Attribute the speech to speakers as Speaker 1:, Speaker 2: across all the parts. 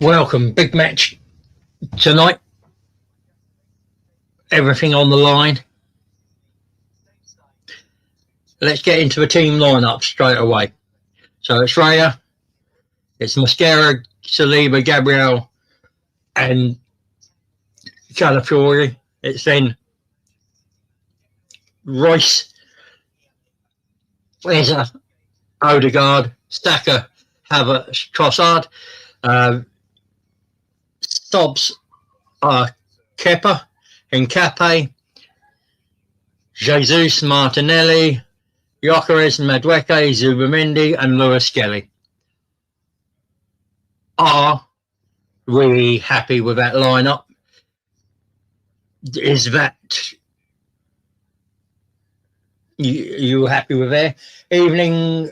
Speaker 1: Welcome, big match tonight. Everything on the line. Let's get into the team lineup straight away. So it's Raya, it's Mosquera, Saliba, Gabriel, and Calafiori. It's then Royce, Weza, Odegaard, Saka, Havertz, Trossard, Stobbs, Kepa, Nkape, Jesus, Martinelli, Gyökeres, Madueke, Zubimendi, and Lewis Skelly. Are we happy with that lineup? Is that you happy with there? Evening,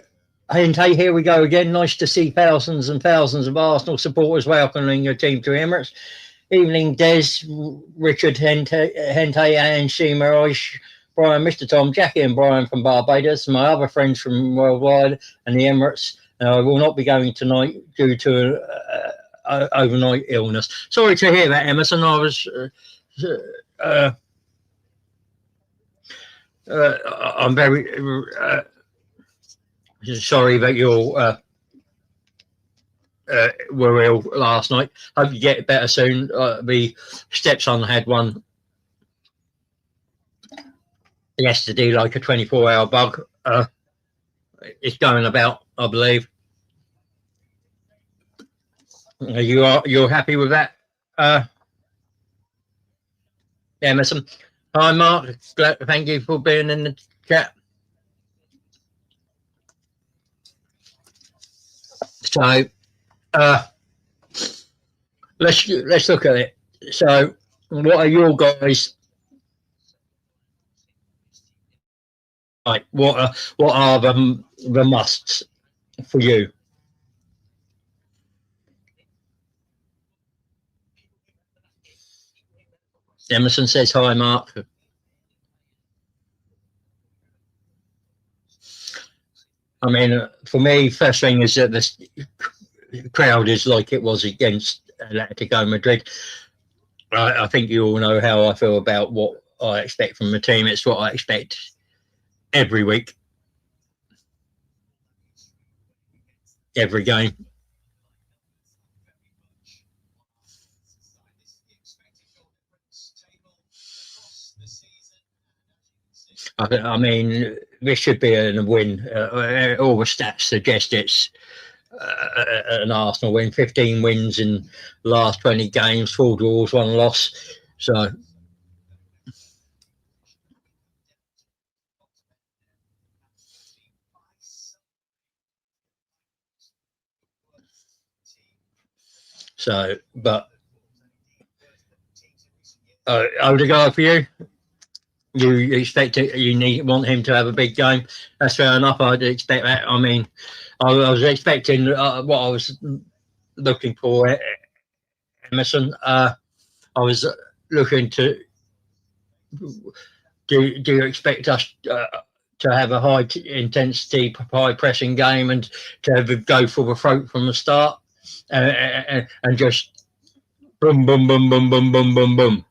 Speaker 1: Hente, here we go again. Nice to see thousands and thousands of Arsenal supporters welcoming your team to Emirates. Evening, Des, Richard, Hente, and Shima, Brian, Mr. Tom, Jackie and Brian from Barbados, my other friends from worldwide and the Emirates. I will not be going tonight due to overnight illness. Sorry to hear that, Emerson. I was I'm very sorry that you were ill last night. Hope you get better soon. The stepson had one yesterday, like a 24-hour bug. It's going about, I believe. You're happy with that, Emerson? Hi, Mark. Thank you for being in the chat. So, let's look at it. So, what are your guys? Like, what are the musts for you? Emerson says hi, Mark. I mean, for me, first thing is that the crowd is like it was against Atletico Madrid. I think you all know how I feel about what I expect from the team. It's what I expect every week, every game. I mean, this should be a win. All the stats suggest it's an Arsenal win. 15 wins in the last 20 games, 4 draws, 1 loss. So, but Odegaard for you? You expect it? Want him to have a big game? That's fair enough. I'd expect that. I mean, I was expecting what I was looking for. Emerson. I was looking to. Do you expect us to have a high intensity, high pressing game and to go for the throat from the start and just boom, boom, boom, boom, boom, boom, boom, boom?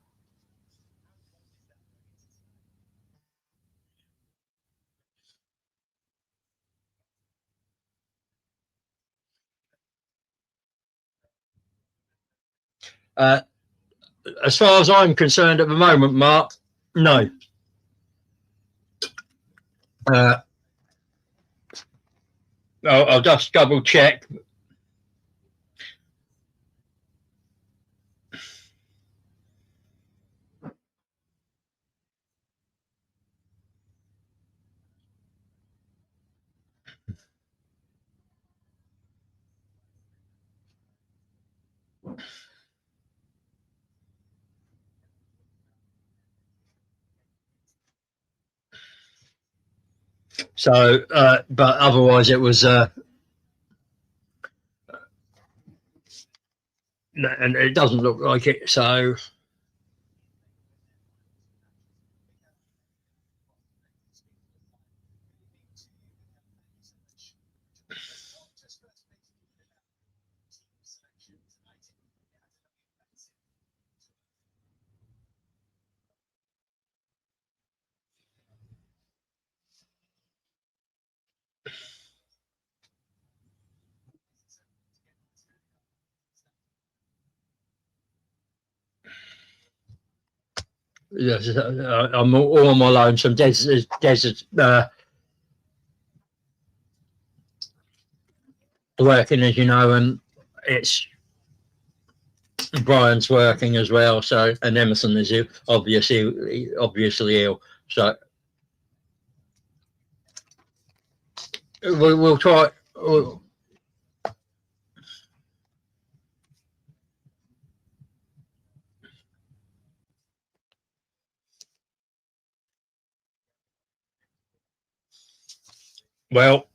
Speaker 1: As far as I'm concerned at the moment, Mark, no. I'll just double check. So, but otherwise it was, and it doesn't look like it. So, Yes, I'm all on my lonesome. Des is working, as you know, and it's Brian's working as well. So, and Emerson is obviously ill. So we'll try. Well,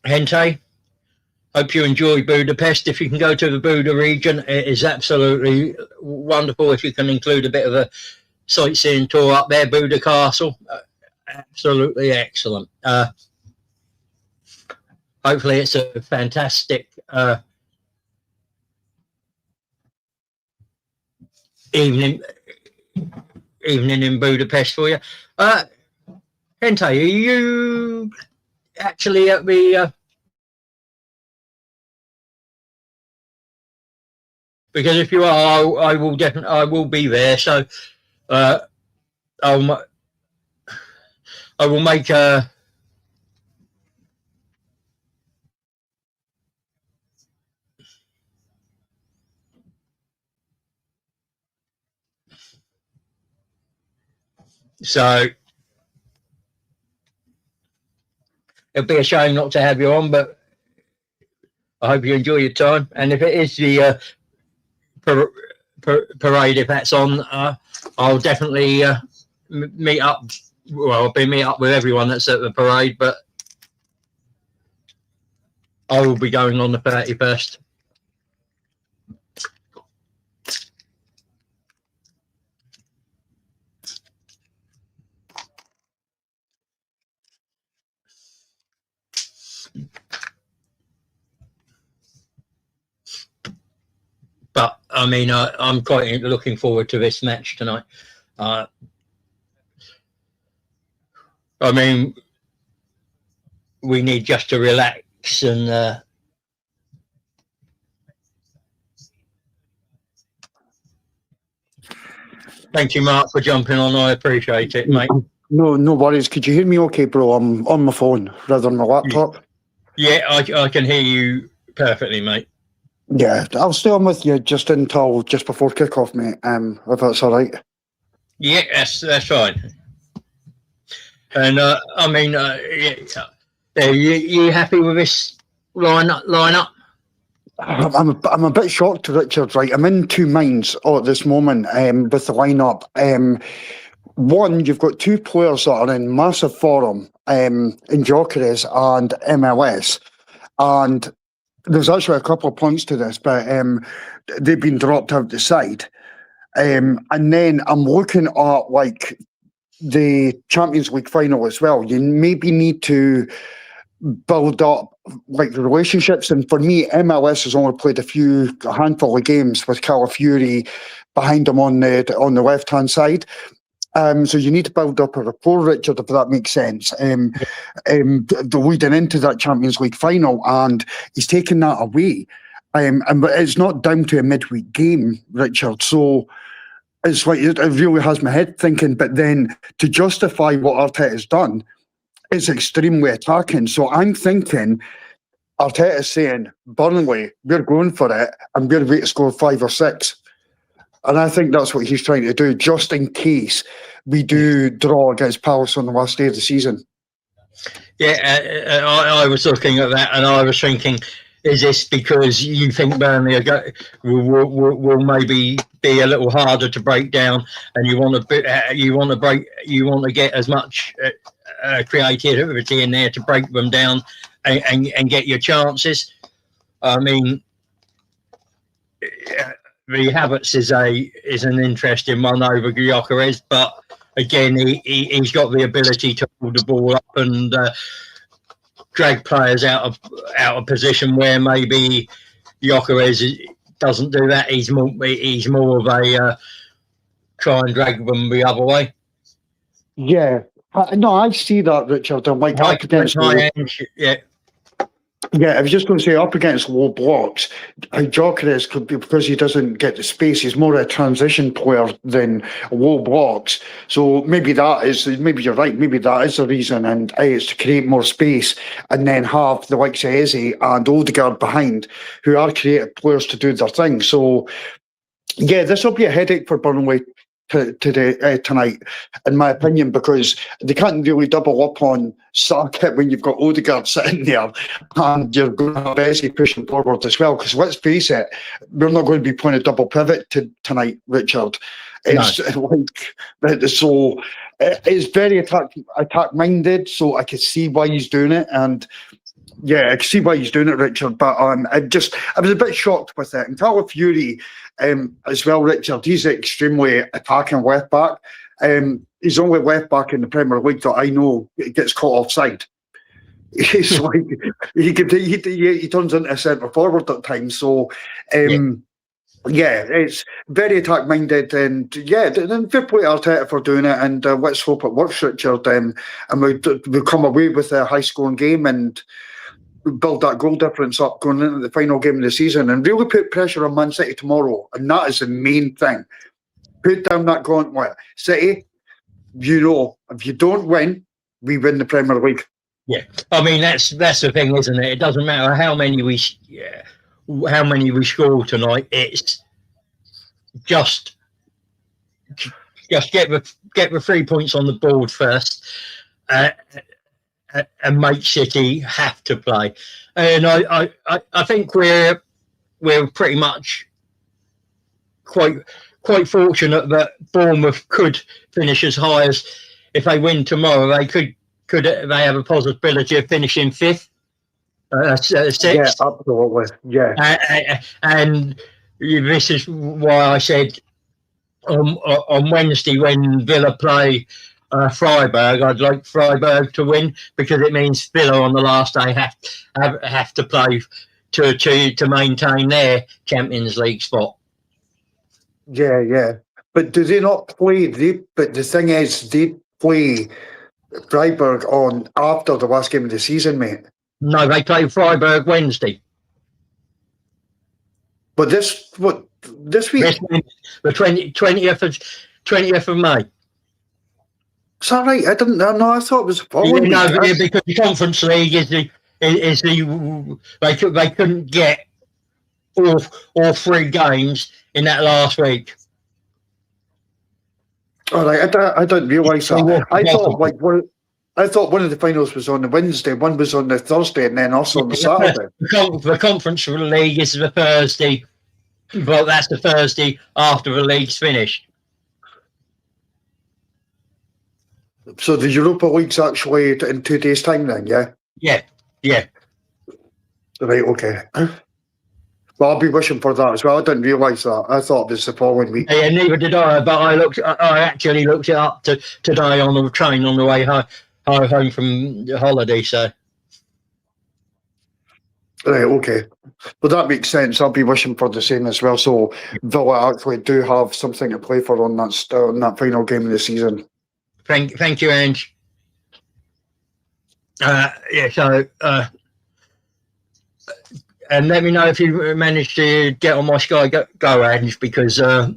Speaker 1: Hente, hope you enjoy Budapest. If you can go to the Buda region, it is absolutely wonderful. If you can include a bit of a sightseeing tour up there, Buda Castle, absolutely excellent. Hopefully it's a fantastic evening in Budapest for you. Hente, are you actually at the because if you are, I will be there. So I will make a so it'll be a shame not to have you on, but I hope you enjoy your time. And if it is the parade, if that's on, I'll definitely meet up. Well, I'll be meet up with everyone that's at the parade, but I will be going on the 31st. But I mean, I'm quite looking forward to this match tonight. I mean, we need just to relax and thank you, Mark, for jumping on. I appreciate it, mate.
Speaker 2: No worries. Could you hear me okay, bro? I'm on my phone rather than my laptop.
Speaker 1: Yeah, I can hear you perfectly, mate.
Speaker 2: Yeah, I'll stay on with you just before kick-off, mate, if that's all right.
Speaker 1: Yeah, that's fine. And I mean, you happy with this lineup?
Speaker 2: I'm a bit shocked, Richard. Right, I'm in two minds at this moment with the lineup. One, you've got two players that are in massive form in Gyökeres and MLS, and there's actually a couple of points to this, but they've been dropped out the side. And then I'm looking at like the Champions League final as well. You maybe need to build up like the relationships. And for me, MLS has only played a handful of games with Calafiori behind them on the left-hand side. So you need to build up a rapport, Richard, if that makes sense. The leading into that Champions League final, and he's taken that away. But it's not down to a midweek game, Richard. So it's like it really has my head thinking. But then to justify what Arteta has done, it's extremely attacking. So I'm thinking Arteta's saying, Burnley, we're going for it, and we're ready to score 5 or 6. And I think that's what he's trying to do, just in case we do draw against Palace on the last day of the season.
Speaker 1: Yeah, I was looking at that, and I was thinking, is this because you think Burnley will maybe be a little harder to break down, and you want to get as much creativity in there to break them down and get your chances? I mean, the Havertz is an interesting one over Gyökeres, but again, he's got the ability to hold the ball up and drag players out of position where maybe Gyökeres doesn't do that. He's more of a try and drag them the other way.
Speaker 2: Yeah, no, I see that, Richard. I'm like,
Speaker 1: yeah.
Speaker 2: Yeah, I was just going to say, up against low blocks, how Gyökeres could be, because he doesn't get the space, he's more a transition player than low blocks. So maybe you're right, maybe that is the reason, and it's to create more space and then have the likes of Eze and Odegaard behind, who are creative players to do their thing. So, yeah, this will be a headache for Burnley tonight, in my opinion, because they can't really double up on Saka when you've got Odegaard sitting there, and you're going to have Eze pushing forward as well. Because let's face it, we're not going to be playing a double pivot tonight, Richard. It's so it's very attack minded. So I can see why he's doing it, and yeah, I can see why he's doing it, Richard. But I was a bit shocked with it. And Calafiori, as well, Richard, he's an extremely attacking left back. He's the only left back in the Premier League that I know gets caught offside. He's like he turns into a centre forward at times. So yeah, it's very attack minded, and yeah, then fair play to Arteta for doing it, and let's hope it works, Richard. And we'll come away with a high scoring game and build that goal difference up going into the final game of the season and really put pressure on Man City tomorrow. And that is the main thing. Put down that gauntlet. City, if you don't win, we win the Premier League.
Speaker 1: Yeah, I mean that's the thing, isn't it? It doesn't matter how many we score tonight. It's just get the 3 points on the board first. And make City have to play, and I think we're pretty much quite fortunate that Bournemouth could finish as high as, if they win tomorrow, they have a possibility of finishing fifth, sixth.
Speaker 2: Yeah, absolutely. Yeah,
Speaker 1: and this is why I said on Wednesday when Villa play Freiburg, I'd like Freiburg to win, because it means Villa on the last day have to play to maintain their Champions League spot.
Speaker 2: Yeah. But do they not play? But the thing is, they play Freiburg on after the last game of the season, mate.
Speaker 1: No, they play Freiburg Wednesday.
Speaker 2: But this week,
Speaker 1: the 20th of May.
Speaker 2: Is that right? I didn't know. I thought it was the following.
Speaker 1: Because the Conference League is the they couldn't get all 3 games in that last week.
Speaker 2: All right, I didn't realise that. I thought one of the finals was on the Wednesday, one was on the Thursday, and then also on the Saturday.
Speaker 1: The Conference League is the Thursday, but that's the Thursday after the league's finished.
Speaker 2: So the Europa League's actually in 2 days' time then, yeah?
Speaker 1: Yeah.
Speaker 2: Right, okay. Well, I'll be wishing for that as well. I didn't realise that. I thought it was the following week.
Speaker 1: Yeah, neither did I, but I actually looked it up today on the train on the way home from the holiday, so.
Speaker 2: Right, okay. Well, that makes sense. I'll be wishing for the same as well. So Villa actually do have something to play for on that final game of the season.
Speaker 1: Thank you, Ange. And let me know if you managed to get on my Sky Go, Ange, because I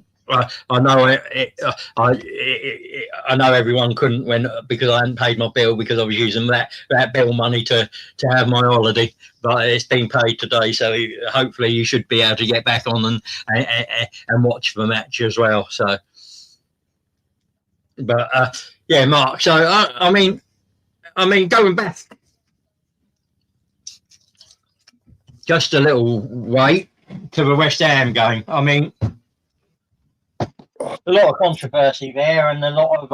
Speaker 1: know I know everyone couldn't when, because I hadn't paid my bill, because I was using that bill money to have my holiday, but it's been paid today, so hopefully you should be able to get back on and watch the match as well. So, but yeah, Mark. So I mean, going back just a little way to the West Ham game. I mean, a lot of controversy there and a lot of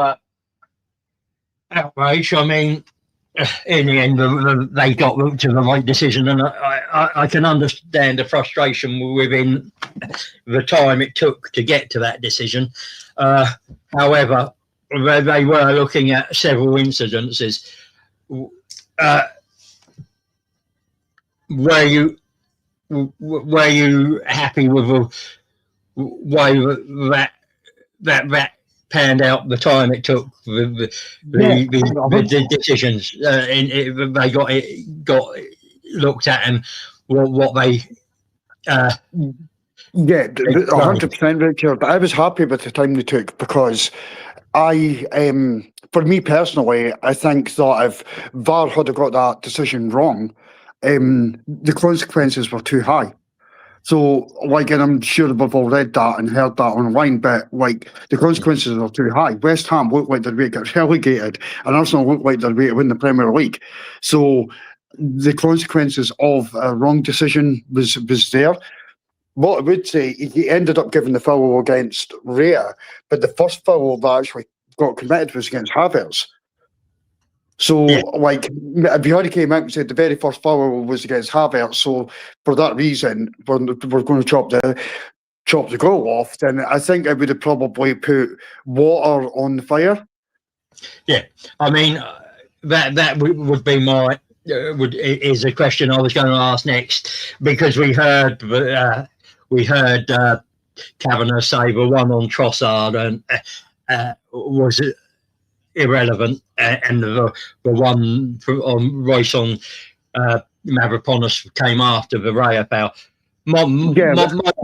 Speaker 1: outrage. I mean, in the end, they got to the right decision, and I can understand the frustration within the time it took to get to that decision. However, they were looking at several incidences. Were you happy with the way that panned out, the time it took, the decisions? They got looked at and what they.
Speaker 2: Yeah, 100%, Richard. I was happy with the time they took because for me personally, I think that if VAR had got that decision wrong, the consequences were too high. So, like, and I'm sure we've all read that and heard that online, but, like, the consequences are too high. West Ham looked like they're going to get relegated, and Arsenal looked like they're going to win the Premier League. So, the consequences of a wrong decision was there. What I would say, he ended up giving the foul against Rhea, but the first foul that actually got committed was against Havertz. So, like, Bihari came out and said the very first foul was against Havertz. So, for that reason, we're going to chop the goal off. Then I think I would have probably put water on the fire.
Speaker 1: Yeah, I mean that would be my is a question I was going to ask next, because we heard Kavanagh say the one on Trossard and was irrelevant, and the one on Royce on Mavropanos came after the Raya foul. My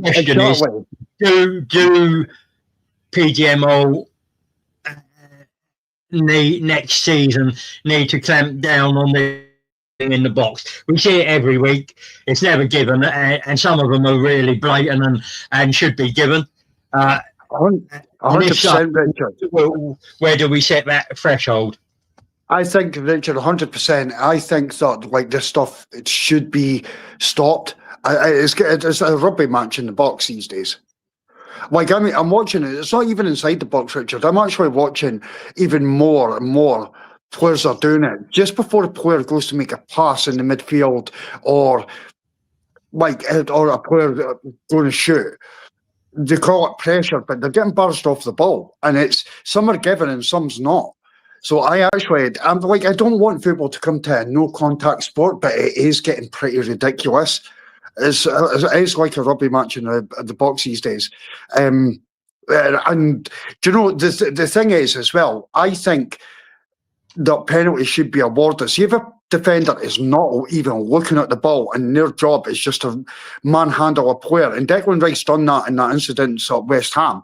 Speaker 1: question is, do PGMO next season need to clamp down on the in the box? We see it every week. It's never given, and some of them are really blatant and should be given.
Speaker 2: 100%, Richard.
Speaker 1: Where do we set that threshold?
Speaker 2: I think, Richard, 100%. I think that, like, this stuff, it should be stopped. It's a rugby match in the box these days. Like, I mean, I'm watching it. It's not even inside the box, Richard. I'm actually watching even more and more players are doing it. Just before a player goes to make a pass in the midfield, or a player going to shoot, they call it pressure, but they're getting burst off the ball, and it's some are given and some's not. So I'm like, I don't want football to come to a no contact sport, but it is getting pretty ridiculous. It's like a rugby match in the box these days. And do you know, the thing is as well, I think that penalty should be awarded. See, if a defender is not even looking at the ball and their job is just to manhandle a player, and Declan Rice done that in that incident at West Ham,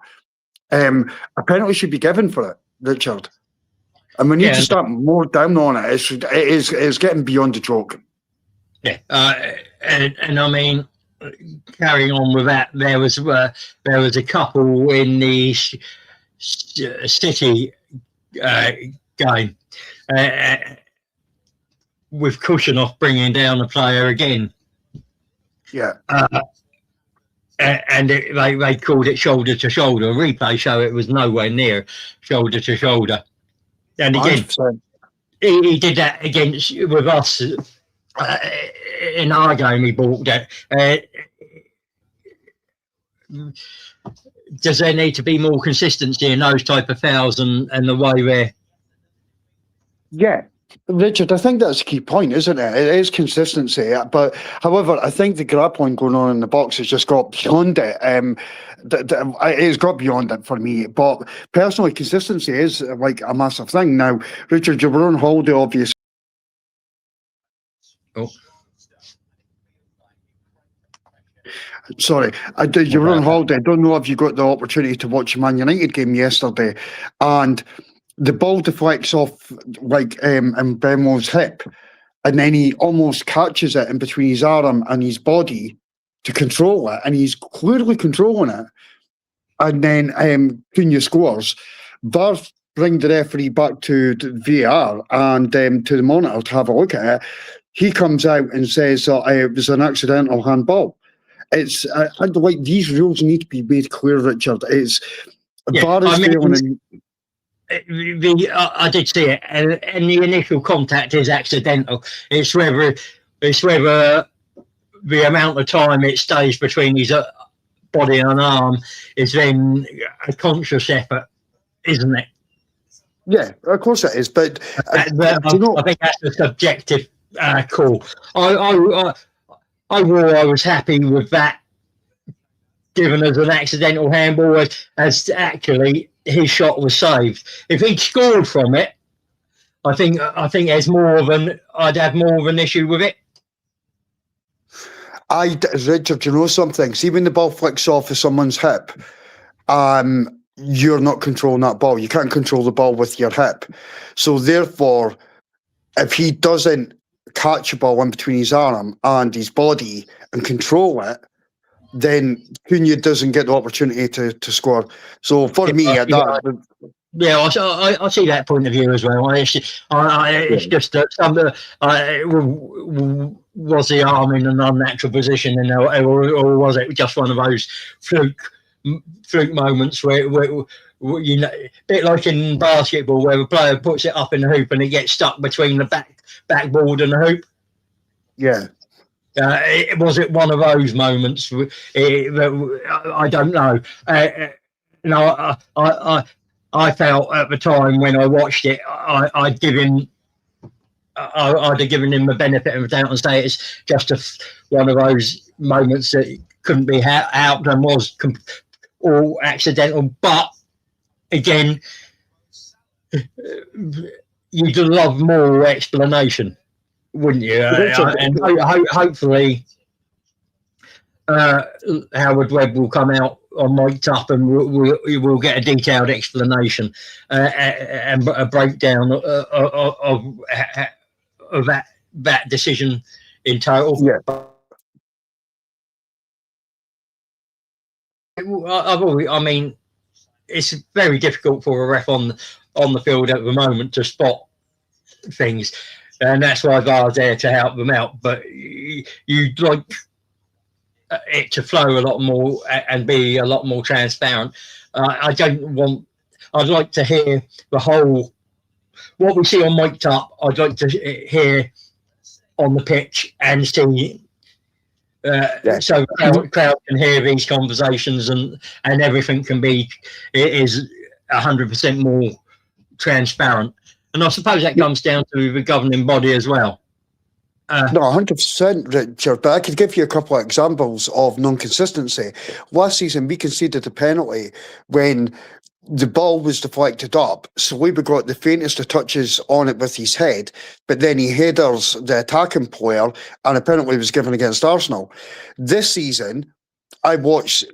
Speaker 2: a penalty should be given for it, Richard. And we need to start more down on it. It's getting beyond a joke.
Speaker 1: Yeah, and I mean, carrying on with that, there was a couple in the City game with Kushanoff bringing down a player again.
Speaker 2: Yeah.
Speaker 1: And they called it shoulder to shoulder. Replay show it was nowhere near shoulder to shoulder. And again, he did that with us in our game. He balked it. Does there need to be more consistency in those type of fouls and the way they're?
Speaker 2: Yeah, Richard, I think that's a key point, isn't it? It is consistency, but however, I think the grappling going on in the box has just got beyond it. It's got beyond it for me. But personally, consistency is like a massive thing. Now, Richard, you were on holiday, obviously.
Speaker 1: Oh.
Speaker 2: Sorry, you were on holiday. I don't know if you got the opportunity to watch the Man United game yesterday, and the ball deflects off Mbeumo's hip, and then he almost catches it in between his arm and his body to control it, and he's clearly controlling it. And then Cunha scores. VAR bring the referee back to VAR and to the monitor to have a look at it. He comes out and says that it was an accidental handball. It's like these rules need to be made clear, Richard. It's VAR is failing.
Speaker 1: I did see it, and the initial contact is accidental. It's whether the amount of time it stays between his body and arm is then a conscious effort, isn't it?
Speaker 2: Yeah, of course it is. But
Speaker 1: I think that's a subjective call. I was happy with that, given as an accidental handball, as actually his shot was saved. If he'd scored from it, I think there's I'd have more of an issue with it.
Speaker 2: Richard, you know something? See, when the ball flicks off of someone's hip, you're not controlling that ball. You can't control the ball with your hip. So therefore, if he doesn't catch a ball in between his arm and his body and control it, then Cunha doesn't get the opportunity to score. So for me,
Speaker 1: I see that point of view as well. It's just that was the arm in an unnatural position, or was it just one of those fluke moments where you know, a bit like in basketball where the player puts it up in the hoop and it gets stuck between the backboard and the hoop.
Speaker 2: Yeah.
Speaker 1: Was it one of those moments? I don't know. No, I felt at the time when I watched it, I'd have given him the benefit of the doubt and say it's just one of those moments that couldn't be helped and was all accidental. But again, you'd love more explanation, wouldn't you? And hopefully Howard Webb will come out on Mic'd Up and we'll get a detailed explanation and a breakdown of that decision in total.
Speaker 2: Yeah.
Speaker 1: I mean, it's very difficult for a ref on the field at the moment to spot things, and that's why VAR's there to help them out. But you'd like it to flow a lot more and be a lot more transparent. I'd like to hear the whole, what we see on Mic'd Up, I'd like to hear on the pitch and see, so the crowd can hear these conversations and everything is 100% more transparent. And I suppose that comes down to the governing body as well.
Speaker 2: No, 100%, Richard. But I could give you a couple of examples of non-consistency. Last season, we conceded a penalty when the ball was deflected up. Saliba got the faintest of touches on it with his head, but then he headers the attacking player, and a penalty was given against Arsenal. This season, I watched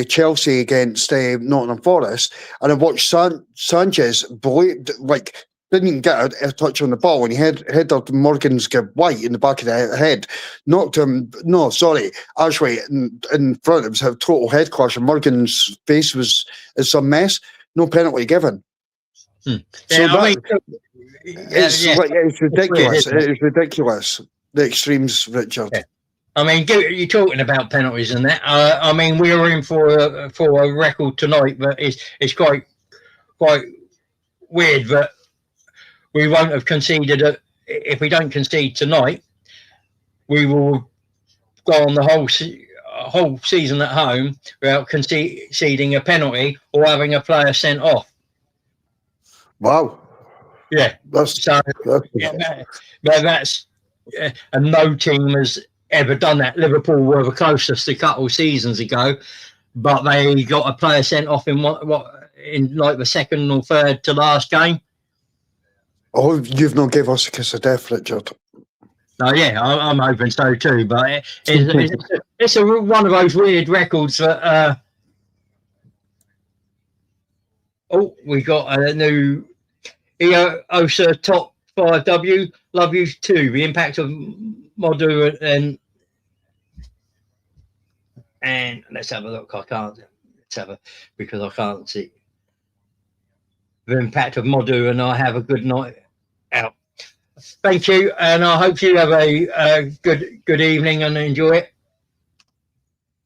Speaker 2: Chelsea against Nottingham Forest, and I watched Sanchez didn't even get a touch on the ball when he headed Morgan's White in the back of the head. Knocked him, actually in front, it was a total head clash and Morgan's face was in some mess. No penalty given.
Speaker 1: Yeah,
Speaker 2: So it's ridiculous. It's ridiculous. The extremes, Richard.
Speaker 1: Yeah. I mean, you're talking about penalties and that. I mean, we were in for a record tonight, but it's quite weird that we won't have conceded. If we don't concede tonight, we will go on the whole season at home without conceding a penalty or having a player sent off.
Speaker 2: Wow.
Speaker 1: Yeah. And no team has ever done that. Liverpool were the closest a couple of seasons ago, but they got a player sent off in in like the second or third to last game.
Speaker 2: Oh, you've not gave us a kiss of death, Richard.
Speaker 1: No, yeah, I'm hoping so too. But it's one of those weird records that. We got a new OSA top 5W. Love you too. The impact of Modu and let's have a look. Because I can't see the impact of Modu, and I have a good night out. Thank you, and I hope you have a good evening and enjoy it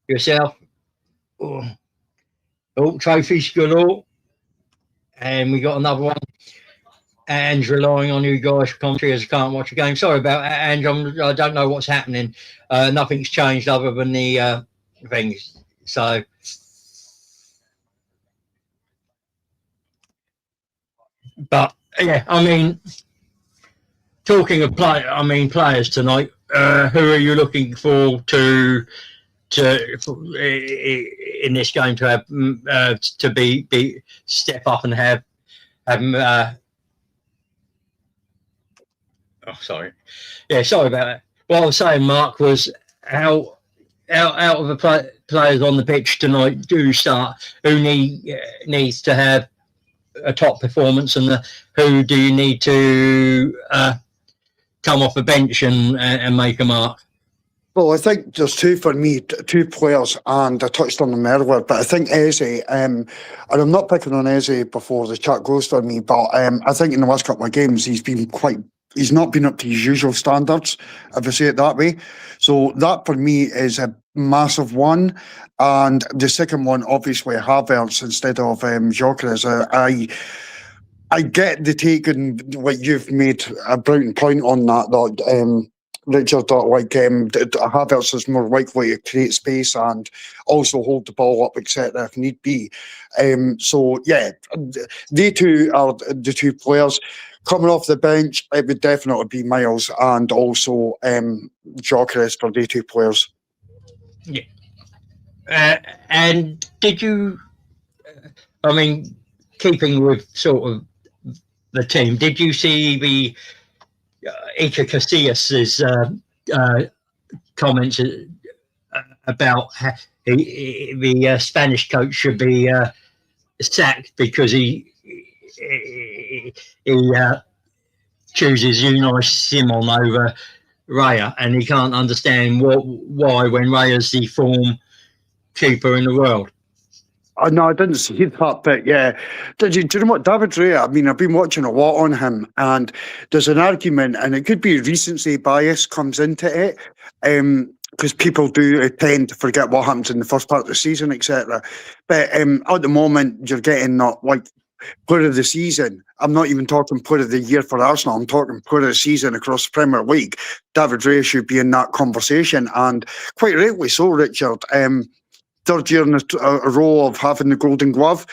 Speaker 1: yourself. Trophies galore, and we got another one. And relying on you guys for commentary as I can't watch a game. Sorry about that, and I don't know what's happening. Nothing's changed other than the things. So. But yeah, I mean, talking of players tonight. Who are you looking for to in this game to have to be step up and have sorry about that. What I was saying, Mark, was out of the players on the pitch tonight do start, who needs to have a top performance, and who do you need to come off the bench and make a mark?
Speaker 2: Well, I think there's two for me, two players, and I touched on them earlier, but I think Eze, and I'm not picking on Eze before the chat goes for me, but I think in the last couple of games he's not been up to his usual standards, if I say it that way. So that for me is a massive one. And the second one, obviously, Havertz instead of Gyökeres. I get the take, and like you've made a brilliant point on that Richard, Havertz is more likely to create space and also hold the ball up, etc., if need be. So, yeah, they two are the two players. Coming off the bench, it would definitely be Miles and also Gyökeres for the two players.
Speaker 1: Yeah. And did you, keeping with sort of the team, did you see the Iker Casillas' comments about the Spanish coach should be sacked because he chooses Unai Simon over Raya, and he can't understand why when Raya's the form keeper in the world?
Speaker 2: No, I didn't see that, but yeah. Do you know what, David Raya, I've been watching a lot on him, and there's an argument, and it could be recency bias comes into it, because people do tend to forget what happens in the first part of the season, etc. But at the moment, you're getting player of the season. I'm not even talking player of the year for Arsenal. I'm talking player of the season across the Premier League. David Raya should be in that conversation, and quite rightly so, Richard. Third year in a row of having the Golden Glove.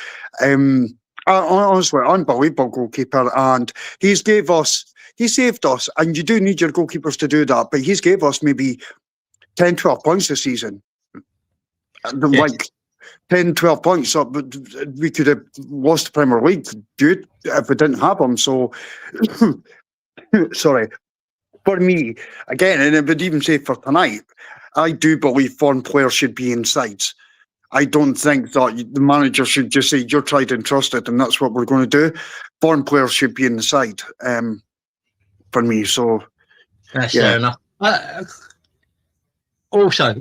Speaker 2: Honestly, unbelievable goalkeeper, and he saved us, and you do need your goalkeepers to do that, but he's gave us maybe 10, 12 points this season.
Speaker 1: Yes.
Speaker 2: 10, 12 points. So we could have lost the Premier League, dude, if we didn't have him. So, sorry. For me, again, and I would even say for tonight, I do believe foreign players should be in sides. I don't think that the manager should just say, you're tried and trusted, and that's what we're going to do. Foreign players should be in the side, for me. So,
Speaker 1: that's fair enough. Also,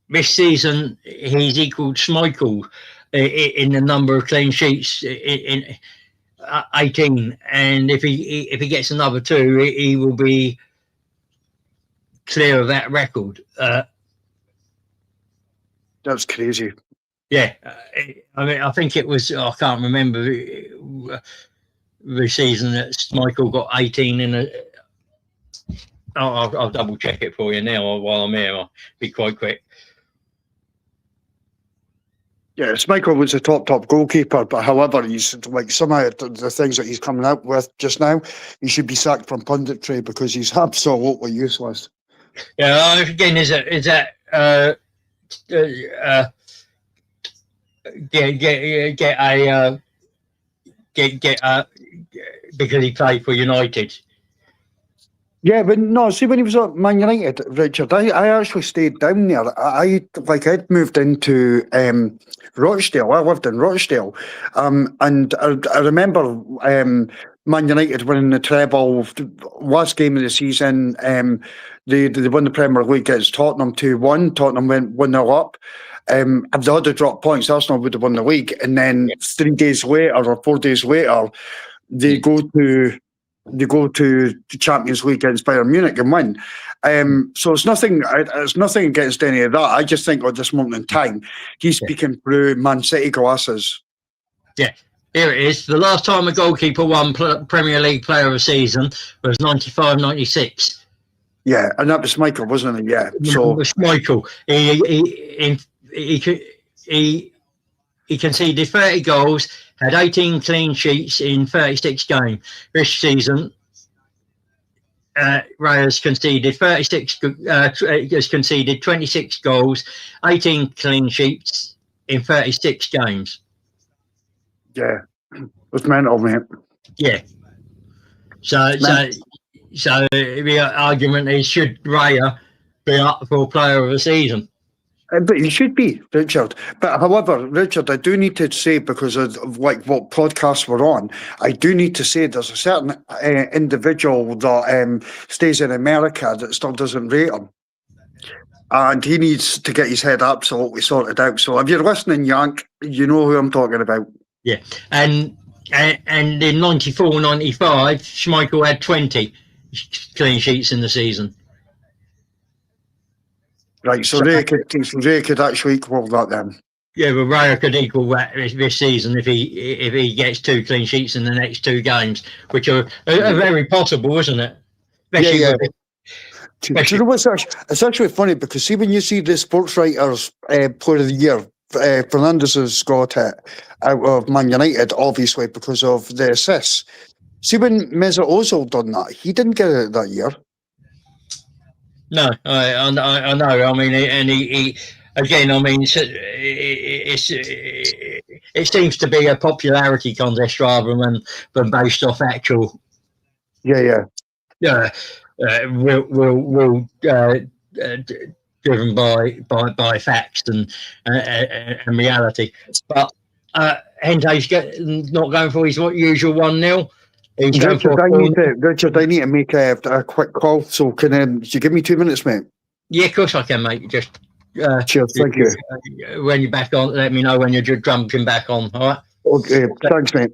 Speaker 1: this season he's equalled Schmeichel in the number of clean sheets in 18, and if he gets another 2, he will be clear of that record.
Speaker 2: That's crazy.
Speaker 1: Yeah, I think it was, I can't remember the season that Schmeichel got 18 in a. I'll double check it for you now while I'm here. I'll be quite quick.
Speaker 2: Yeah, Schmeichel was a top goalkeeper, but however, he's like some of the things that he's coming out with just now, he should be sacked from punditry because he's absolutely useless.
Speaker 1: Yeah, again, is that because he played for United.
Speaker 2: Yeah, but no, see, when he was at Man United, Richard, I actually stayed down there. I'd moved into Rochdale. I lived in Rochdale. And I remember Man United winning the treble, last game of the season. They won the Premier League against Tottenham 2-1. Tottenham went 1-0 up. If they had dropped points, Arsenal would have won the league. And then 3 days later or 4 days later, they go to the Champions League against Bayern Munich and win. So it's nothing against any of that. I just think at this moment in time, he's speaking through Man City glasses. Yeah.
Speaker 1: Here it is. The last time a goalkeeper won Premier League Player of the Season was 95-96.
Speaker 2: Yeah, and that was Schmeichel, wasn't it? Yeah. So
Speaker 1: it was Schmeichel. He conceded 30 goals, had 18 clean sheets in 36 games. This season, Raya's conceded 26 goals, 18 clean sheets in 36 games.
Speaker 2: Yeah, it's mental, mate.
Speaker 1: Yeah. So So the argument is, should Raya be up for Player of the Season?
Speaker 2: But he should be, Richard. But however, Richard, I do need to say, because of like what podcasts we're on, I do need to say there's a certain individual that stays in America that still doesn't rate him. And he needs to get his head absolutely sorted out. So if you're listening, Yank, you know who I'm talking about.
Speaker 1: Yeah. And in 94-95, Schmeichel had 20 clean sheets in the season.
Speaker 2: Right, so Ray could actually equal that then.
Speaker 1: Yeah, but Raya could equal that this season if he gets 2 clean sheets in the next 2 games, which are very possible, isn't it? Especially
Speaker 2: yeah. Do you know what's actually, it's actually funny, because see, when you see the sports writers Player of the Year, Fernandes has got it out of Man United, obviously, because of the assists. See, when Mesut Ozil done that, he didn't get it that year.
Speaker 1: No, I know. I mean, and he again. I mean, it seems to be a popularity contest rather than based off actual.
Speaker 2: Yeah.
Speaker 1: Driven by facts and reality. But Hente's not going for his usual 1-0.
Speaker 2: Richard, I need to make a quick call. So can you give me 2 minutes, mate?
Speaker 1: Yeah, of course I can, mate. Just
Speaker 2: cheers, thank you.
Speaker 1: When you're back on, let me know when you're jumping back on. All right.
Speaker 2: Okay, thanks, mate.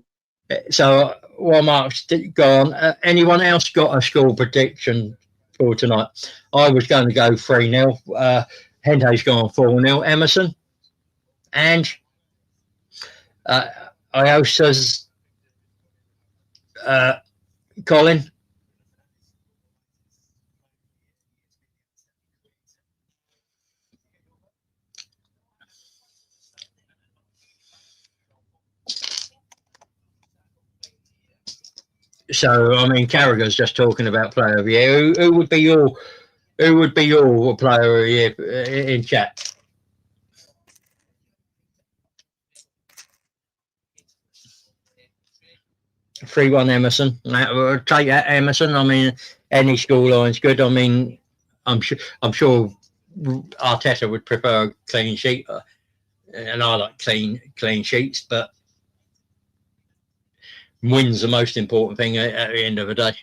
Speaker 1: So while Mark's gone, anyone else got a score prediction for tonight? I was going to go 3-0. Hente's gone 4-0. Emerson and Iosa's Colin. So I mean, Carragher's just talking about Player of the Year. Who would be your Player of the Year in chat? (3-1) Emerson. Take that, Emerson. I mean, any scoreline's good. I mean, I'm sure Arteta would prefer a clean sheet, and I like clean sheets, but wins the most important thing at the end of the day.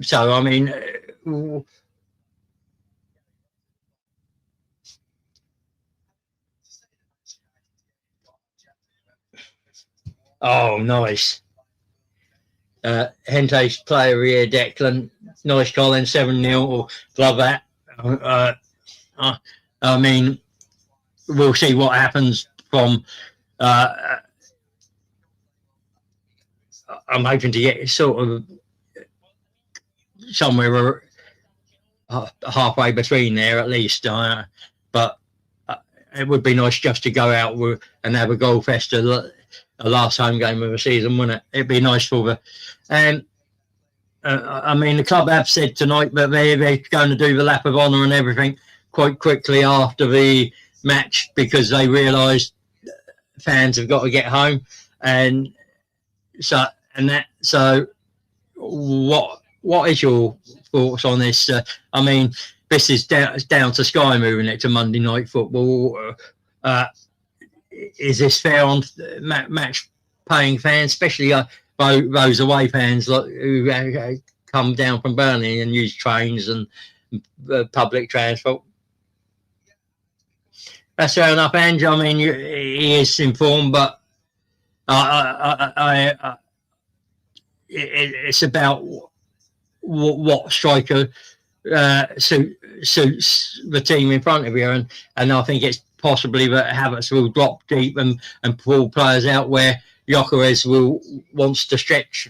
Speaker 1: So I mean, oh, nice. Hente's Player of the Year, Declan. Nice, Colin. 7-0. Love that. I mean, we'll see what happens from. I'm hoping to get sort of somewhere halfway between there at least. But it would be nice just to go out and have a goal fest the last home game of the season, wouldn't it? It'd be nice for the. And I mean, the club have said tonight that they're going to do the lap of honour and everything quite quickly after the match, because they realised fans have got to get home, and so what is your thoughts on this? I mean, this is down to Sky moving it to Monday Night Football. Is this fair on match paying fans, especially those away fans who come down from Burnley and use trains and public transport? That's fair enough, Ange. I mean, he is informed, but it's about what striker suits the team in front of you, and I think it's possibly that Havertz will drop deep and pull players out where Gyökeres wants to stretch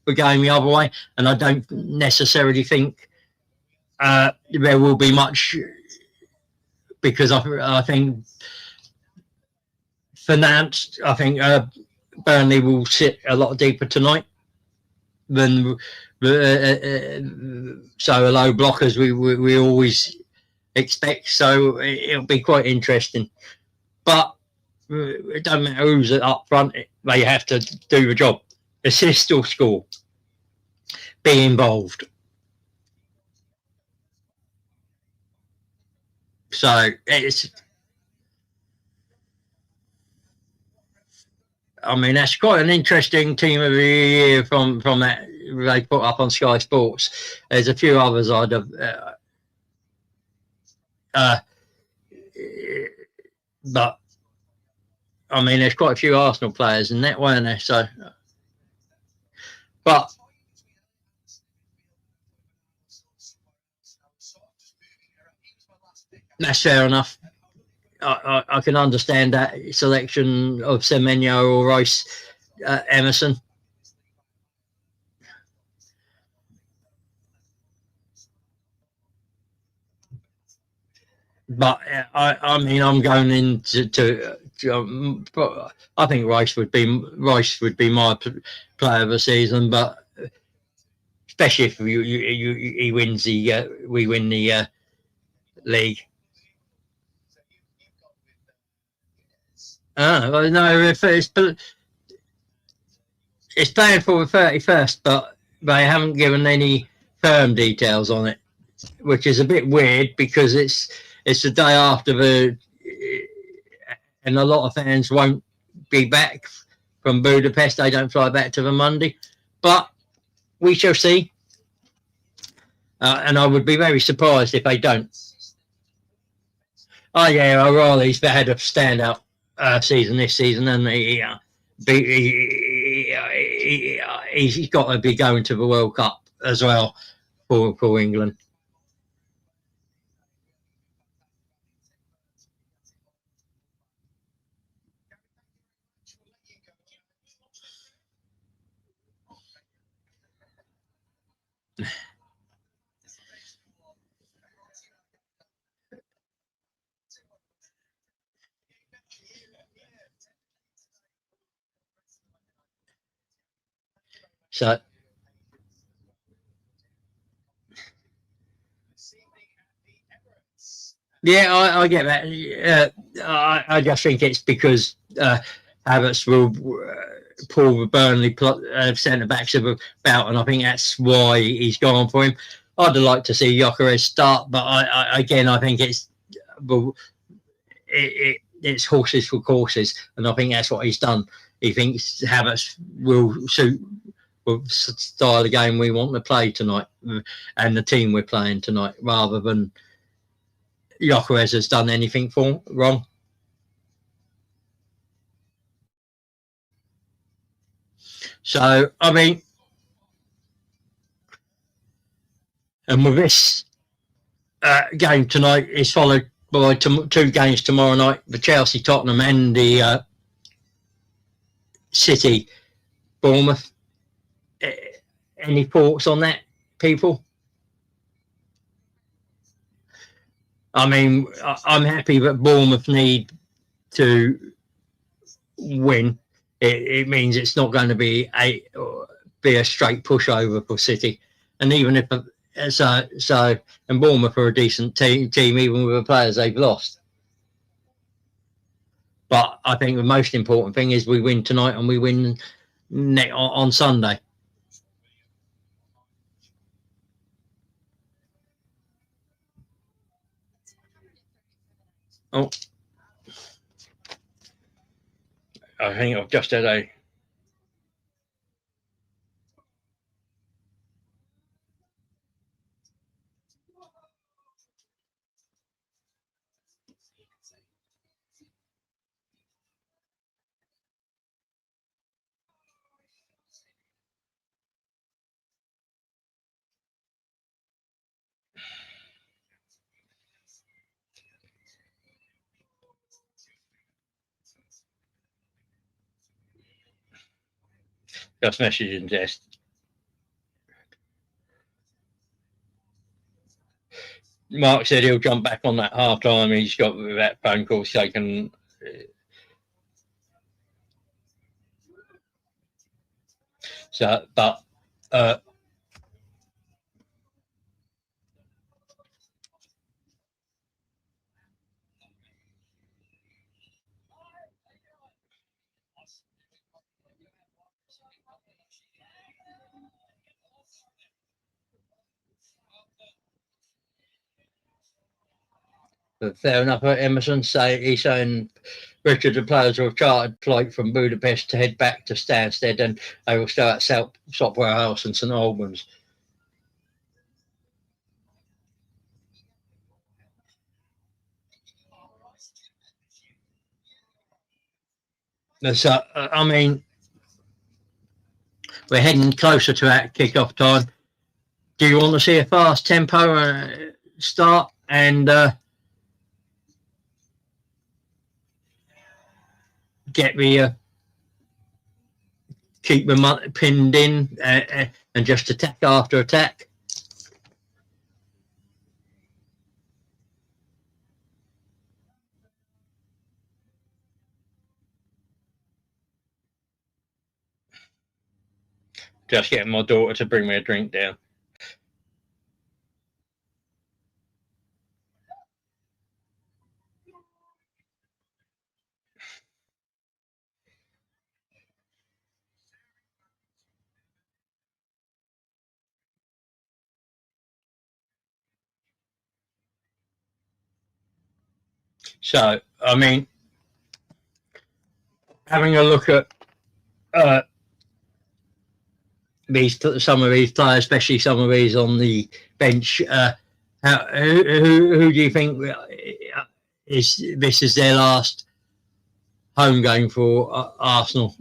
Speaker 1: the game the other way, and I don't necessarily think there will be much, because I think Fernandes, I think Burnley will sit a lot deeper tonight than so low blockers we always expect. So it'll be quite interesting. But it doesn't matter who's up front, they have to do the job. Assist or score. Be involved. So it's, I mean, that's quite an interesting team of the year from that they put up on Sky Sports. There's a few others I'd have, but I mean, there's quite a few Arsenal players in that, weren't there? So, but that's fair enough. I can understand that selection of Semenyo or Rice, Emerson. But I mean, I'm going into I think Rice would be my player of the season, but especially if he wins we win the league. No, if it's playing for the 31st, but they haven't given any firm details on it, which is a bit weird because it's the day after and a lot of fans won't be back from Budapest. They don't fly back to the Monday, but we shall see. And I would be very surprised if they don't. Oh yeah, O'Reilly's had a standout season this season, and he's got to be going to the World Cup as well for England. So yeah, I get that. I just think it's because Havertz will pull the Burnley centre backs about, and I think that's why he's gone for him. I'd like to see Gyökeres start, but I think it's horses for courses, and I think that's what he's done. He thinks Havertz will suit the style of game we want to play tonight, and the team we're playing tonight, rather than Gyökeres has done anything wrong. So, I mean, and with this game tonight is followed by two games tomorrow night, the Chelsea, Tottenham, and the City, Bournemouth. Any thoughts on that, people? I mean, I'm happy that Bournemouth need to win. It means it's not going to be a straight pushover for City, and even if and Bournemouth are a decent team even with the players they've lost. But I think the most important thing is we win tonight and we win on Sunday. Oh, I think I've just had a. Just messaging Jess. Mark said he'll jump back on that half time. He's got that phone call taken. So, but But fair enough. Emerson he's saying Richard, the players will have chartered flight from Budapest to head back to Stansted, and they will stay at Sopwell House and St Albans. So, I mean, we're heading closer to that kick-off time. Do you want to see a fast tempo start and get the keep the pinned in and just attack after attack? Just getting my daughter to bring me a drink down. So, I mean, having a look at some of these players, especially some of these on the bench, who do you think is their last home game for Arsenal?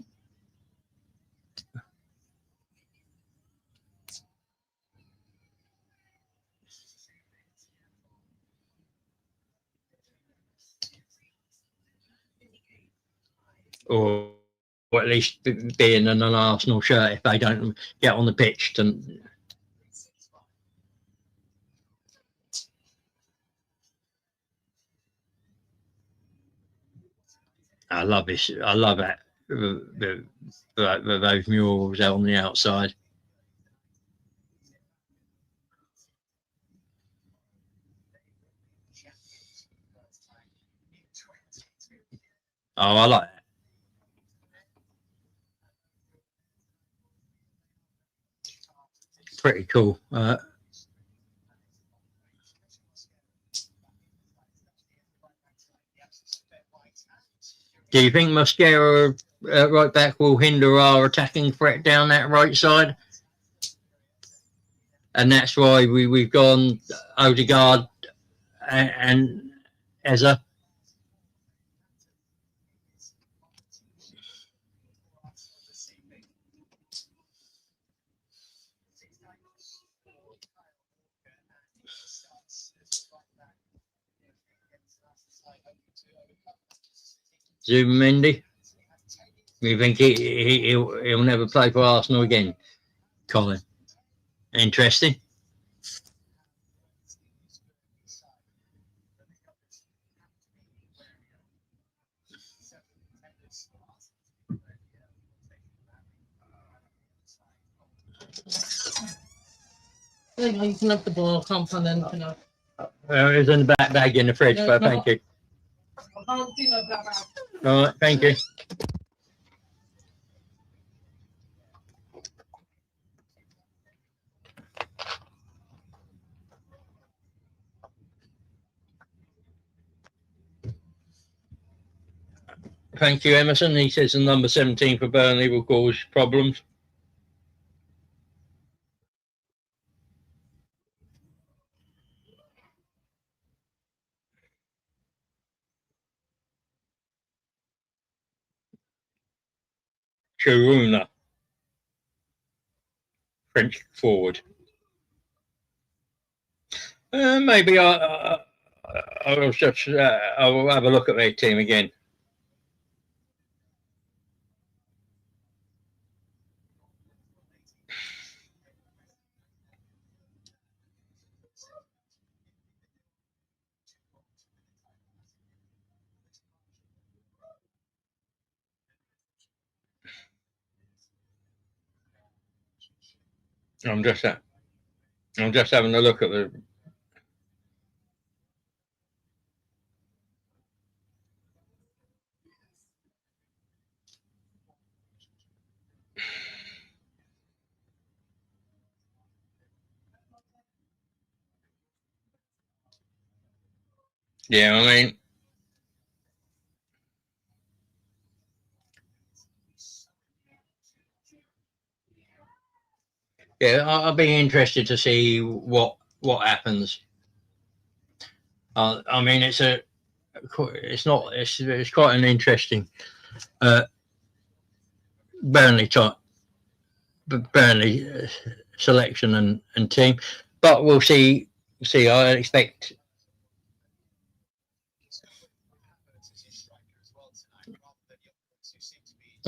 Speaker 1: Or at least being in an Arsenal shirt if they don't get on the pitch. I love this. I love that. Those murals out on the outside. Oh, I like that. Pretty cool. Do you think Mascara right back will hinder our attacking threat down that right side? And that's why we've gone Odegaard and Eza. Zubimendi. You think he'll never play for Arsenal again, Colin? Interesting.
Speaker 3: You can have the ball. I can't find anything else.
Speaker 1: It's in the back bag in the fridge, but thank you.
Speaker 3: I can't see no black bag.
Speaker 1: All right, thank you. Thank you, Emerson. He says the number 17 for Burnley will cause problems. Chiruna, French forward. Maybe I'll have a look at their team again. I'm just having a look at the. Yeah, I mean, yeah, I'll be interested to see what happens. I mean, it's quite an interesting Burnley selection and team, but we'll see. I expect.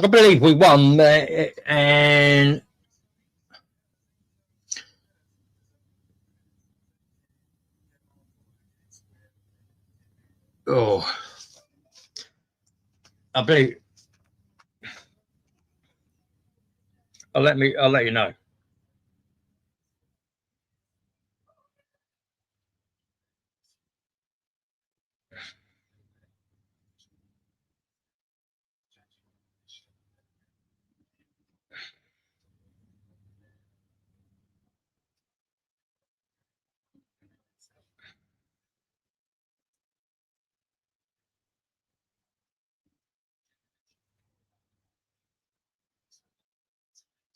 Speaker 1: I believe we won, and I believe. I'll let you know.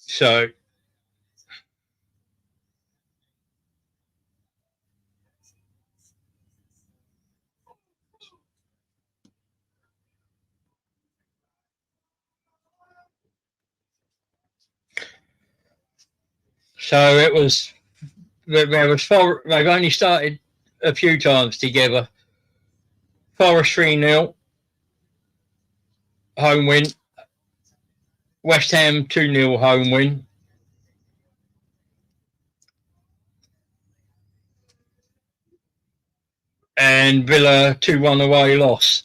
Speaker 1: So it was. There was four. They've only started a few times together. Forest 3-0 home win. West Ham 2-0 home win. And Villa 2-1 away loss.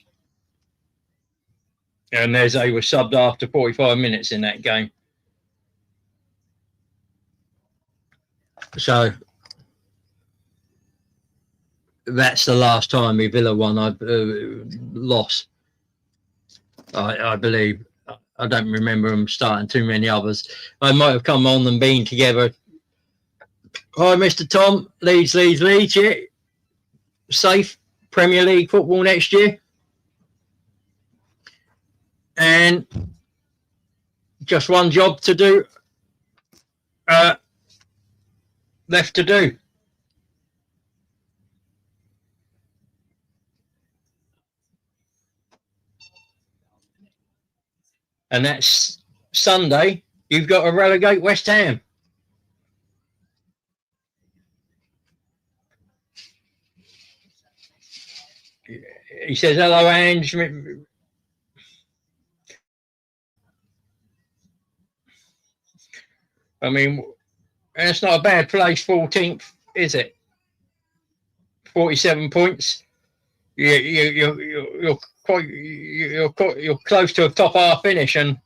Speaker 1: And they were subbed after 45 minutes in that game. So that's the last time Villa won. Loss. I believe. I don't remember them starting too many others. I might have come on and been together. Hi, Mr. Tom. Leeds. Yeah. Safe Premier League football next year. And just one job to do. Left to do. And that's Sunday. You've got to relegate West Ham. He says, hello, Ange. I mean, it's not a bad place, 14th, is it? 47 points. You're close to a top half finish and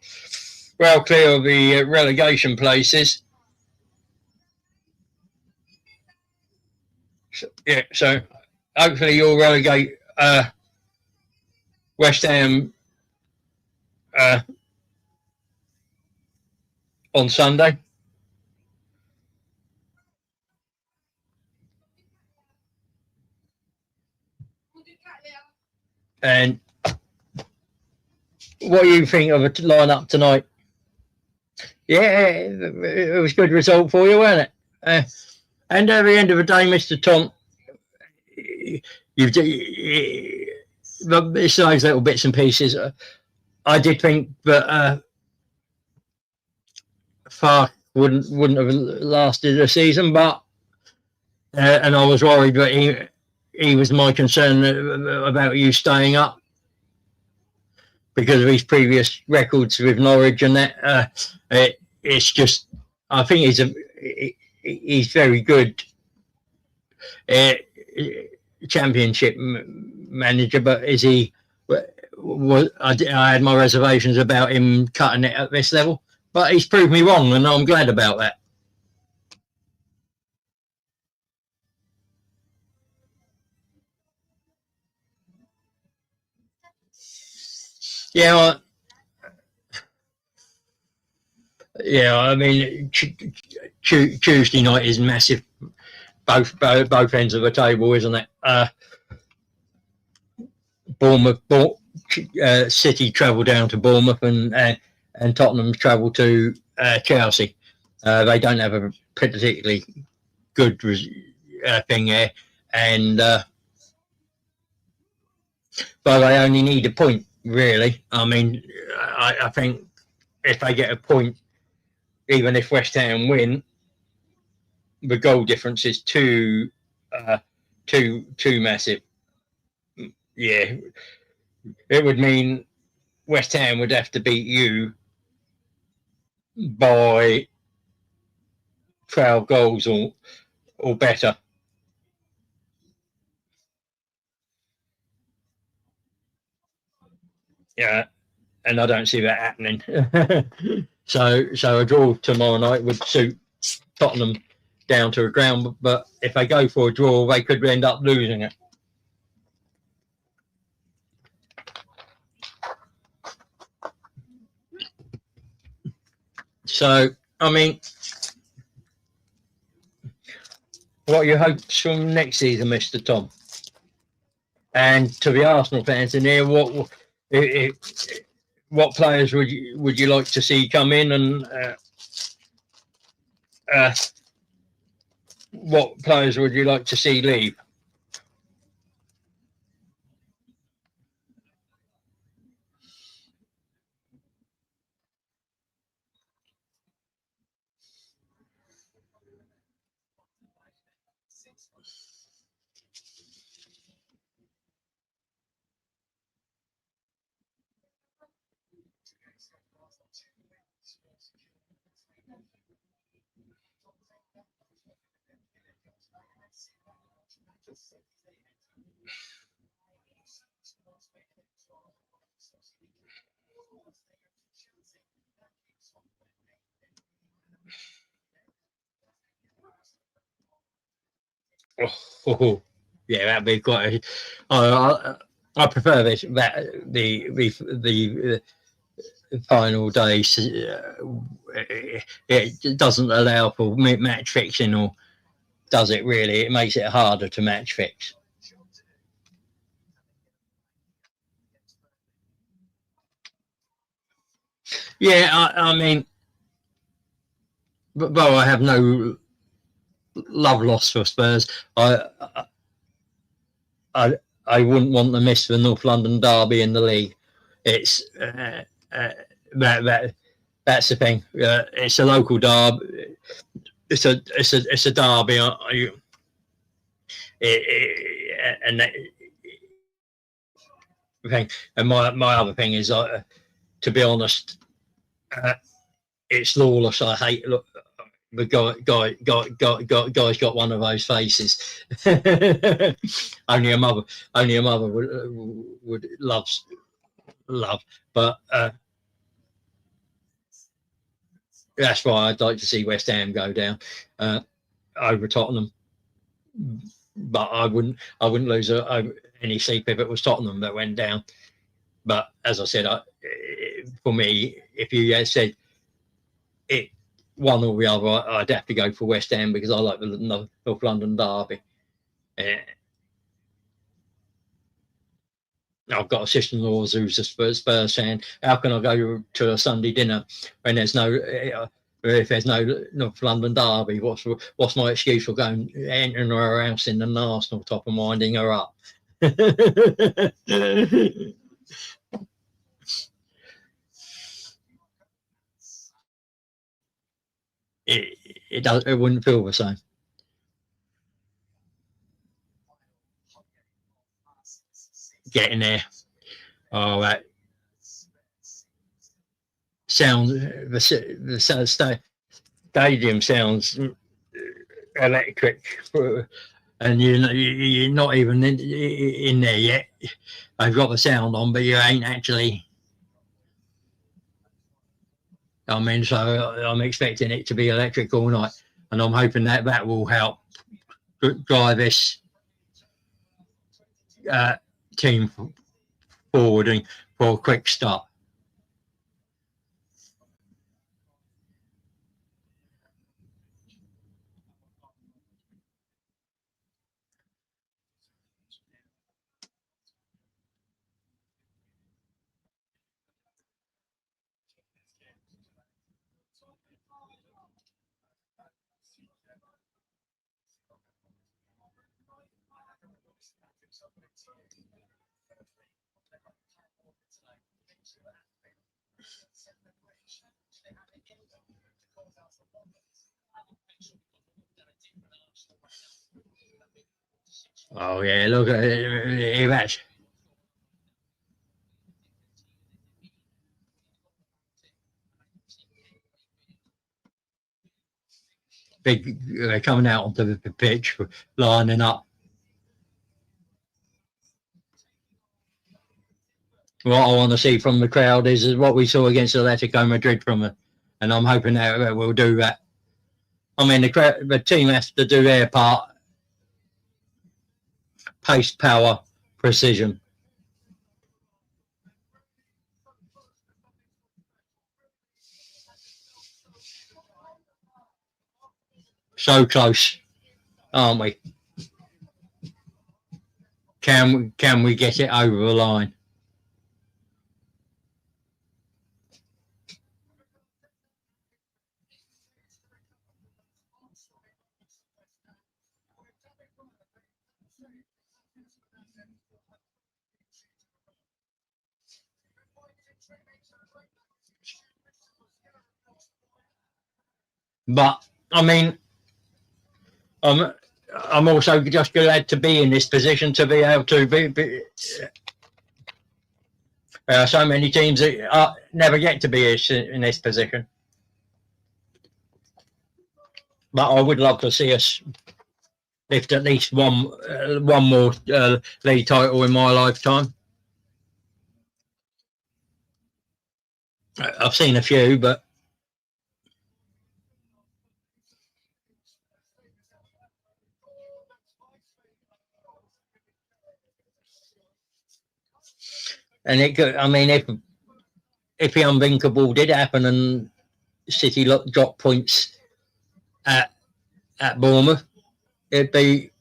Speaker 1: well clear of the relegation places. So hopefully you'll relegate West Ham on Sunday. And what do you think of a lineup tonight? Yeah, it was a good result for you, wasn't it? And at the end of the day, Mr. Tom, it's those little bits and pieces. I did think that Fark wouldn't have lasted a season, but and I was worried that he was my concern about you staying up because of his previous records with Norwich and that. It's just, I think he's very good Championship manager, but is he? I had my reservations about him cutting it at this level, but he's proved me wrong, and I'm glad about that. Yeah, I mean, Tuesday night is massive, both ends of the table, isn't it? Bournemouth, City travel down to Bournemouth, and Tottenham travel to Chelsea. They don't have a particularly good thing there, and but they only need a point, really. I mean, I think if they get a point, even if West Ham win, the goal difference is too massive. Yeah, it would mean West Ham would have to beat you by 12 goals or better. Yeah, and I don't see that happening. so a draw tomorrow night would suit Tottenham down to a ground, but if they go for a draw, they could end up losing it. So, I mean, what are your hopes from next season, Mr. Tom? And to the Arsenal fans in here, what players would you like to see come in, and what players would you like to see leave? Oh, yeah, that'd be quite. I prefer this that the final days. It doesn't allow for match fixing, or does it really? It makes it harder to match fix. Yeah, I mean, but I have no love lost for Spurs. I I wouldn't want to miss the North London derby in the league. It's that's the thing. It's a local derby. It's a derby. And that thing. And my other thing is, to be honest, it's lawless. I hate. Look, the guy's got one of those faces. only a mother would love, but that's why I'd like to see West Ham go down over Tottenham. But I wouldn't lose any sleep if it was Tottenham that went down. But as I said, for me, if you had said it one or the other, I'd have to go for West Ham because I like the North London derby. I've got a sister-in-law who's a Spurs fan. How can I go to a Sunday dinner when there's no, if there's no North London derby? What's my excuse for going entering her house in an Arsenal top and winding her up? It wouldn't feel the same. Getting there. Oh, that sounds. The stadium sounds electric, and you're not even in there yet. I've got the sound on, but you ain't actually. I mean, so I'm expecting it to be electric all night, and I'm hoping that will help drive this team forward and for a quick start. Oh yeah, look at it. That's big. They're coming out onto the pitch, lining up. What I want to see from the crowd is what we saw against Atletico Madrid from it, and I'm hoping that we'll do that. I mean, the team has to do their part. Pace, power, precision. So close, aren't we? Can we get it over the line? But I mean, I'm also just glad to be in this position to be able to be so many teams that never get to be in this position. But I would love to see us lift at least one more league title in my lifetime. I've seen a few, but and it could. I mean, if the unthinkable did happen and City dropped points at Bournemouth, it'd be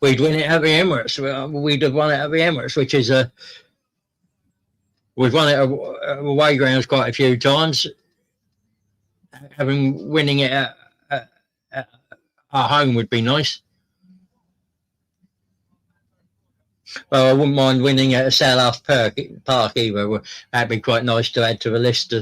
Speaker 1: we'd win it at the Emirates. We'd have won it at the Emirates, which is we've won it at away grounds quite a few times. Winning it at our home would be nice. Well, I wouldn't mind winning at a Selhurst Park either. That'd be quite nice to add to the list.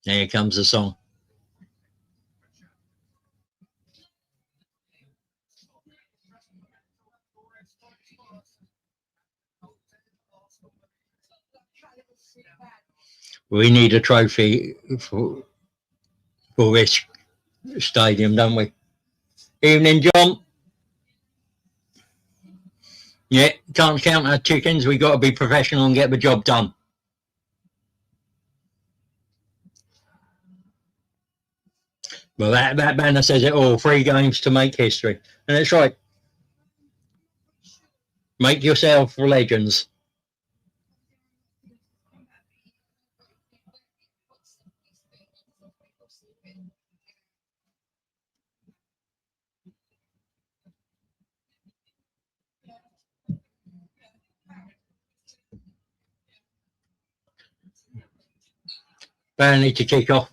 Speaker 1: Here comes the song. We need a trophy for this stadium, don't we? Evening, John. Yeah, can't count our chickens. We got to be professional and get the job done. Well, that banner says it all. 3 games to make history. And it's right. Make yourself legends. Burnley to kick off.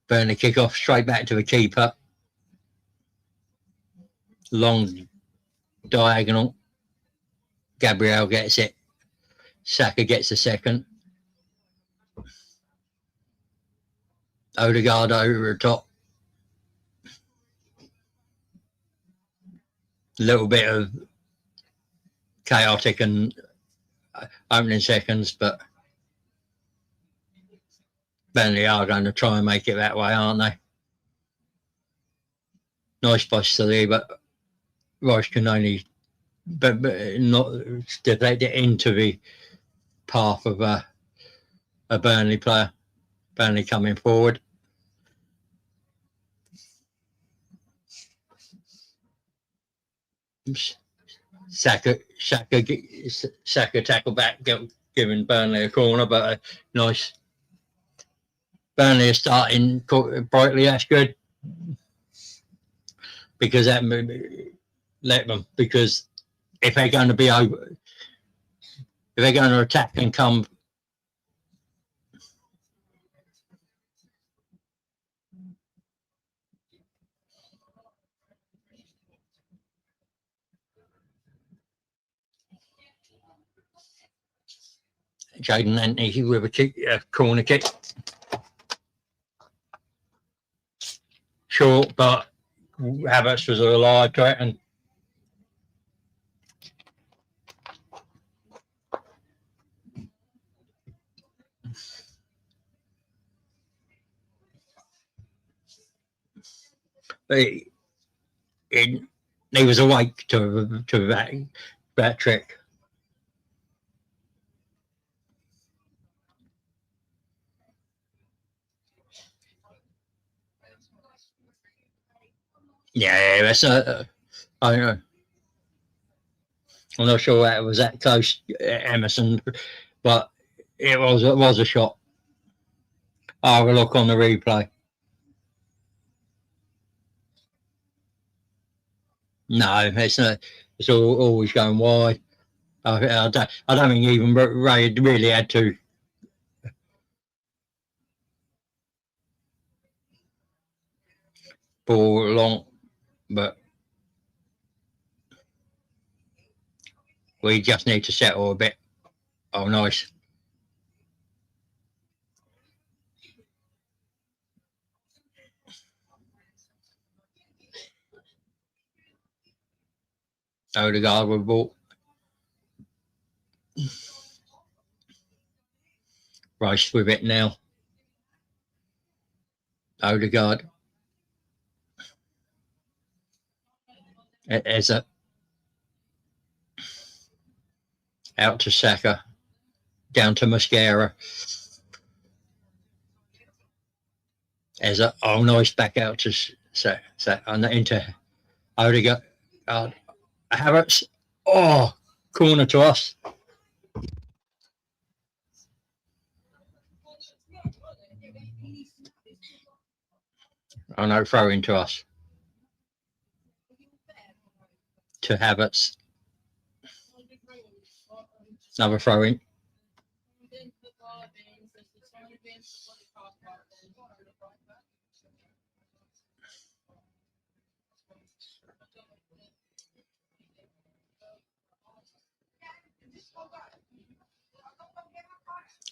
Speaker 1: Burnley kick off straight back to the keeper. Long diagonal. Gabriel gets it. Saka gets the second. Odegaard over the top. A little bit of chaotic and opening seconds, but Burnley are going to try and make it that way, aren't they? Nice by Silly, but Rice can only but not deflect it into the path of a Burnley player. Burnley coming forward. Oops. Saka tackle back, giving Burnley a corner, but nice. Burnley are starting brightly. That's good because that let them. Because if they're going to be over, if they're going to attack and come. Jaden Anthony with a corner kick. Short, but Havertz was alive to it. And he was awake to that trick. Yeah, that's I know. I'm not sure that it was that close, Emerson, but it was a shot. I'll have a look on the replay. No, it's not. It's always going wide. I don't think even Ray really had to. Ball long, but we just need to settle a bit. Oh, nice. Odegaard with the ball. Rice with it now. Odegaard. As a out to Saka, down to Mascara. As a nice back out to into Odegaard. Havertz. Oh, corner to us. Oh no, throw into us. To Havertz. Another throw in.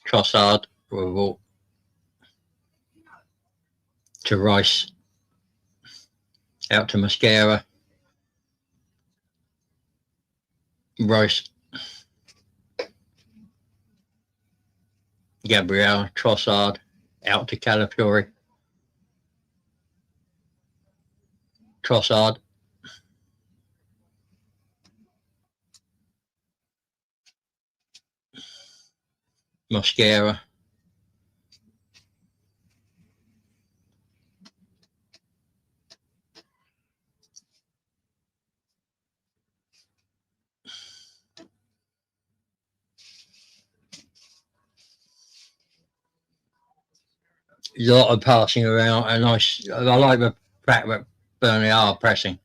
Speaker 1: Trossard with the ball. To Rice. Out to Mascara. Rice. Gabriel. Trossard. Out to Calafiori. Trossard. Mascara. A lot of passing around, and I like the fact that Burnley are pressing.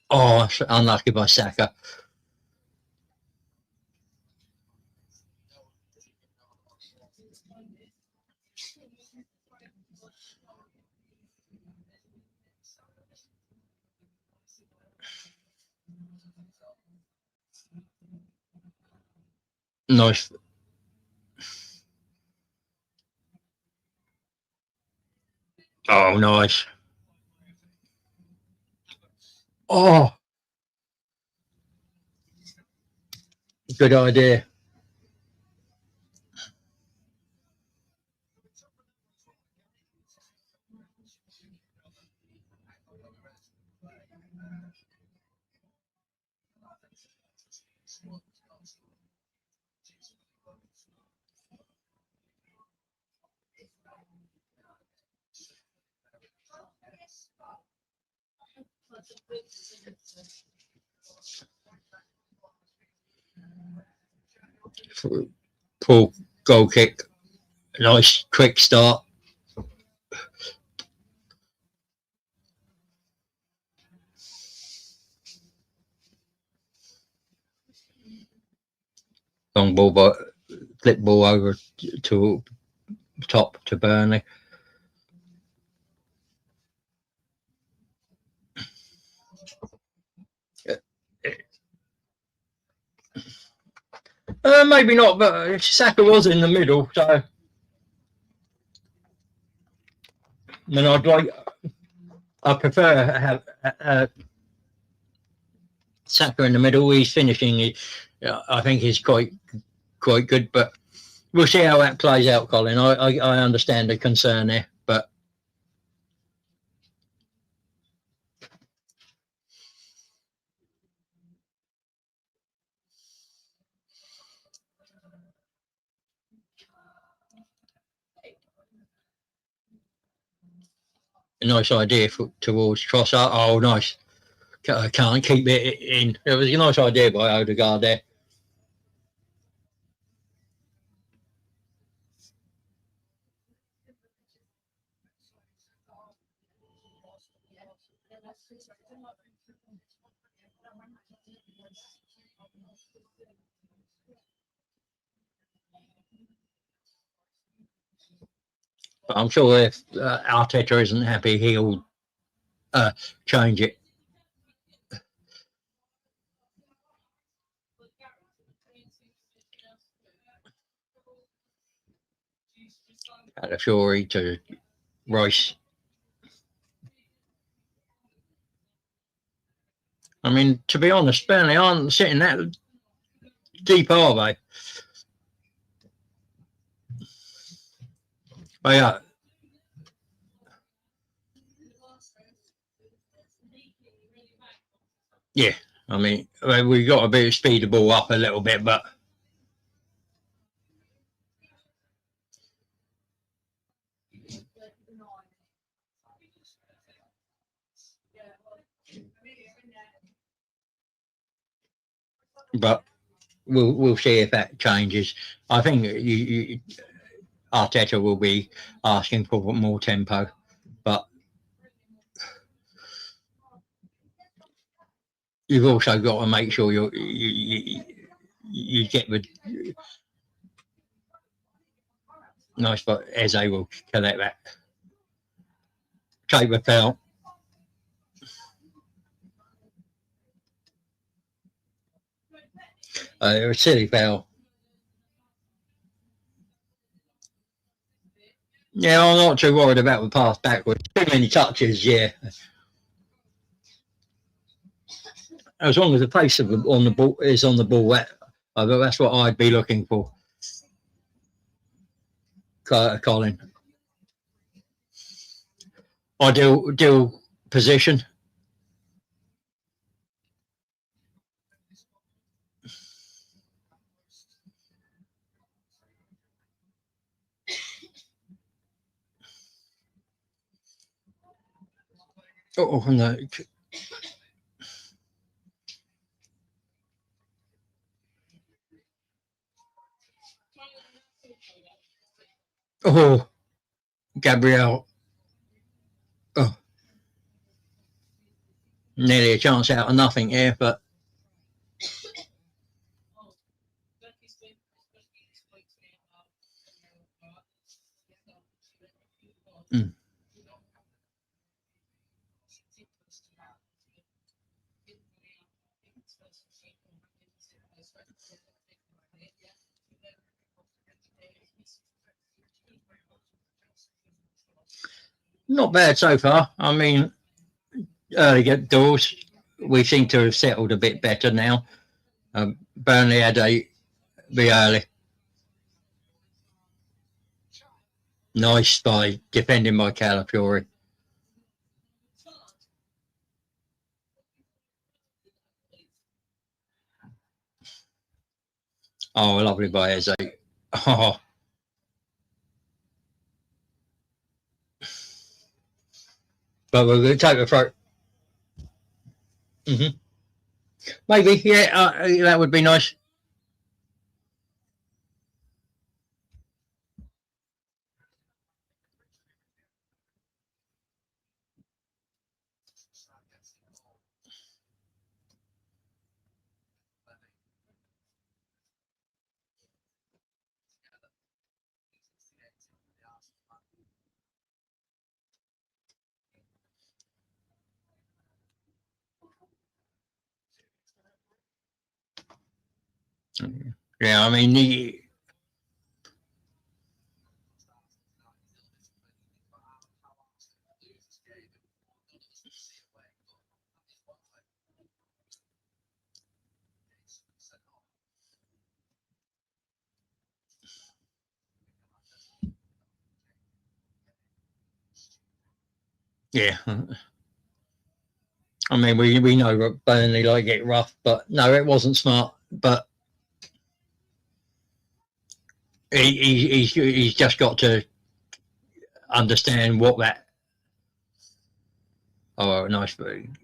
Speaker 1: Oh, unlucky by Saka. Nice. Oh, nice. Oh, good idea. Poor goal kick. Nice quick start. Long ball, but flip ball over to top to Burnley. Maybe not, but Saka was in the middle, so. And I prefer to have Saka in the middle. He's finishing. I think he's quite good, but we'll see how that plays out, Colin. I understand the concern there, but a nice idea towards Trossard. Oh, nice. I can't keep it in. It was a nice idea by Odegaard there. But I'm sure if Arteta isn't happy, he'll change it. Fury to Rice. I mean, to be honest, Burnley aren't sitting that deep, are they? Oh, yeah. Yeah, I mean, we've got to speed the ball up a little bit, but we'll see if that changes. I think Arteta will be asking for more tempo, but you've also got to make sure you get the nice, but Eze will collect that. Take the foul. A silly foul. Yeah, I'm not too worried about the pass backwards. Too many touches, yeah. As long as the face of on the ball is on the ball, that's what I'd be looking for. Colin. Ideal position. Oh no. Oh, Gabriel. Oh, nearly a chance out of nothing here, but not bad so far. I mean, early doors, we seem to have settled a bit better now. Burnley had a be early. Nice by defending by Calafiori. Oh, lovely by Eze. Oh. But we're going to take the throw. Maybe, yeah, that would be nice. Yeah, I mean, yeah. I mean, we know that Burnley like it rough, but no, it wasn't smart. But he's just got to understand what that. Oh, nice food.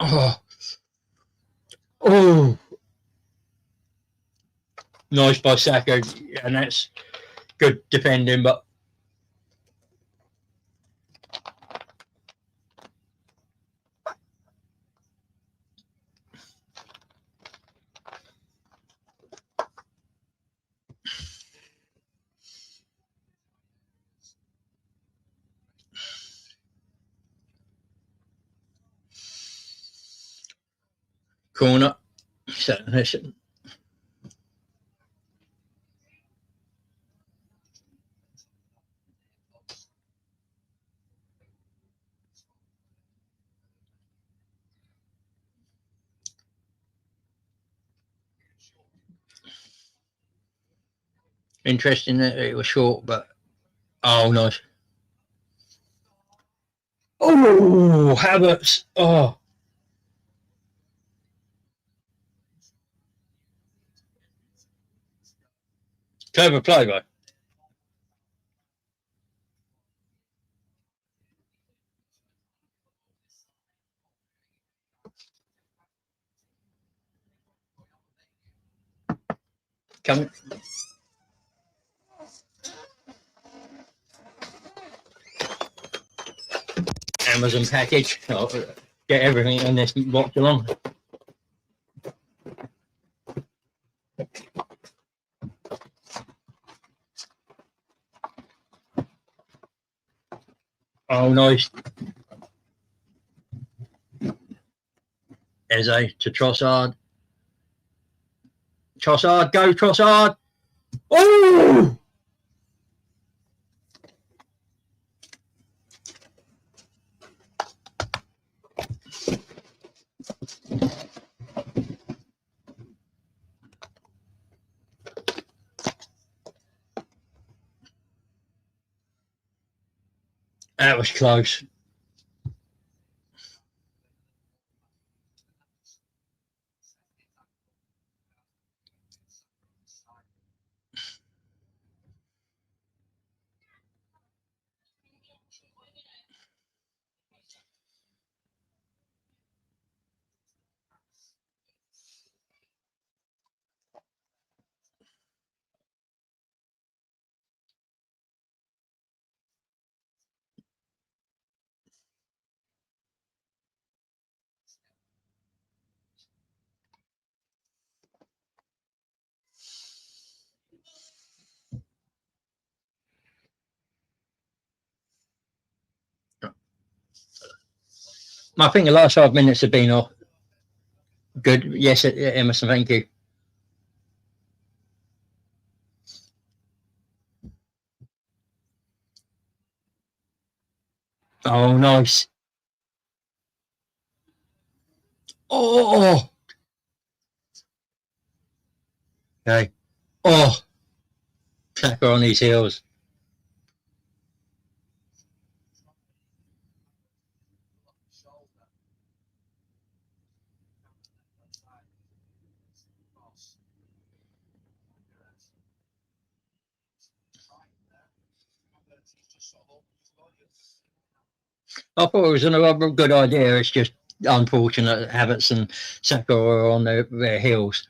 Speaker 1: Oh, oh, nice by Saka, and that's good defending. But corner. So listen. Interesting that it was short, but oh, nice. Oh, Havertz. Oh, clever play, though. Come. Amazon package. Oh, get everything in this Watchalong. Oh, nice. Eze to Trossard. Trossard, go Trossard. Oh! That was close. I think the last 5 minutes have been off. Good. Yes, Emerson, thank you. Oh, nice. Oh. Okay. Oh. Saka on his heels. I thought it was a good idea. It's just unfortunate that Havertz and Saka are on their heels.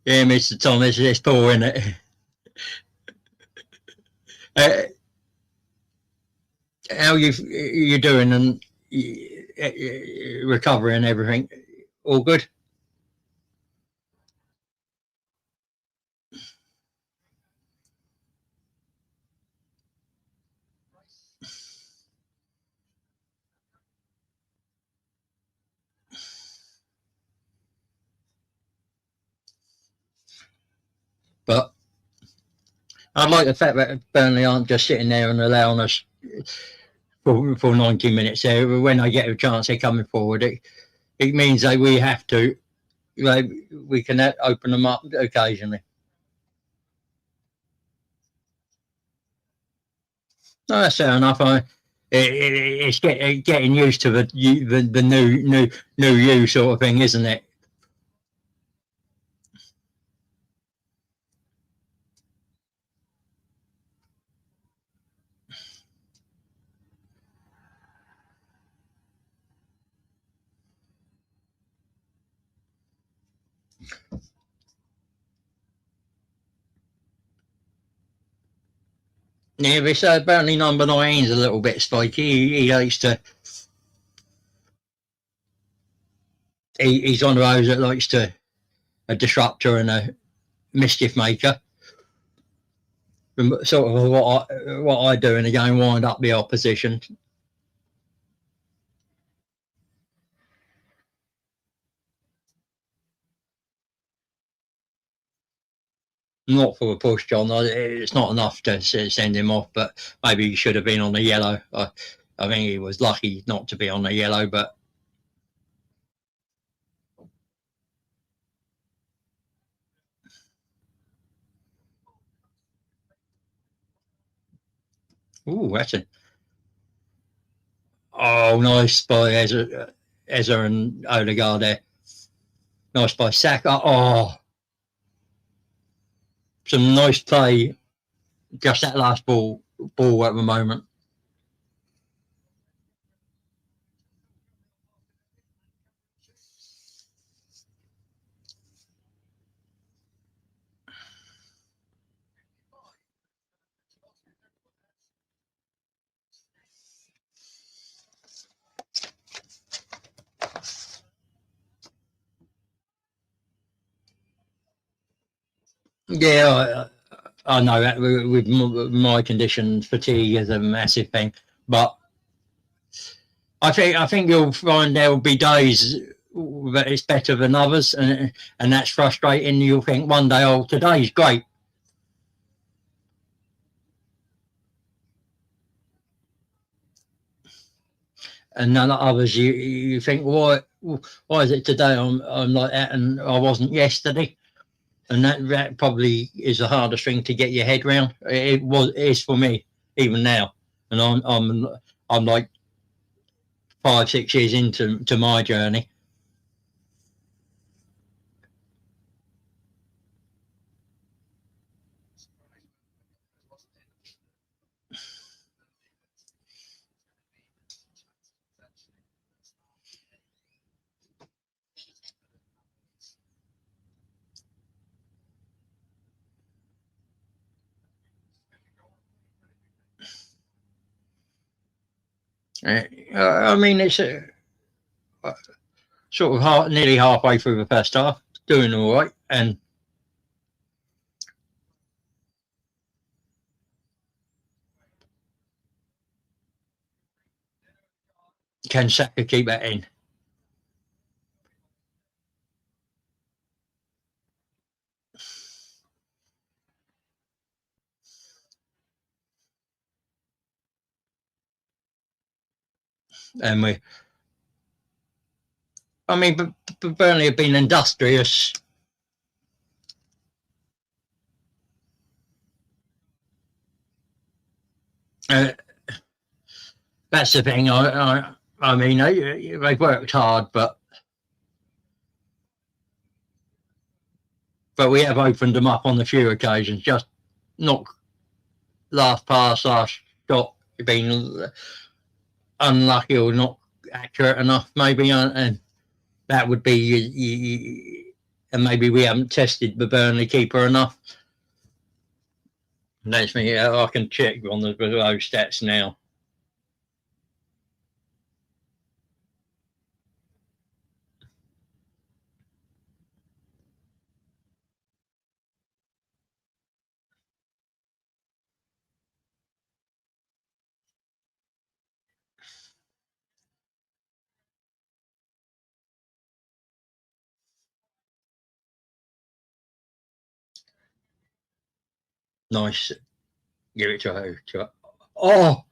Speaker 1: Yeah, Mr. Thomas, it's poor, isn't it? How you doing and recovery and everything? All good? But I like the fact that Burnley aren't just sitting there and allowing us for 90 minutes there. When they get a chance, they're coming forward. It means that we have to, we can open them up occasionally. No, that's fair enough. It's getting used to the new you sort of thing, isn't it? Yeah, but so apparently number 19 is a little bit spiky. He likes to. He's one of those that likes to a disruptor and a mischief maker. Sort of what I do in the game, wind up the opposition. Not for a push, John. It's not enough to send him off, but maybe he should have been on the yellow. I think he was lucky not to be on the yellow, but. Ooh, that's a. Oh, nice by Ezra and Odegaard there. Nice by Saka. Oh, some nice play. Just that last ball at the moment. Yeah, I know that with my condition, fatigue is a massive thing, but I think you'll find there will be days that it's better than others, and that's frustrating. You'll think one day, oh, today's great, and none of others you think why is it today I'm like that and I wasn't yesterday, and that probably is the hardest thing to get your head round. It is for me even now, and I'm like 5-6 years into my journey. I mean, it's sort of nearly halfway through the first half, doing all right, and can Saka keep that in? And I mean, Burnley have been industrious. That's the thing. I mean, they've worked hard, but we have opened them up on a few occasions. Just not last pass, last shot, been unlucky or not accurate enough, maybe, and that would be. And maybe we haven't tested the Burnley keeper enough. That's me. I can check on the below stats now. Nice. Give it to her. Oh!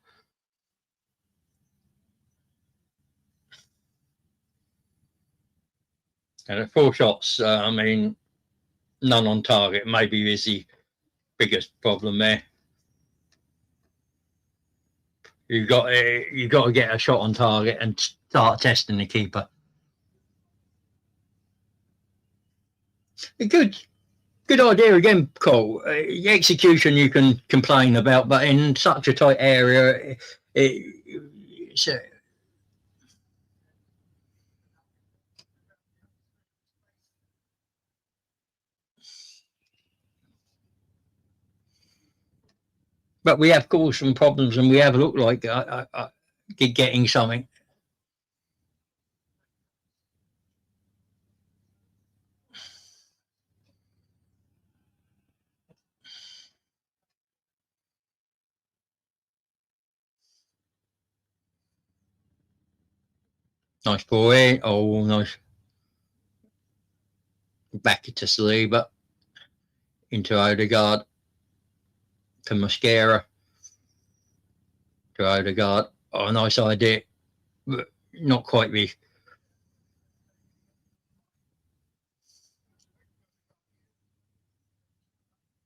Speaker 1: And 4 shots, I mean, none on target, maybe is the biggest problem there. You got to get a shot on target and start testing the keeper. Good idea again, Cole. Execution you can complain about, but in such a tight area, it's but we have caused some problems, and we have looked like getting something. Nice boy. Oh, nice. Back to Saliba. Into Odegaard. To Mascara. To Odegaard. Oh, nice idea. But not quite me.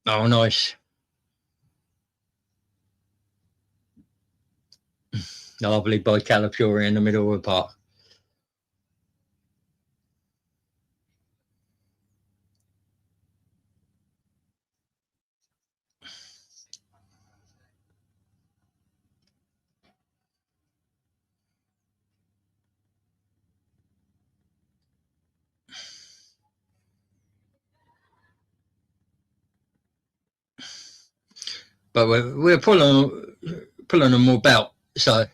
Speaker 1: Oh, nice. Lovely by Calafiori in the middle of the park. But we're pulling them about. So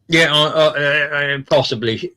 Speaker 1: yeah, possibly.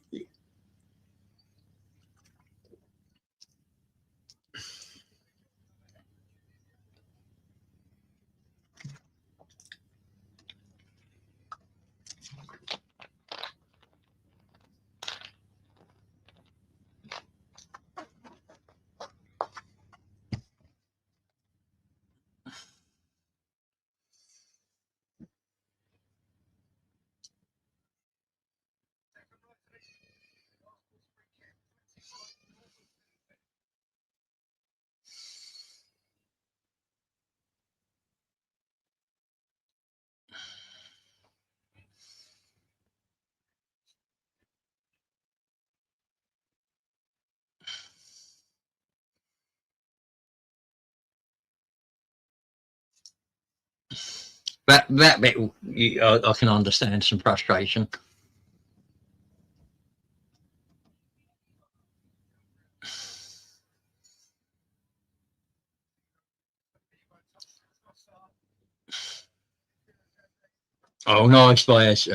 Speaker 1: That bit, I can understand some frustration. Oh, nice by us.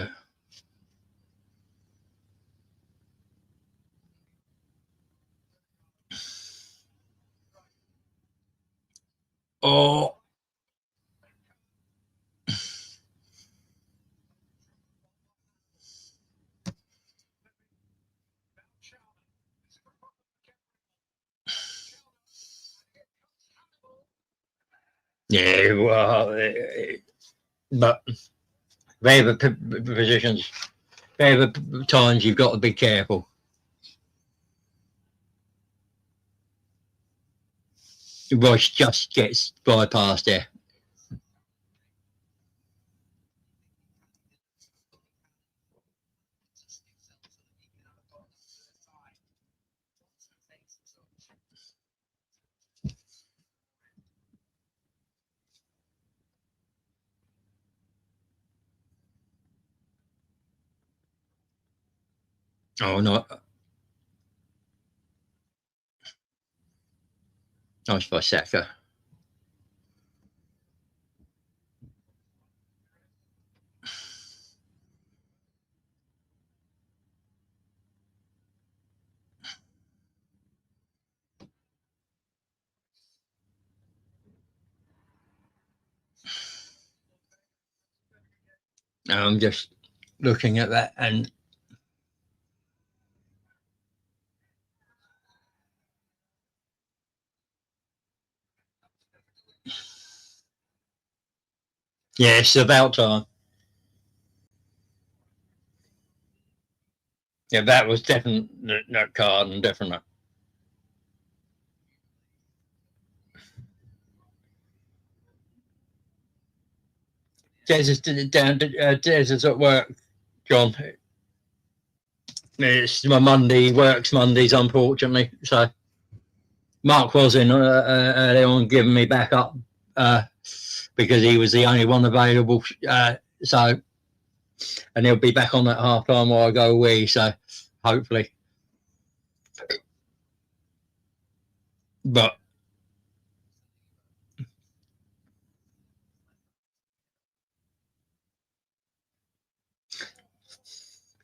Speaker 1: Oh, Yeah, well, but they're the positions, they're the times you've got to be careful. Royce just gets bypassed there. Oh, no. Nice by Saka. I'm just looking at that, and yeah, it's about time. Yeah, that was definitely that card and definitely. Des is down. Des is at work, John. It's my Monday. Works Mondays, unfortunately. So Mark was in early on, giving me back up because he was the only one available. So, and he'll be back on at half time while I go away. So, hopefully, but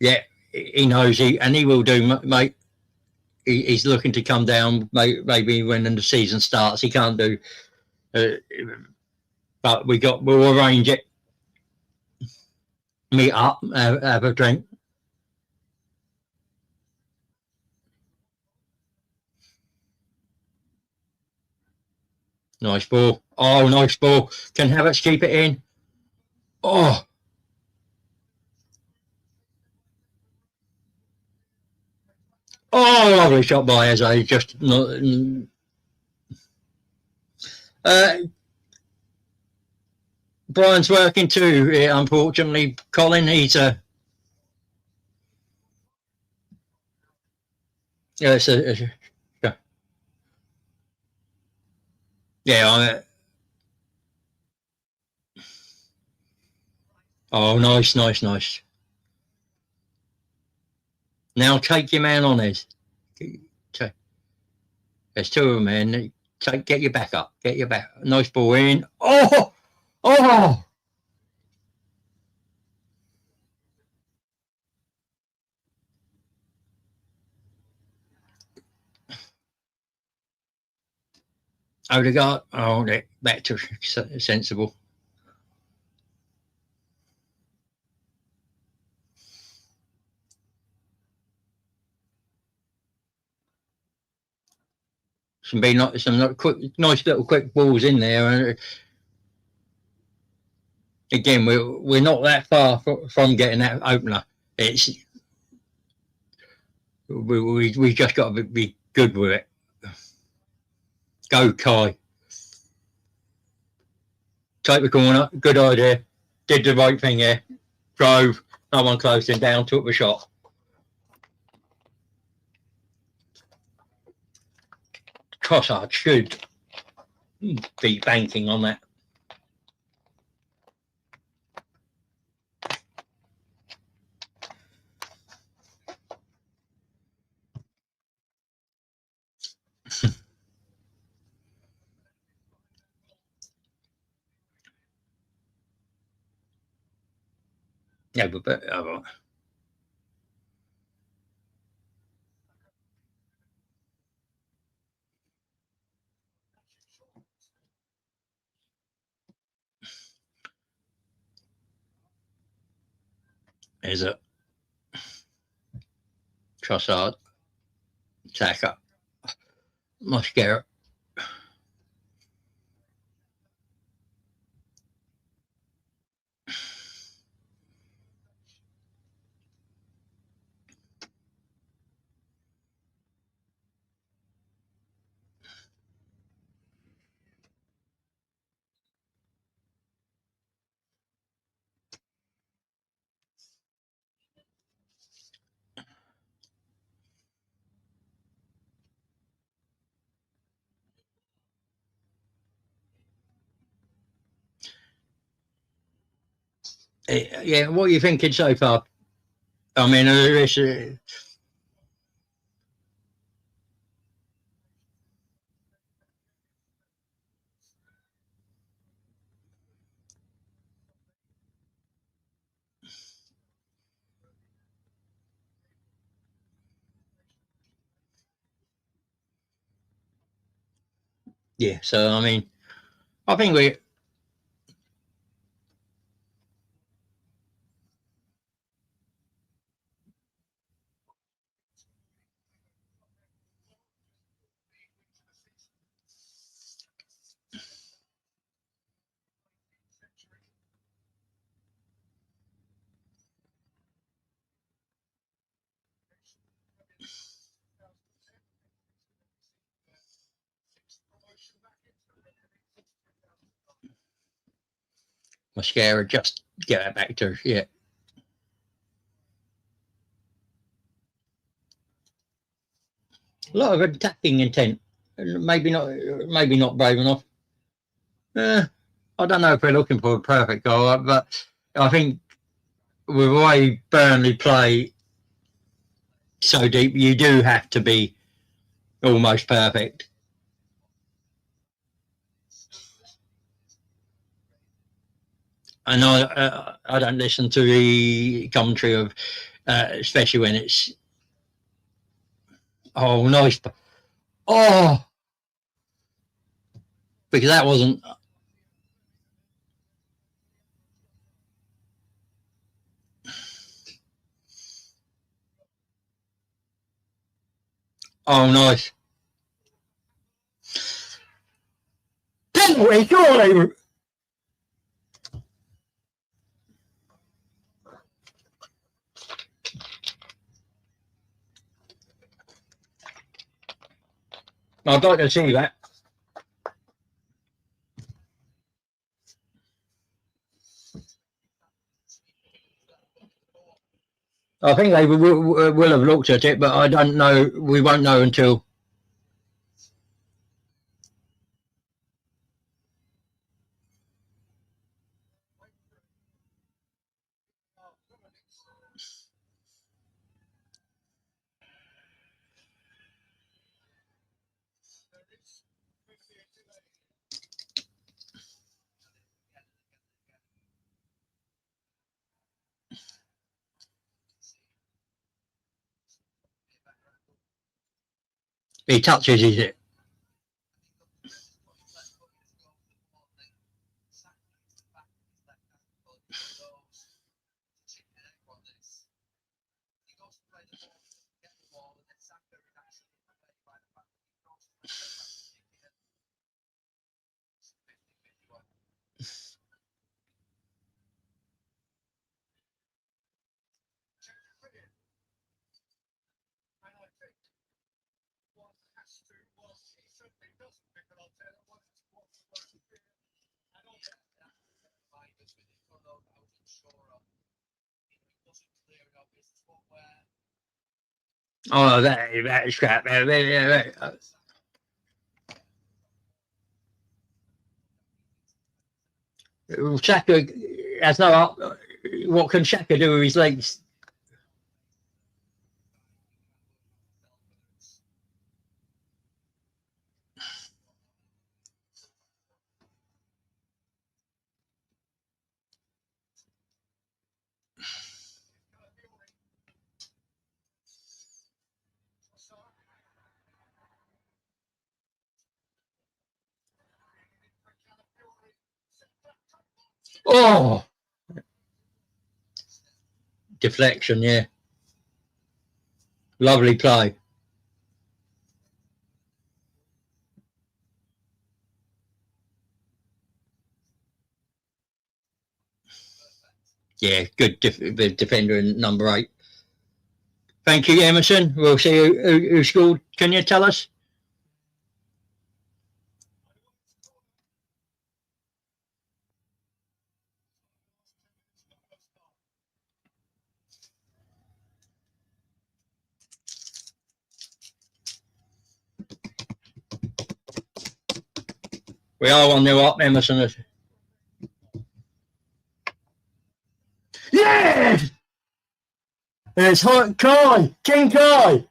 Speaker 1: yeah, he knows he will do, mate. He's looking to come down maybe when the season starts. He can't do, but we'll arrange it. Meet up, have a drink. Nice ball. Oh, nice ball. Can Havertz keep it in? Oh, oh, lovely shot by Eze. Just not. Uh, Brian's working too. Unfortunately, Colin. He's a. Yeah, yeah. Oh, nice, nice, nice. Now take your man on it. There's two of them, man. Get your back up. Get your back. Nice ball in. Oh, oh. Odegaard. Oh, back to sensible. Some quick, nice little quick balls in there. And again, we're not that far from getting that opener. It's we just got to be good with it. Go Kai. Take the corner. Good idea. Did the right thing here. Drove. No one closed him down. Took the shot. Trossard should be banking on that. Yeah, but is it Trossard, Saka, Mosquera. Yeah, what are you thinking so far? I mean, yeah. So I mean, I think we. Mascara, just get that back to yeah. A lot of attacking intent. Maybe not brave enough. I don't know if we're looking for a perfect goal, but I think with the way Burnley play so deep, you do have to be almost perfect. And I don't listen to the commentary of, especially when it's nice, oh because that wasn't nice penalty surely. I'd like to see that. I think they will have looked at it, but I don't know. We won't know until. He touches it. Oh, that's crap. Saka has no. What can Saka do with his legs? Oh, deflection. Yeah, lovely play. Yeah, good defender in number 8. Thank you, Emerson. We'll see who scored. Can you tell us? We are 1-0 up, Emerson. It's hot Kai, King Kai.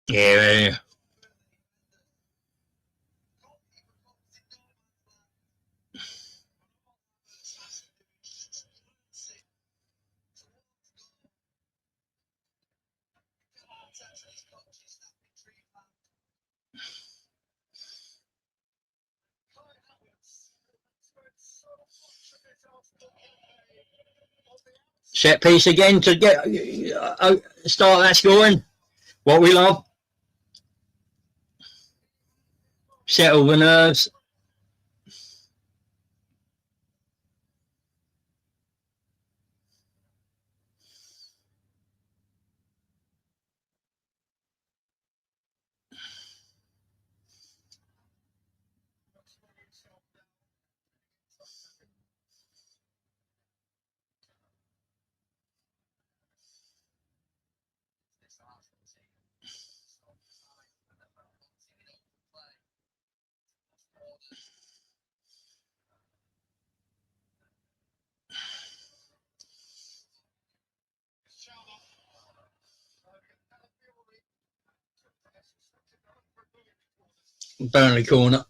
Speaker 1: Yeah. Set piece again to get start that scoring. What we love. Settle the nerves. Burnley corner.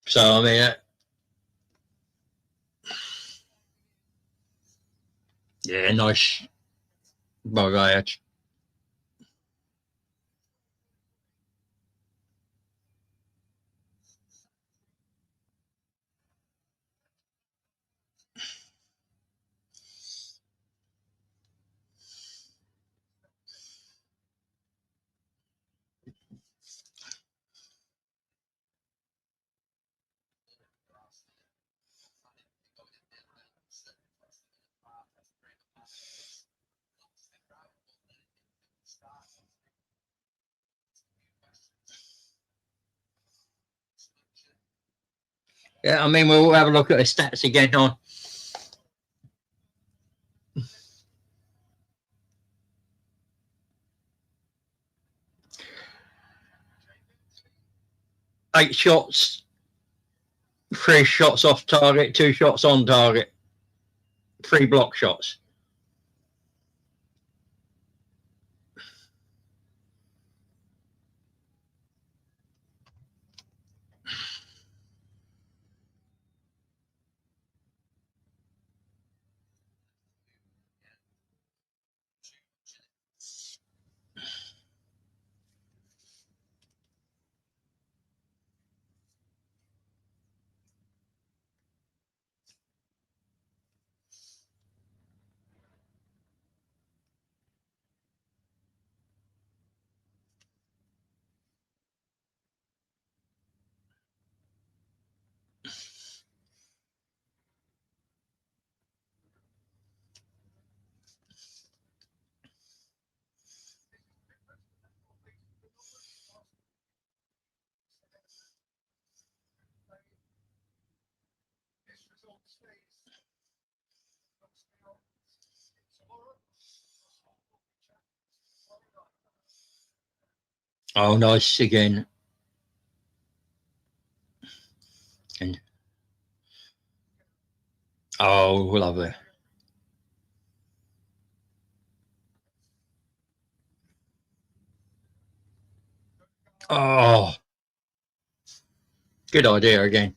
Speaker 1: So I mean, yeah, nice bagage. Yeah, I mean, we'll have a look at the stats again on 8 shots, 3 shots off target, 2 shots on target, 3 block shots. Oh, nice again. And oh, lovely. Oh, good idea again.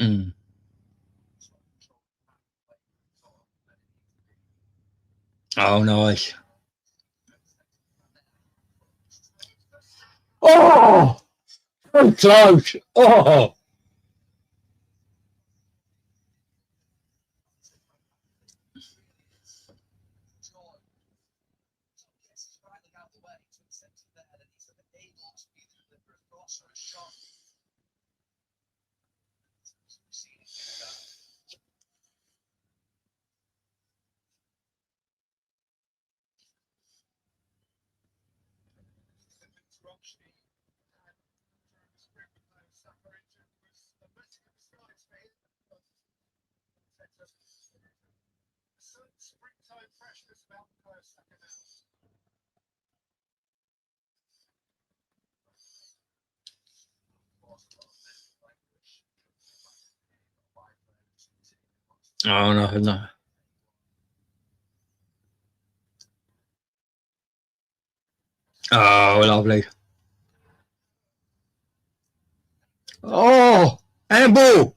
Speaker 1: Mm. Oh, nice. Oh, so close. Oh, oh no, no. Oh, lovely. Oh, handball.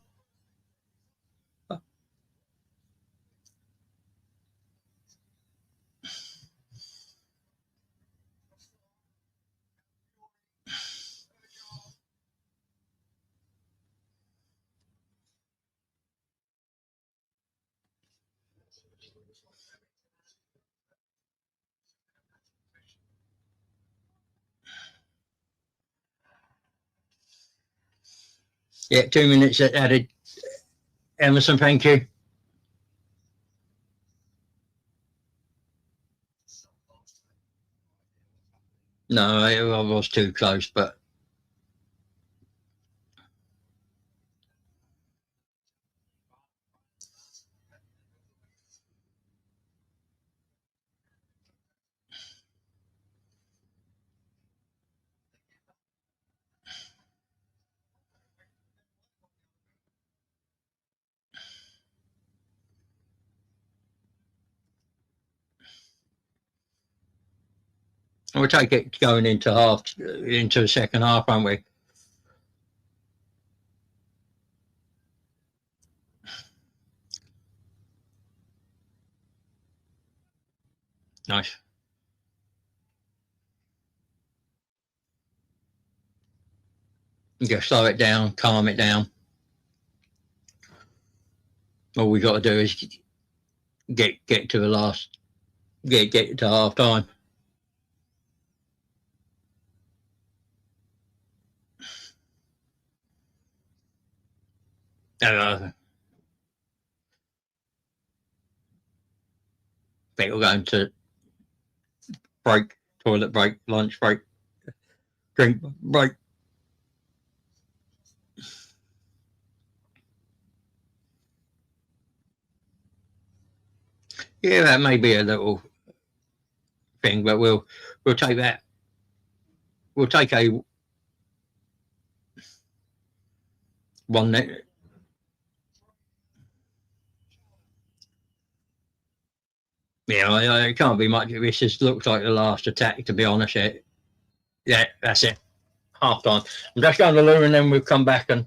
Speaker 1: Yeah, 2 minutes added. Emerson, thank you. No, I was too close, but we'll take it going into the second half, won't we? Nice. Just slow it down, calm it down. All we got to do is get to the last, get to half time. I think we're going to break, toilet break, lunch break, drink break. Yeah, that may be a little thing, but we'll take that. We'll take a one that. Yeah, it can't be much. This just looks like the last attack, to be honest. Yeah, that's it. Half time. I'm just going to the loo and then we'll come back and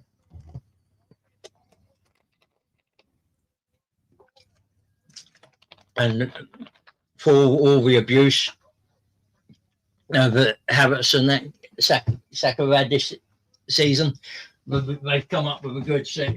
Speaker 1: for all the abuse that Havertz and that Saka had this season, they've come up with a good set.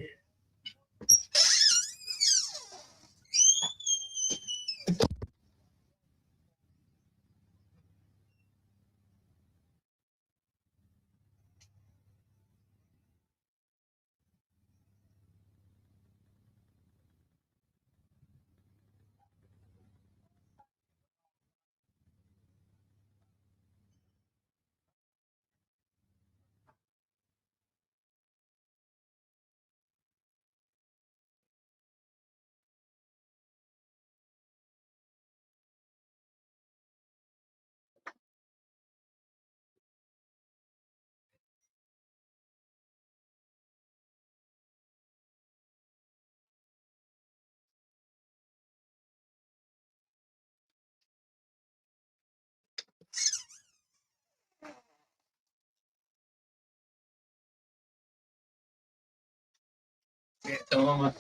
Speaker 1: Yeah, so I'm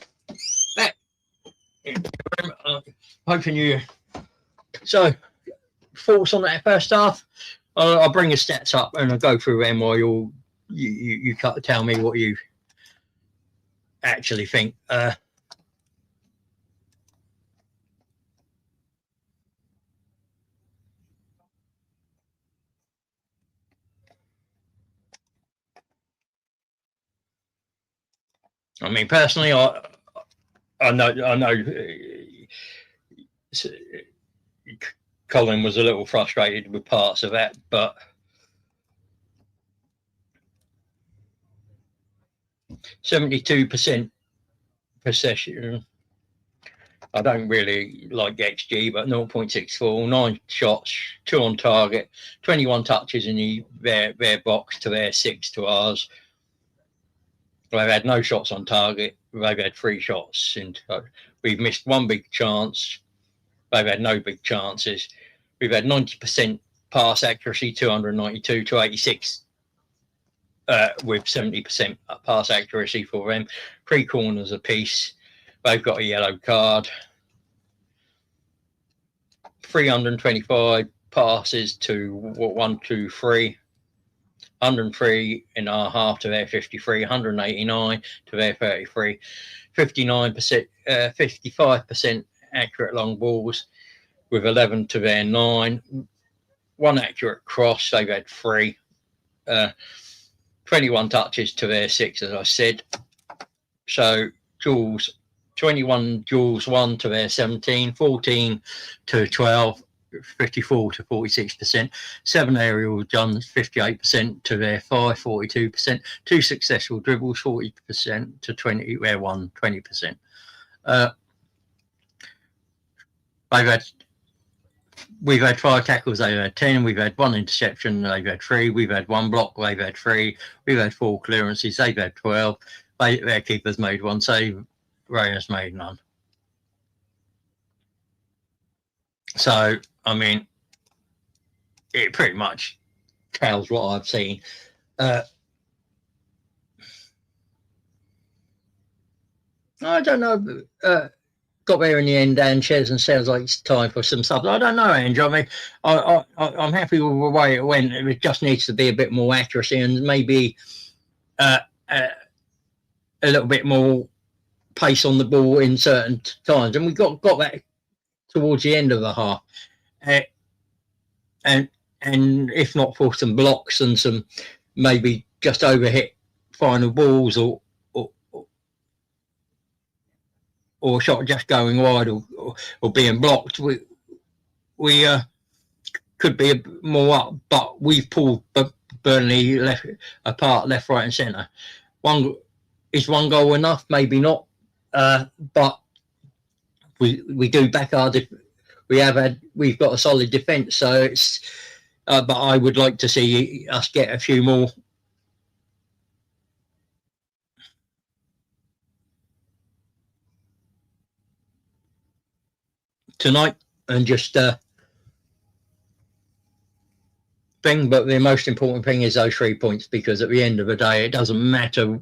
Speaker 1: back. Hoping you. So, thoughts on that first half? I'll bring the stats up and I'll go through them while you tell me what you actually think. I mean, personally, I know Colin was a little frustrated with parts of that, but 72% possession. I don't really like XG, but 0.64, 9 shots, 2 on target, 21 touches in their box to their 6 to ours. They've had no shots on target. They've had 3 shots. We've missed 1 big chance. They've had no big chances. We've had 90% pass accuracy, 292 to 86, with 70% pass accuracy for them. 3 corners apiece. They've got a yellow card. 325 passes to 1, 2, 3. 103 in our half to their 53, 189 to their 33, 59%, 55% accurate long balls with 11 to their 9, 1 accurate cross, they've had 3, 21 touches to their 6, as I said. So duels, 21 duels, 1 to their 17, 14 to 12, 54 to 46%, 7 aerial guns, 58% to their 5, 42%, 2 successful dribbles, 40% to 20, where 1, 20%. We've had 5 tackles, they've had 10, we've had 1 interception, they've had 3, we've had 1 block, they've had 3, we've had 4 clearances, they've had 12, their keeper's made 1 save, Rayner's made none. So, I mean, it pretty much tells what I've seen. I don't know. Got there in the end, Dan Ches, and sounds like it's time for some subs. I don't know, Andrew. I mean, I'm happy with the way it went. It just needs to be a bit more accuracy and maybe a little bit more pace on the ball in certain times. And we got that towards the end of the half. And if not for some blocks and some maybe just overhit final balls or shot just going wide or being blocked, we could be more up. But we've pulled Burnley apart, left, right, and centre. Is one goal enough? Maybe not. But we do back our. We've got a solid defence, so it's. But I would like to see us get a few more tonight and just thing. But the most important thing is those 3 points, because at the end of the day, it doesn't matter.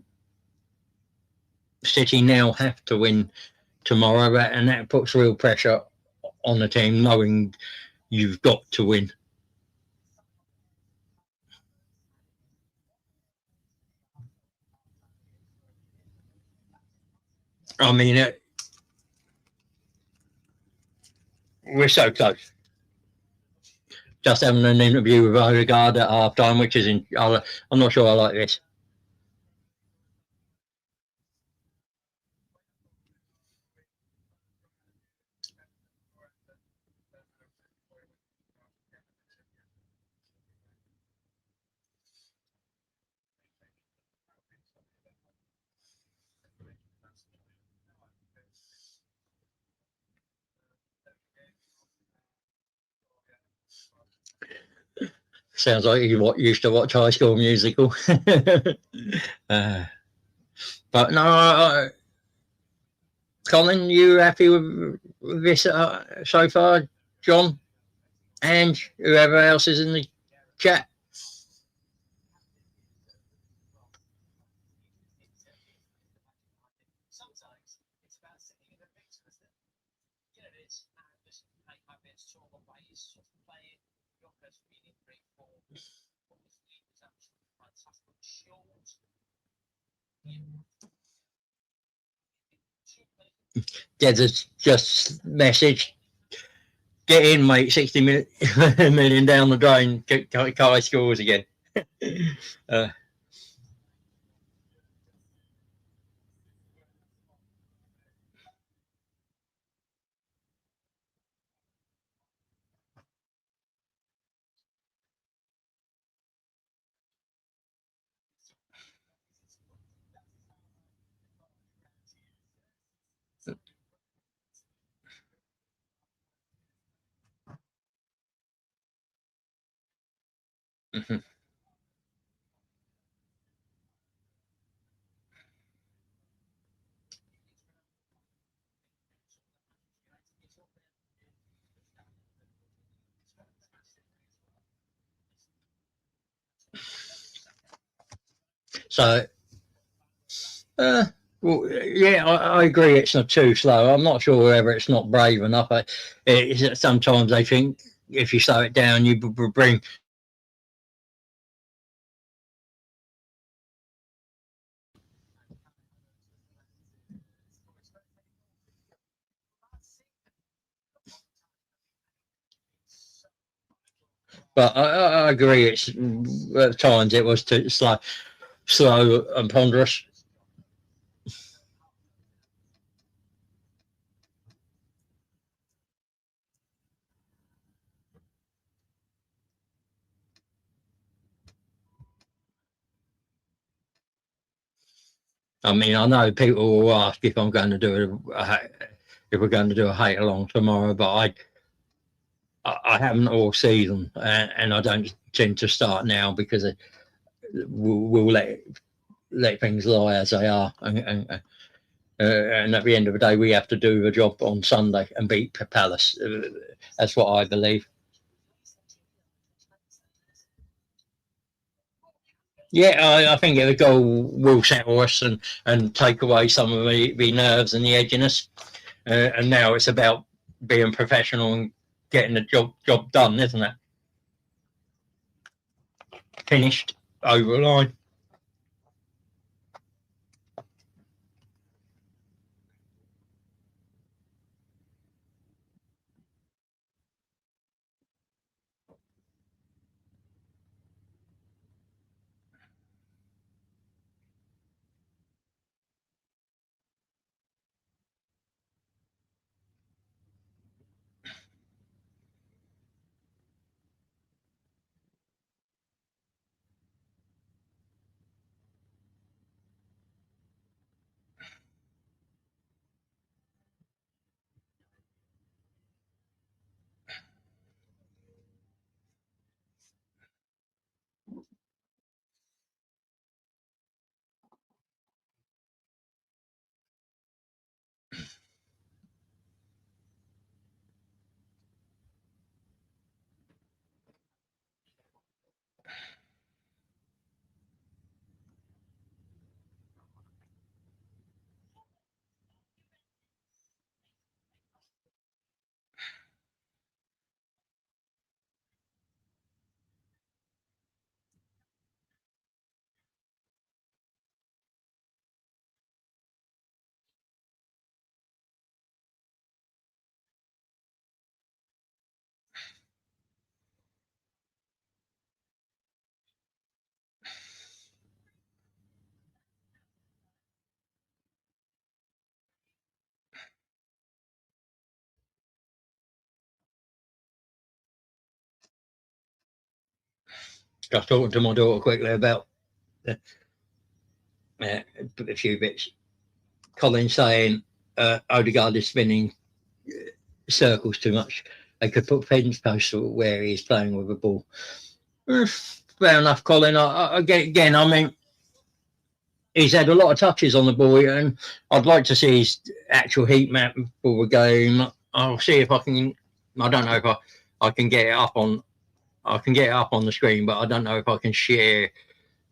Speaker 1: City now have to win tomorrow, and that puts real pressure on the team, knowing you've got to win. I mean, we're so close. Just having an interview with Odegaard at half time, which is I'm not sure I like this. Sounds like you used to watch High School Musical. But no, Colin, you happy with this so far, John, and whoever else is in the chat? Yeah, there's just message. Get in, mate. 60 million down the drain. Kai scores again. So, well, yeah, I agree. It's not too slow. I'm not sure whether it's not brave enough. Sometimes I think if you slow it down, you bring. But I agree. It's at times it was too slow and ponderous. I mean, I know people will ask if I'm going to do if we're going to do a hate along tomorrow, but I haven't all season, and I don't tend to start now because we'll let things lie as they are, and at the end of the day, we have to do the job on Sunday and beat Palace. That's what I believe. Yeah, I think the goal will settle us and take away some of the nerves and the edginess. And now it's about being professional and getting the job done, isn't it? Finished, over the line. Just talking to my daughter quickly about a few bits. Colin saying Odegaard is spinning circles too much. They could put fence posts where he's playing with the ball. Fair enough, Colin. Again, I mean, he's had a lot of touches on the ball, and I'd like to see his actual heat map for the game. I'll see if I can. I don't know if I can get it up on. I can get it up on the screen, but I don't know if I can share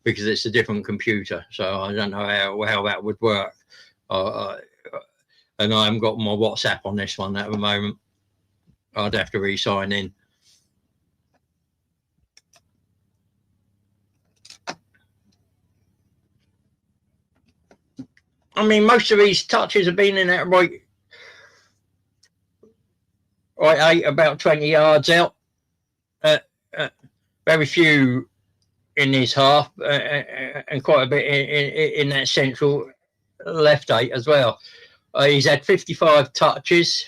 Speaker 1: because it's a different computer. So I don't know how that would work. And I haven't got my WhatsApp on this one at the moment. I'd have to re-sign in. I mean, most of these touches have been in that right 8, about 20 yards out. Very few in his half, and quite a bit in that central left 8 as well. He's had 55 touches.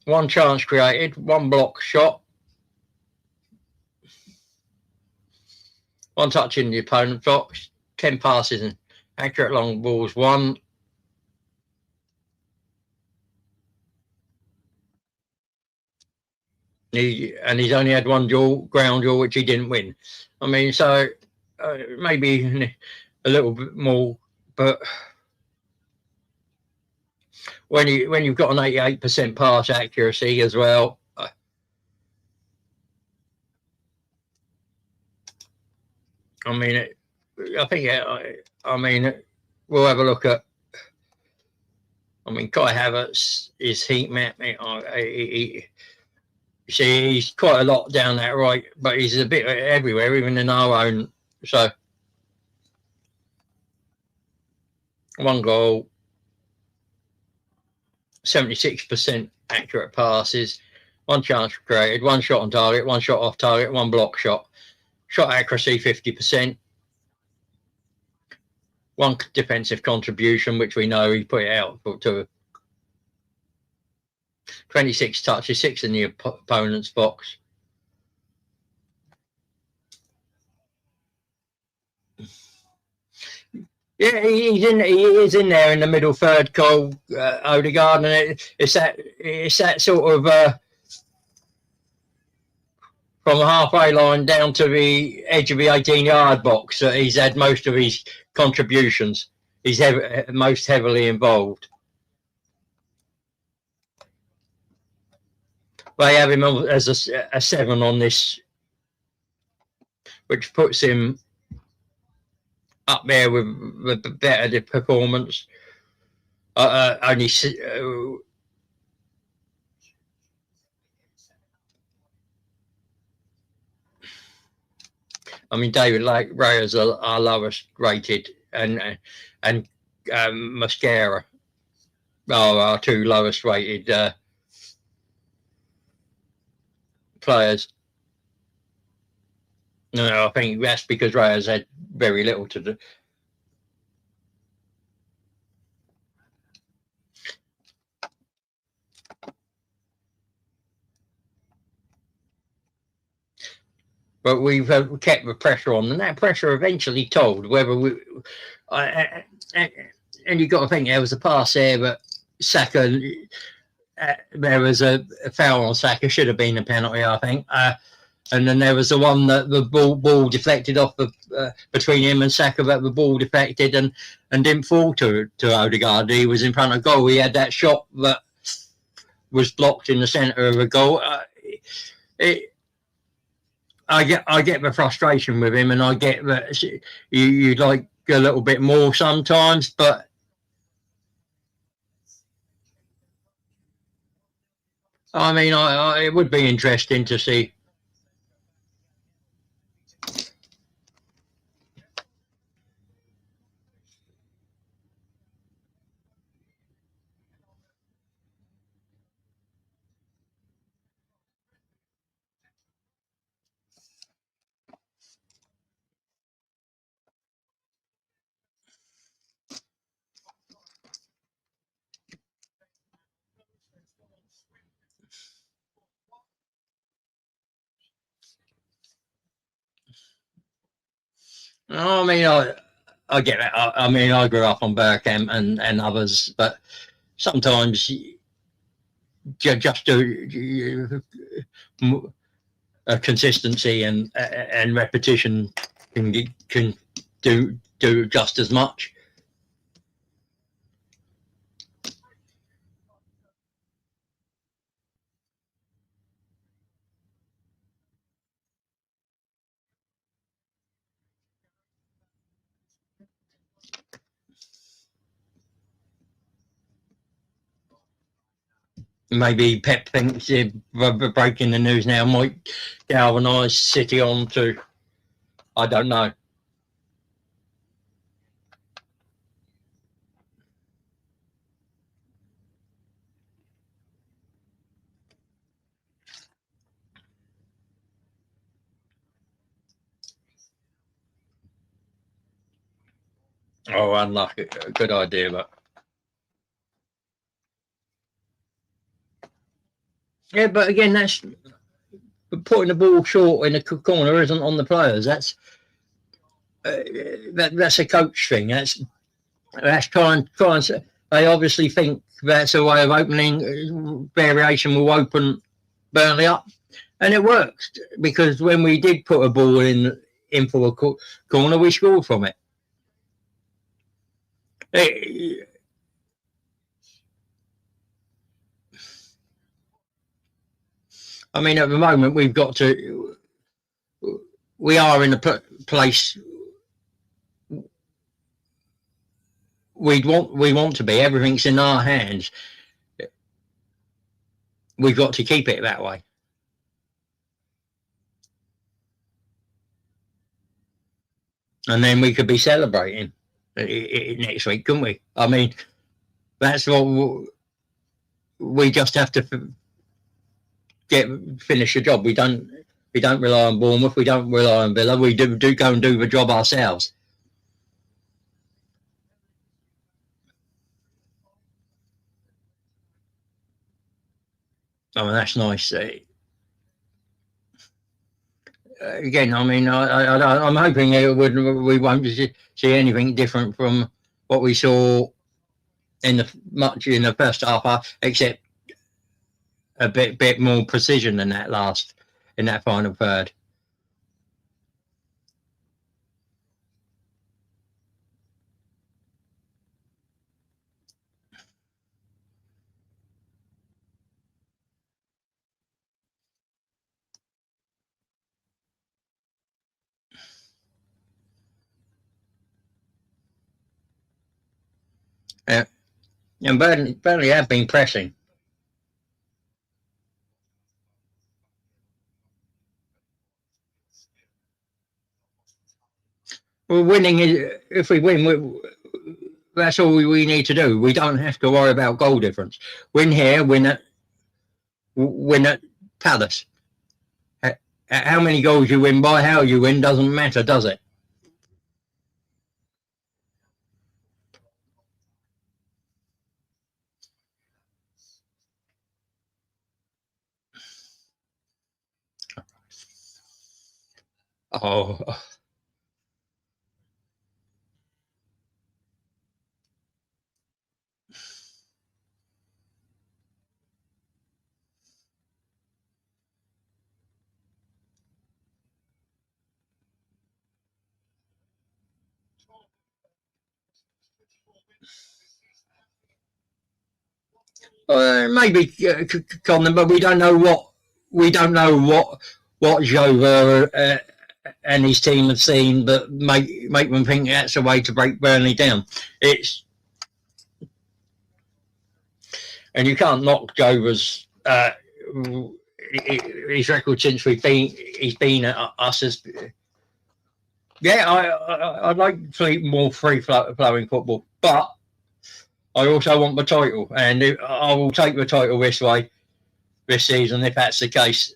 Speaker 1: One chance created, one block shot. One touch in the opponent box, 10 passes and accurate long balls, 1. He's only had 1 ground duel, which he didn't win. I mean, so maybe a little bit more, but when you've got an 88% pass accuracy as well, I mean, I mean, we'll have a look at. I mean, Kai Havertz is heat map. See, he's quite a lot down that right, but he's a bit everywhere, even in our own. So, 1 goal, 76% accurate passes, 1 chance created, 1 shot on target, 1 shot off target, 1 block shot. Shot accuracy 50%. 1 defensive contribution, which we know he put it out to 26 touches, 6 in the opponent's box. Yeah, he is in there in the middle third, Cole Odegaard, and it's that sort of from the halfway line down to the edge of the 18-yard box. He's had most of his contributions. He's most heavily involved. They have him as a 7 on this, which puts him up there with better performance. Only I mean, David Raya are our lowest rated, and Mascara are our 2 lowest rated players. No, I think that's because Raya's had very little to do. But we've kept the pressure on, and that pressure eventually told. Whether we, and you've got to think there was a pass there, but Saka, there was a foul on Saka, should have been a penalty, I think. And then there was the one that the ball deflected off between him and Saka, but the ball deflected and didn't fall to Odegaard. He was in front of goal. He had that shot that was blocked in the centre of the goal. I get the frustration with him, and I get that you'd like a little bit more sometimes, but I mean, it would be interesting to see. I mean, I get it. I mean, I grew up on Bergkamp and others, but sometimes just a consistency and repetition can do just as much. Maybe Pep thinks breaking the news now might galvanise City on to, I don't know. Oh, unlucky. Good idea, but yeah, but again, that's putting the ball short in the corner isn't on the players. That's a coach thing. That's trying. They obviously think that's a way of opening. Variation will open Burnley up, and it works because when we did put a ball in for a corner, we scored from it. I mean, at the moment, we are in a place we want to be. Everything's in our hands. We've got to keep it that way. And then we could be celebrating next week, couldn't we? I mean, that's what we just have to finish the job. We don't rely on Bournemouth. We don't rely on Villa. We do go and do the job ourselves. I mean, that's nice. Again, I mean, I'm hoping we won't see anything different from what we saw in the first half, except a bit more precision than that in that final third. And Burnley have been pressing. Well, winning is if we win, that's all we need to do. We don't have to worry about goal difference. Win here, win at Palace. How many goals you win by, how you win doesn't matter, does it? Oh. Maybe Colin, but we don't know what Jova and his team have seen that make them think that's a way to break Burnley down. And you can't knock Jova's his record since he's been at us as. Yeah, I'd like to see more free flowing football, but I also want the title, and I will take the title this season if that's the case.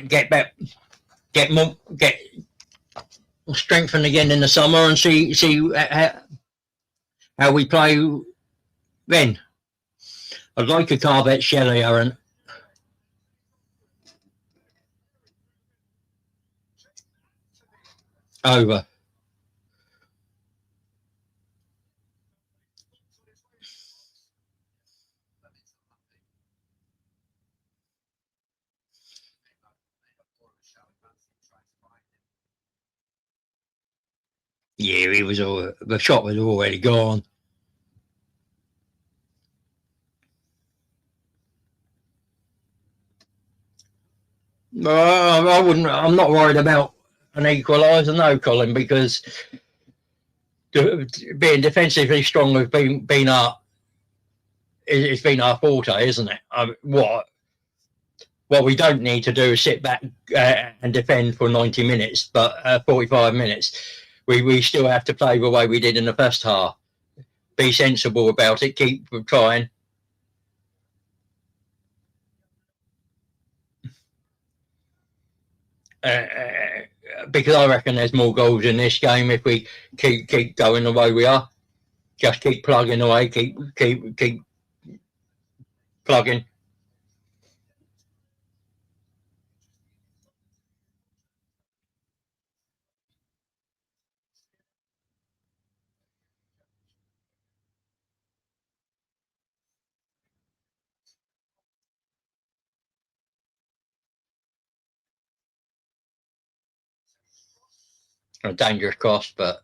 Speaker 1: Get strengthened again in the summer and see how we play then. I'd like a Carvet, Kvaratskhelia, and Over. Yeah, he was all, the shot was already gone. I wouldn't. I'm not worried about an equaliser, no, Colin, because being defensively strong has been our it's been our forte, isn't it? What we don't need to do is sit back and defend for 90 minutes, but 45 minutes. We still have to play the way we did in the first half. Be sensible about it. Keep trying. Because I reckon there's more goals in this game if we keep going the way we are. Just keep plugging away. Keep plugging. A dangerous cross, but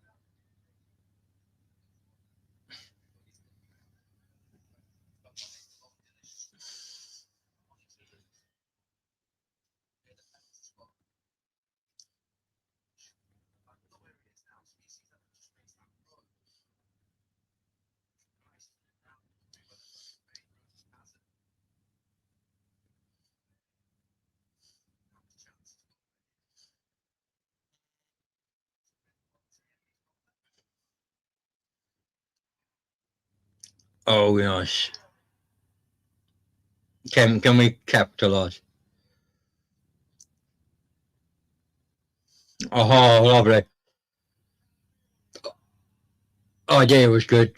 Speaker 1: oh nice. Can we capitalise? Oh, lovely. Idea was good.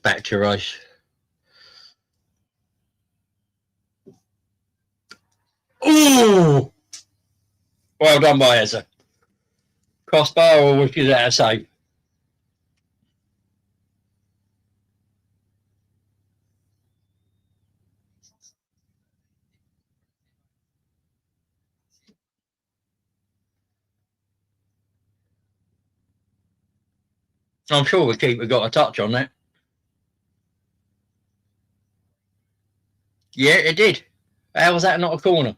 Speaker 1: Back to Rice. Ooh! Well done by Ezra. Crossbar or was that a save? I'm sure the keeper got a touch on that. Yeah, it did. How was that not a corner?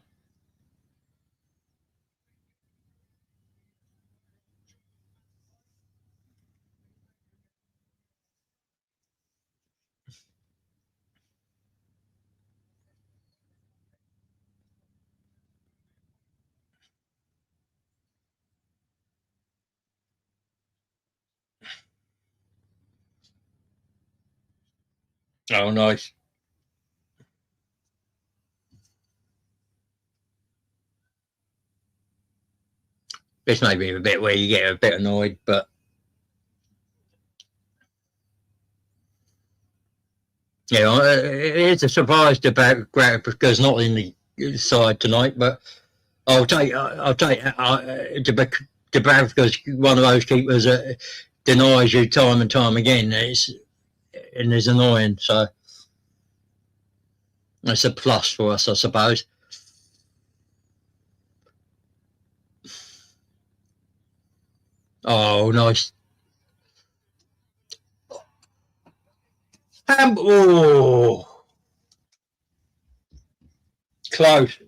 Speaker 1: Oh, nice. This may be a bit where you get a bit annoyed, but you know, it's a surprise to because not in the side tonight. But I'll take Dubravka's one of those keepers that denies you time and time again. And is annoying, so it's a plus for us, I suppose. Oh, nice. Oh, close.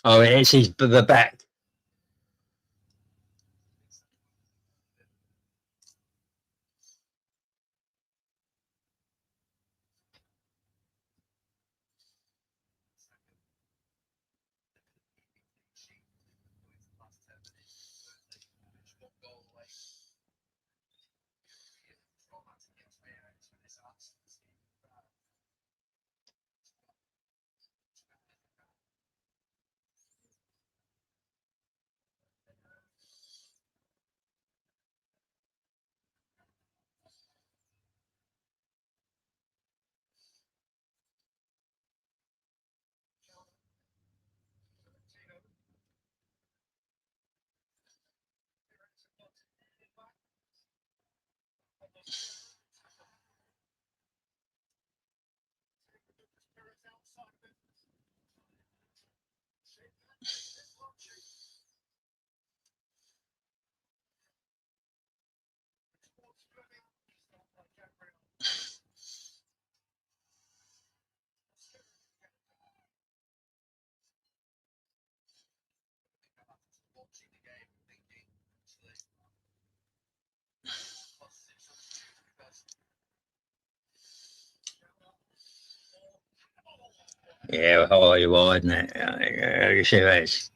Speaker 1: Oh, it's the back. Yeah, high wide, isn't it? You see that's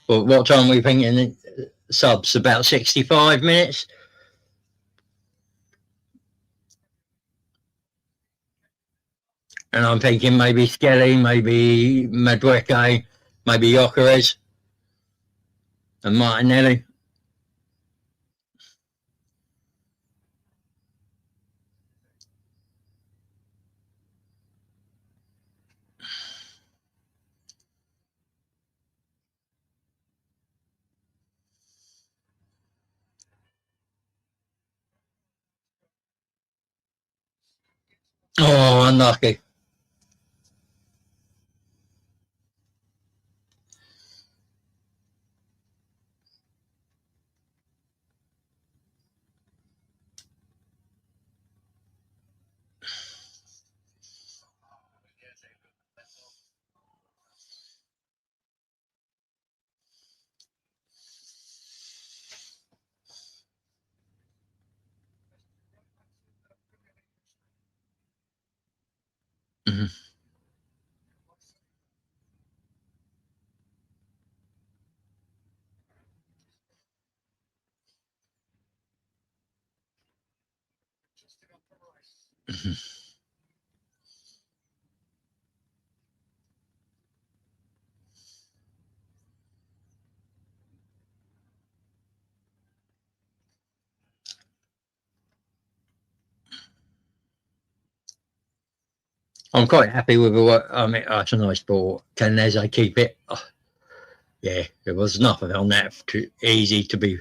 Speaker 1: well, what time are we thinking? Subs about 65 minutes. And I'm thinking maybe Skelly, maybe Madueke, maybe Jokeres and Martinelli. Oh, unlucky. Mm-hmm. Mm-hmm. I'm quite happy with what I mean. It's a nice ball. Can Eze keep it? Oh, yeah, there was nothing on that too easy to be.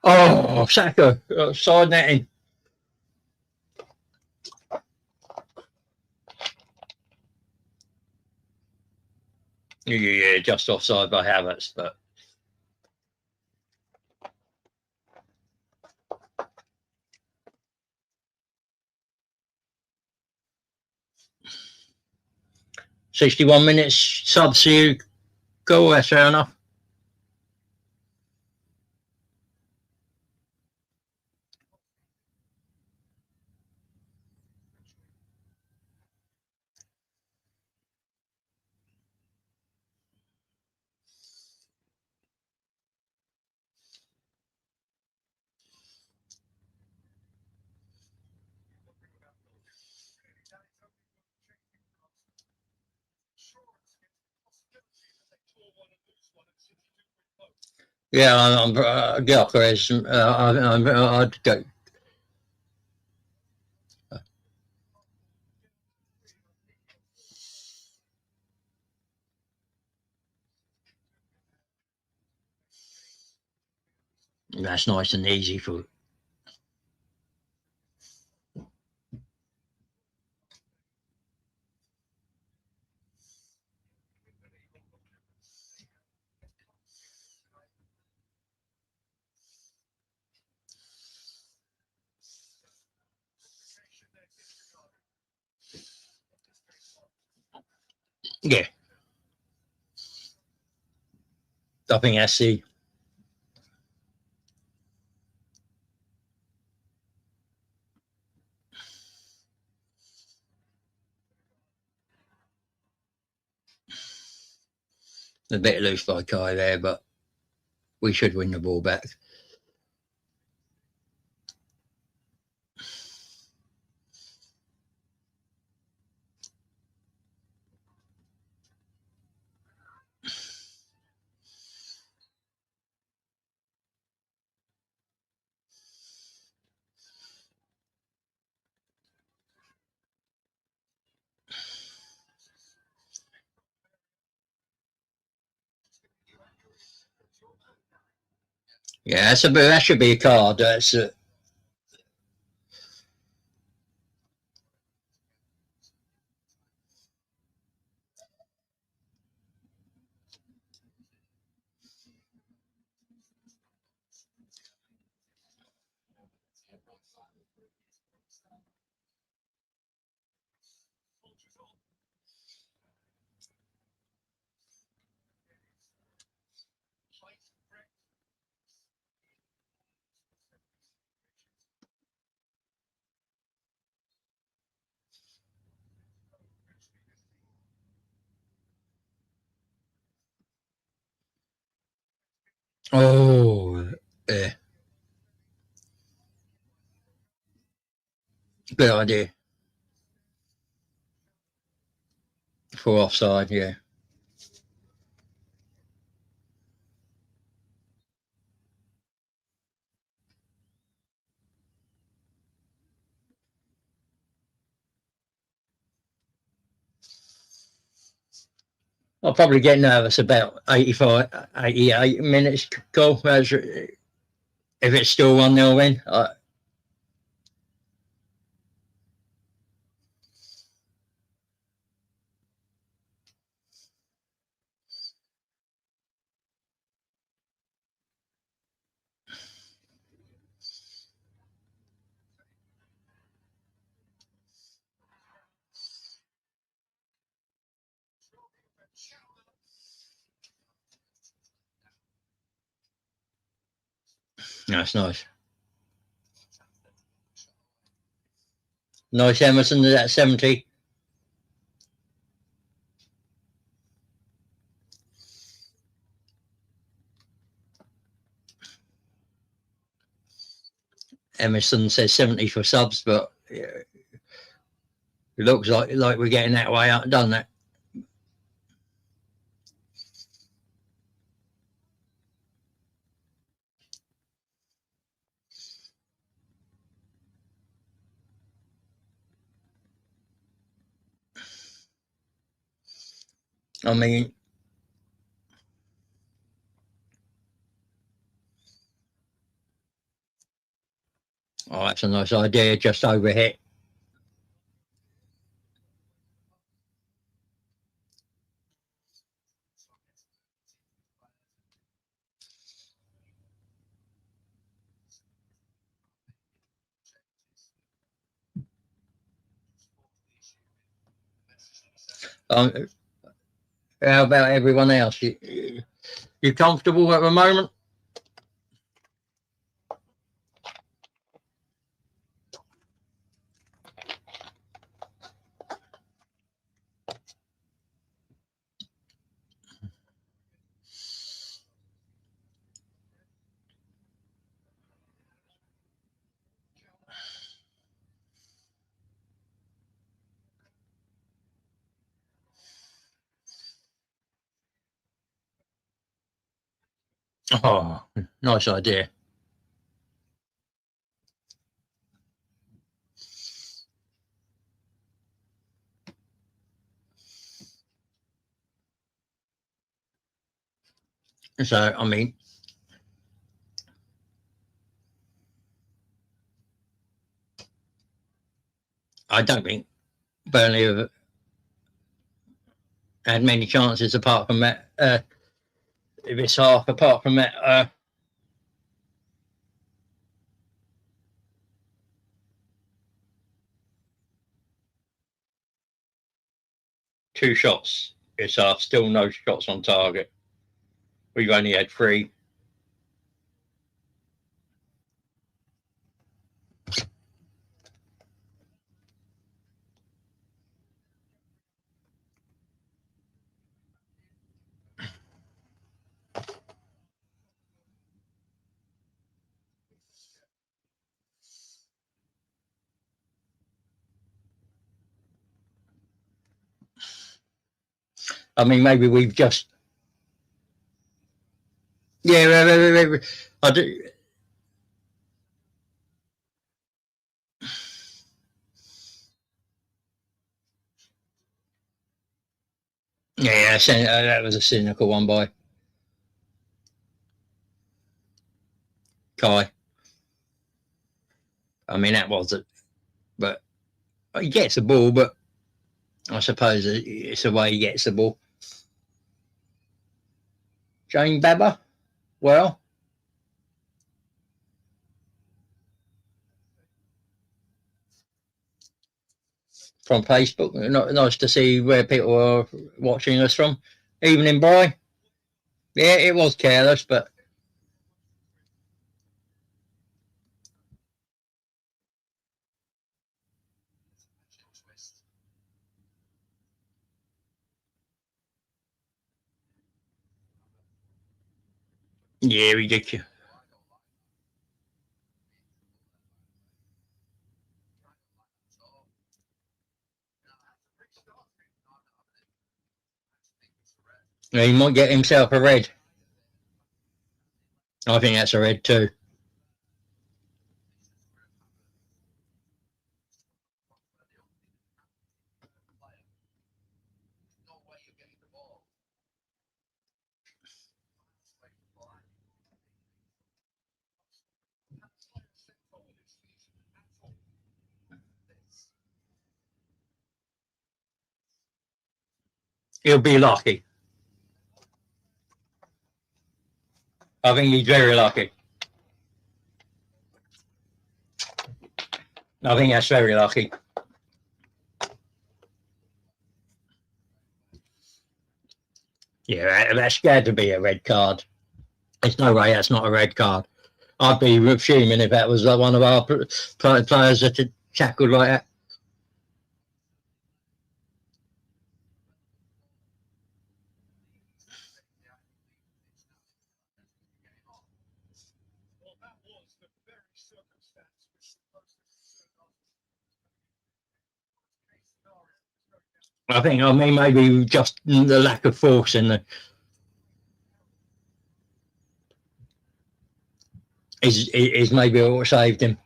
Speaker 1: Oh, Saka, side netting. Yeah, just offside by Havertz, but 61 minutes subs here. Go, that's fair enough. Yeah, I'm Gyökeres. I'd go. That's nice and easy for. Yeah, I think that's the. A bit loose by Kai there, but we should win the ball back. Yeah, that should be a card. That's yeah, good idea for offside. Yeah. I'll probably get nervous about 85, 88 minutes goal. If it's still 1-0 win. That's nice. Nice Emerson at 70. Emerson says 70 for subs, but it looks like we're getting that way out, doesn't it? I mean, that's a nice idea, just over hit. How about everyone else? You comfortable at the moment? Oh, nice idea. So, I mean, I don't think Burnley have had many chances apart from that. If it's half, apart from that, 2 shots. It's half, still no shots on target. We've only had 3. I mean, maybe we've just. Yeah, I do. Yeah, that was a cynical one by Kai. I mean, that was it. But he gets the ball, but I suppose it's the way he gets the ball. Jane Babber, well, from Facebook, nice to see where people are watching us from. Evening, boy. Yeah, it was careless, but yeah, ridiculous. Yeah, he might get himself a red. I think that's a red too. He'll be lucky. I think he's very lucky. I think that's very lucky. Yeah, that's scared to be a red card. There's no way that's not a red card. I'd be fuming if that was one of our players that had tackled like that. I think, I mean, maybe just the lack of force in the is maybe what saved him.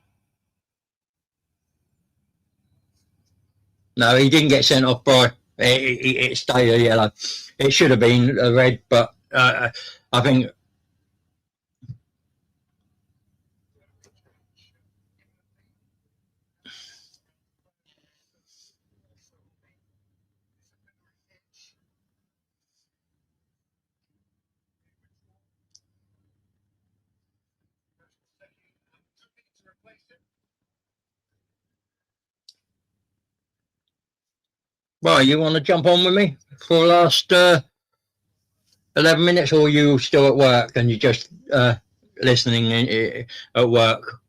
Speaker 1: No, he didn't get sent off by. It stayed a yellow. It should have been a red, but I think. Well, you want to jump on with me for the last 11 minutes, or are you still at work and you're just listening at work?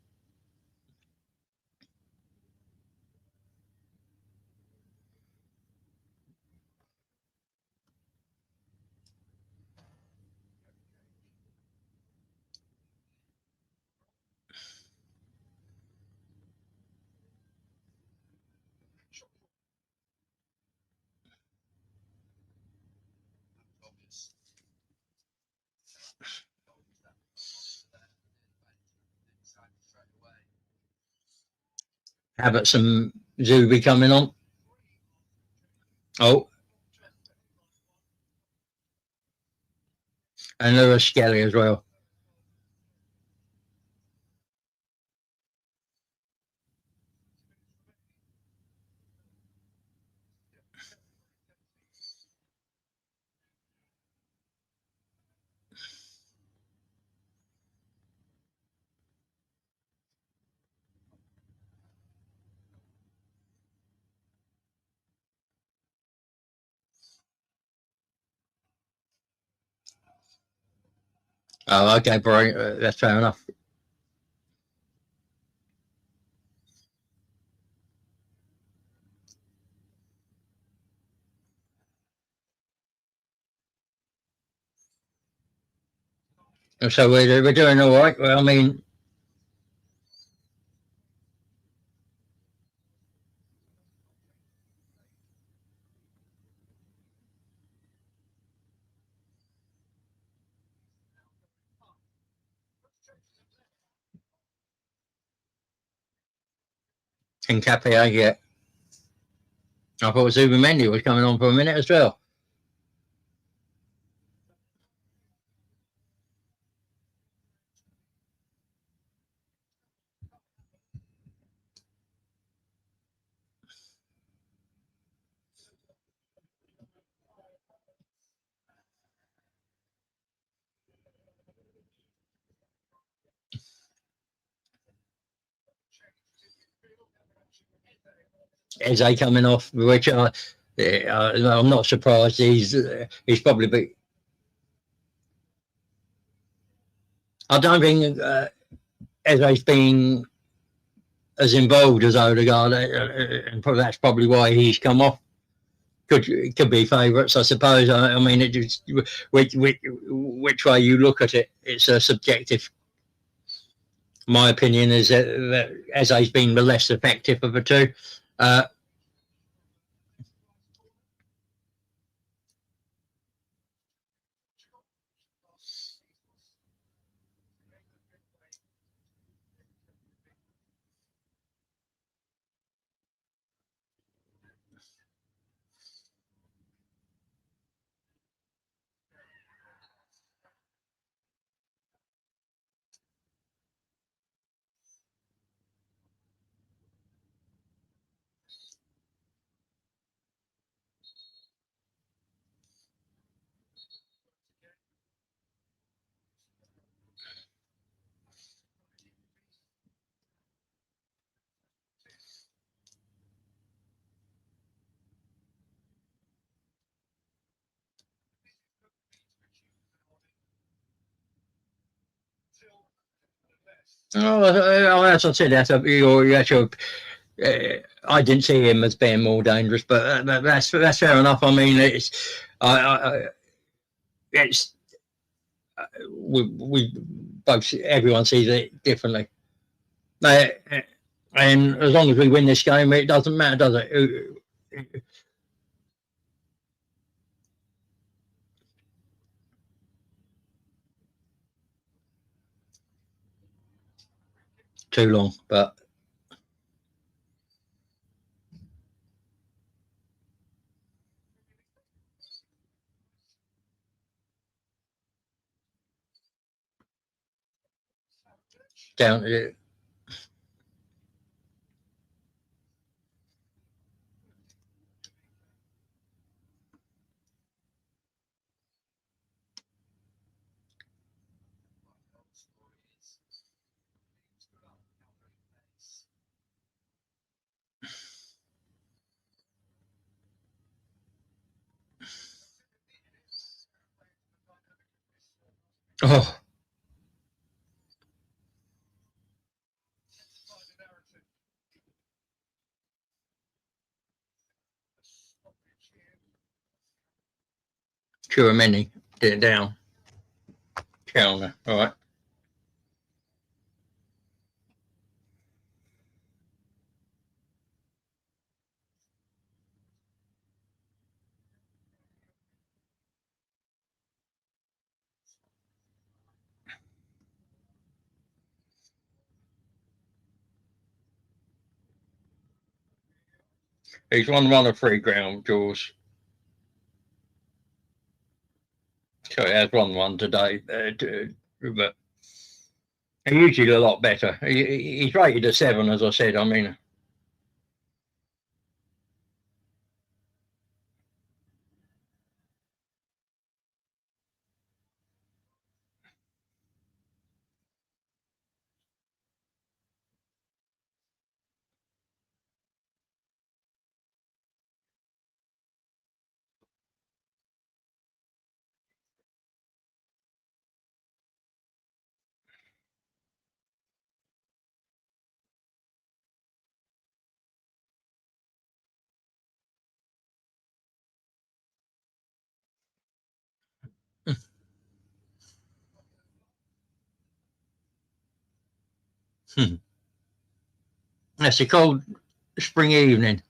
Speaker 1: Havertz and Zuby coming on. Oh, and Lewis Skelly as well. Oh, okay, bro. That's fair enough. So we're doing all right. Well, I mean, Nkapia, yeah. I thought Zubimendi was coming on for a minute as well. Eze coming off, which I'm not surprised. He's probably. I don't think Eze's been as involved as Odegaard, and that's probably why he's come off. Could be favourites, I suppose. I mean, it just which way you look at it, it's a subjective. My opinion is that Eze's been the less effective of the two. As I said, I didn't see him as being more dangerous, but that's fair enough. I mean, it's we both, everyone sees it differently. And as long as we win this game, it doesn't matter, does it? Too long, but down. Oh, Chouameni did it down. Counter, all right. He's won one of 3 ground duels. So he has won one today, but he usually a lot better. He's rated a 7, as I said. I mean, it's a cold spring evening.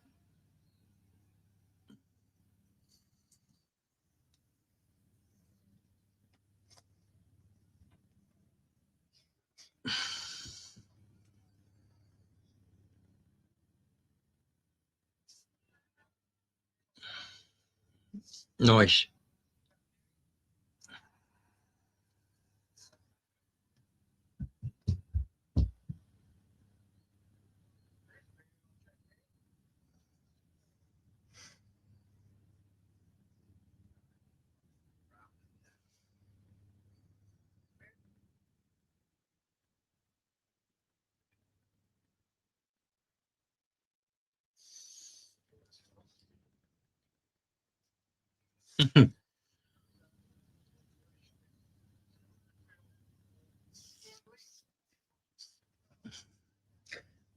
Speaker 1: Nice.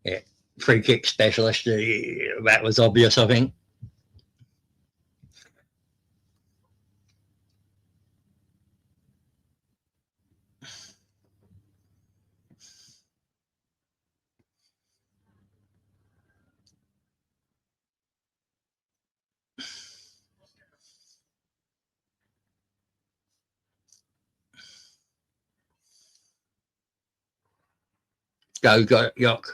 Speaker 1: Yeah, free kick specialist. That was obvious, I think. Go, Yock.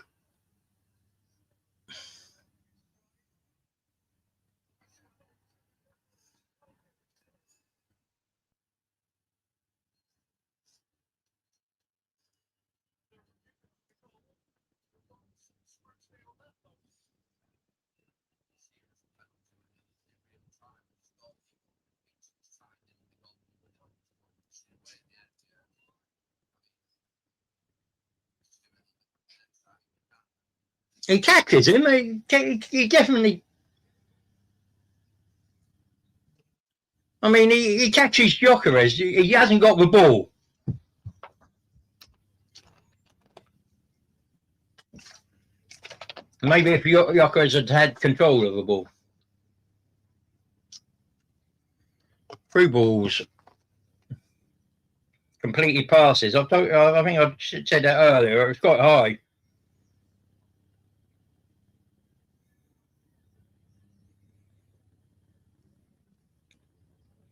Speaker 1: He catches him. He definitely. I mean, he catches Jokeres. He hasn't got the ball. Maybe if Jokeres had control of the ball. Through balls. Completed passes. I think I said that earlier. It was quite high.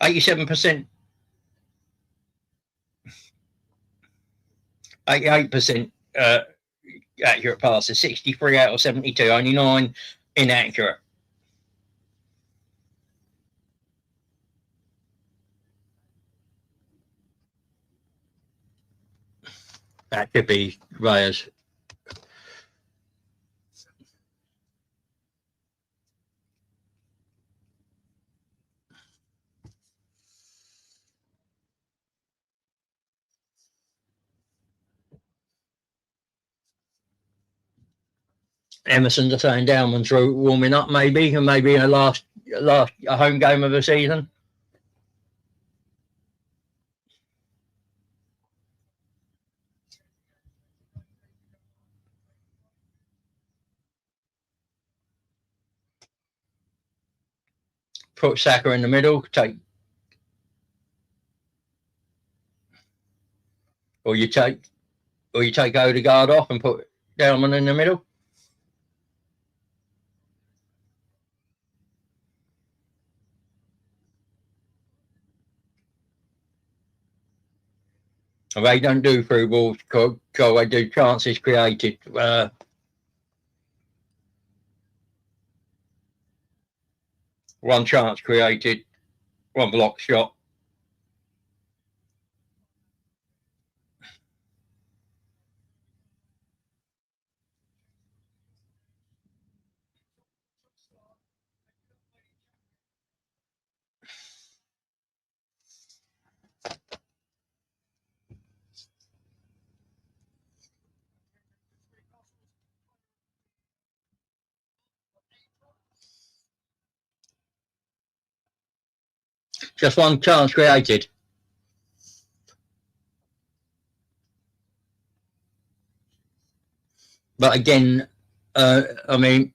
Speaker 1: %, 88% accurate passes, 63 out of 72, only 9 inaccurate. That could be Raya's. Emerson's saying Downman's warming up, maybe, and maybe a last home game of the season. Put Saka in the middle, or you take Odegaard off and put Downman in the middle. They don't do through balls, they do chances created. One chance created, one block shot. Just one chance created. But again, I mean,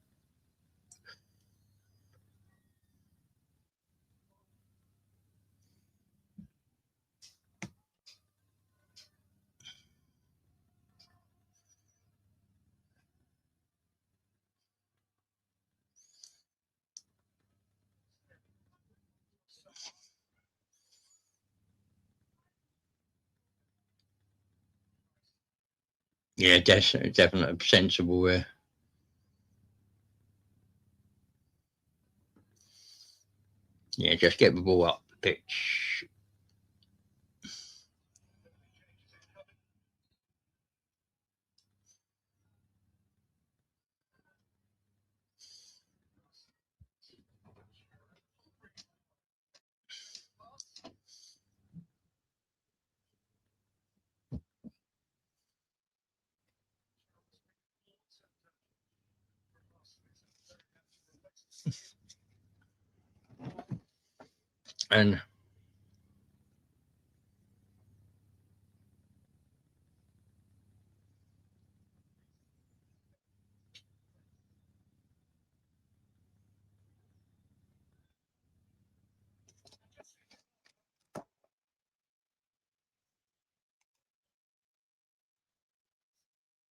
Speaker 1: yeah, definitely sensible there. Yeah, just get the ball up the pitch. And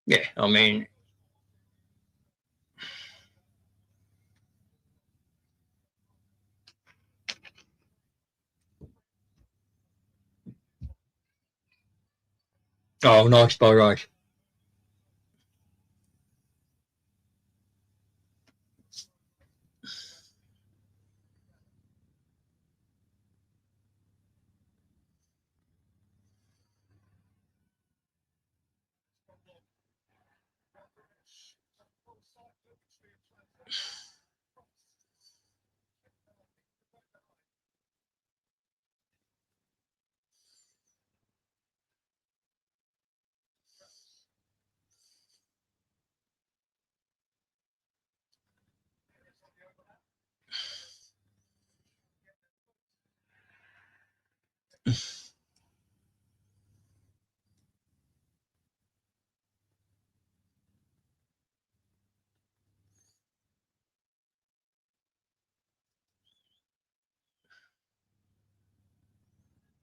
Speaker 1: yeah, I mean, oh, nice by Rice.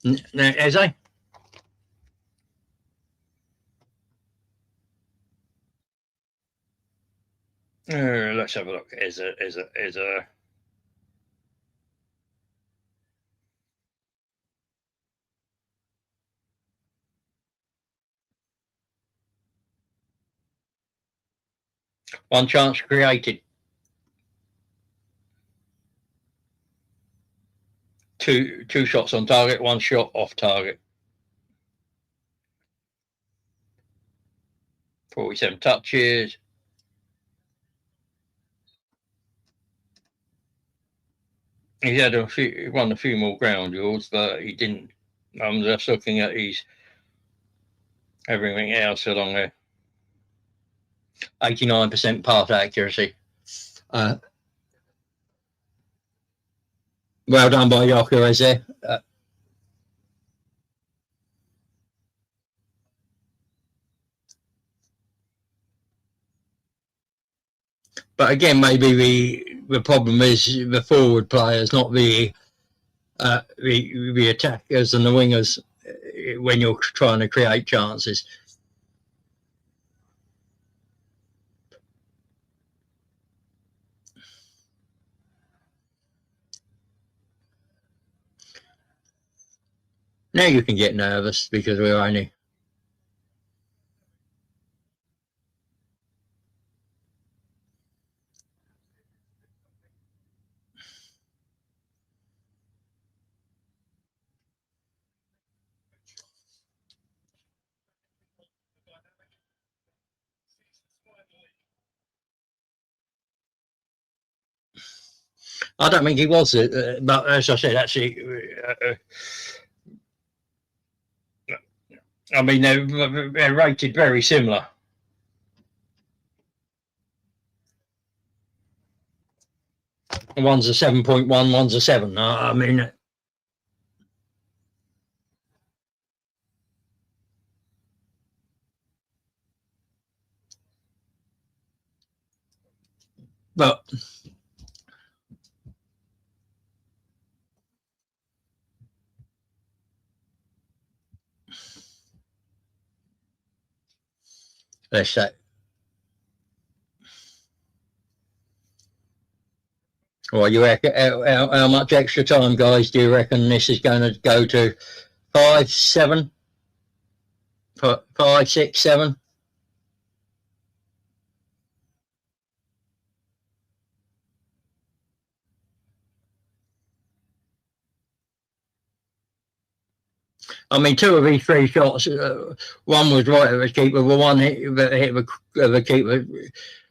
Speaker 1: Eze? Let's have a look. Is a one chance created. Two shots on target, one shot off target. 47 touches. He had won a few more ground duels, but he didn't. I'm just looking at his everything else along there. 89% pass accuracy. Well done by Yoko Eze. But again, maybe the problem is the forward players, not the attackers and the wingers when you're trying to create chances. Now you can get nervous because we're only. I don't think he was, but as I said, actually, I mean, they're rated very similar. One's a 7.1, one's a 7. I mean, but let's say. Well, you reckon how much extra time, guys, do you reckon this is going to go to? 5, 7? 5, 6, 7? I mean, two of his three shots, one was right at the keeper, but one hit the keeper.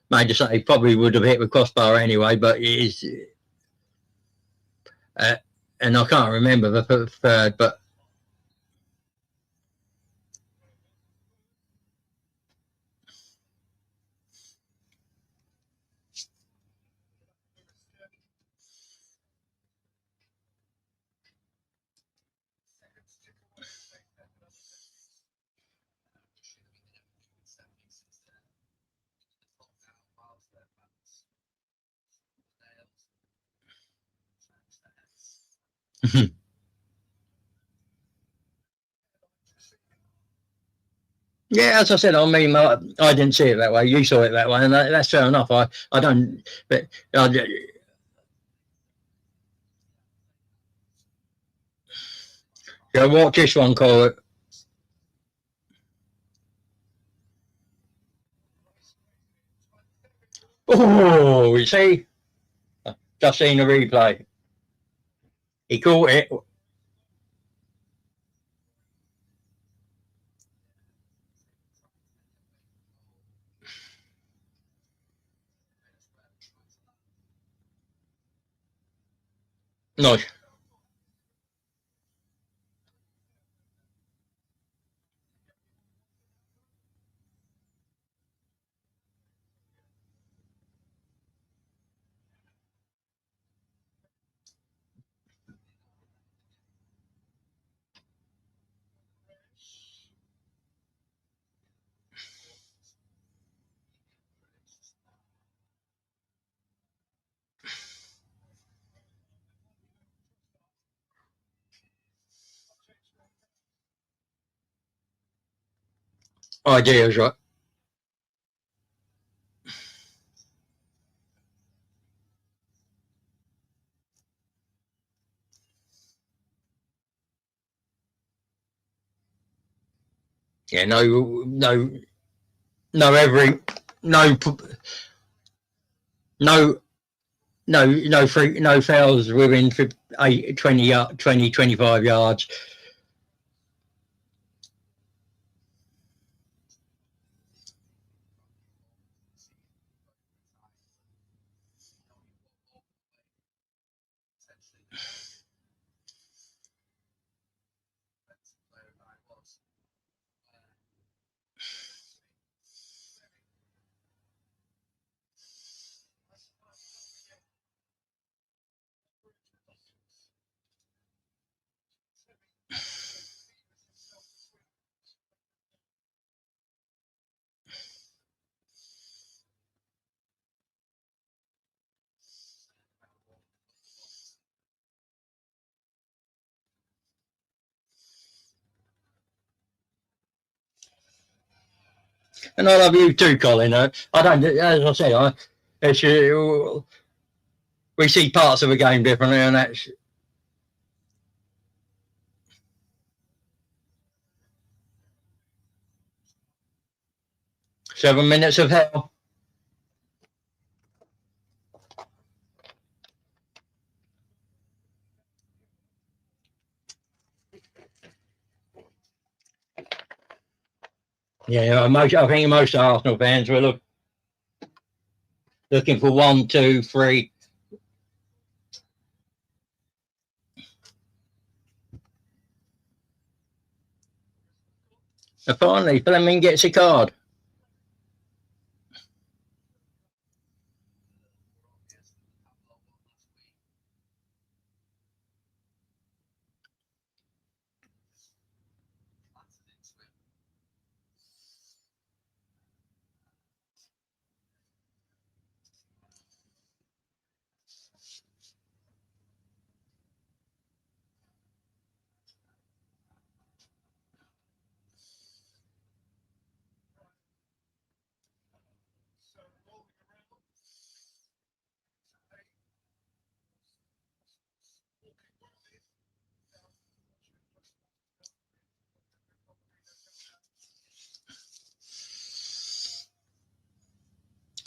Speaker 1: Made to say probably would have hit the crossbar anyway, but it is. And I can't remember the third, but. Yeah, as I said, I mean, I didn't see it that way. You saw it that way, and that's fair enough. I don't, but yeah, watch this one, Cole. Oh, you see, just seen the replay. He caught it. Nice. Ideas, right? Yeah, no, every, no, no fouls within 20, 25 yards. And I love you too, Colin. I don't, as I say, we see parts of the game differently, and that's 7 minutes of hell. Yeah, I think most Arsenal fans were looking for 1, 2, 3. And finally, Fleming gets a card.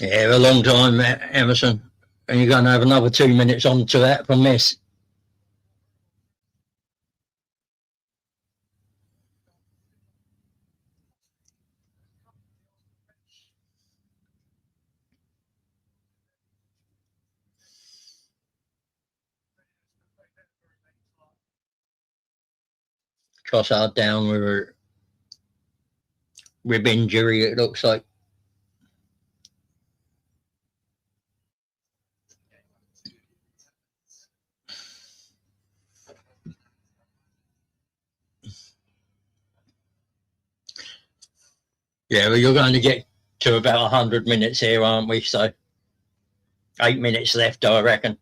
Speaker 1: Yeah, a long time, Emerson. And you're going to have another 2 minutes onto that from this. Trossard down with a rib injury, it looks like. Yeah, well, you're going to get to about 100 minutes here, aren't we? So 8 minutes left, I reckon.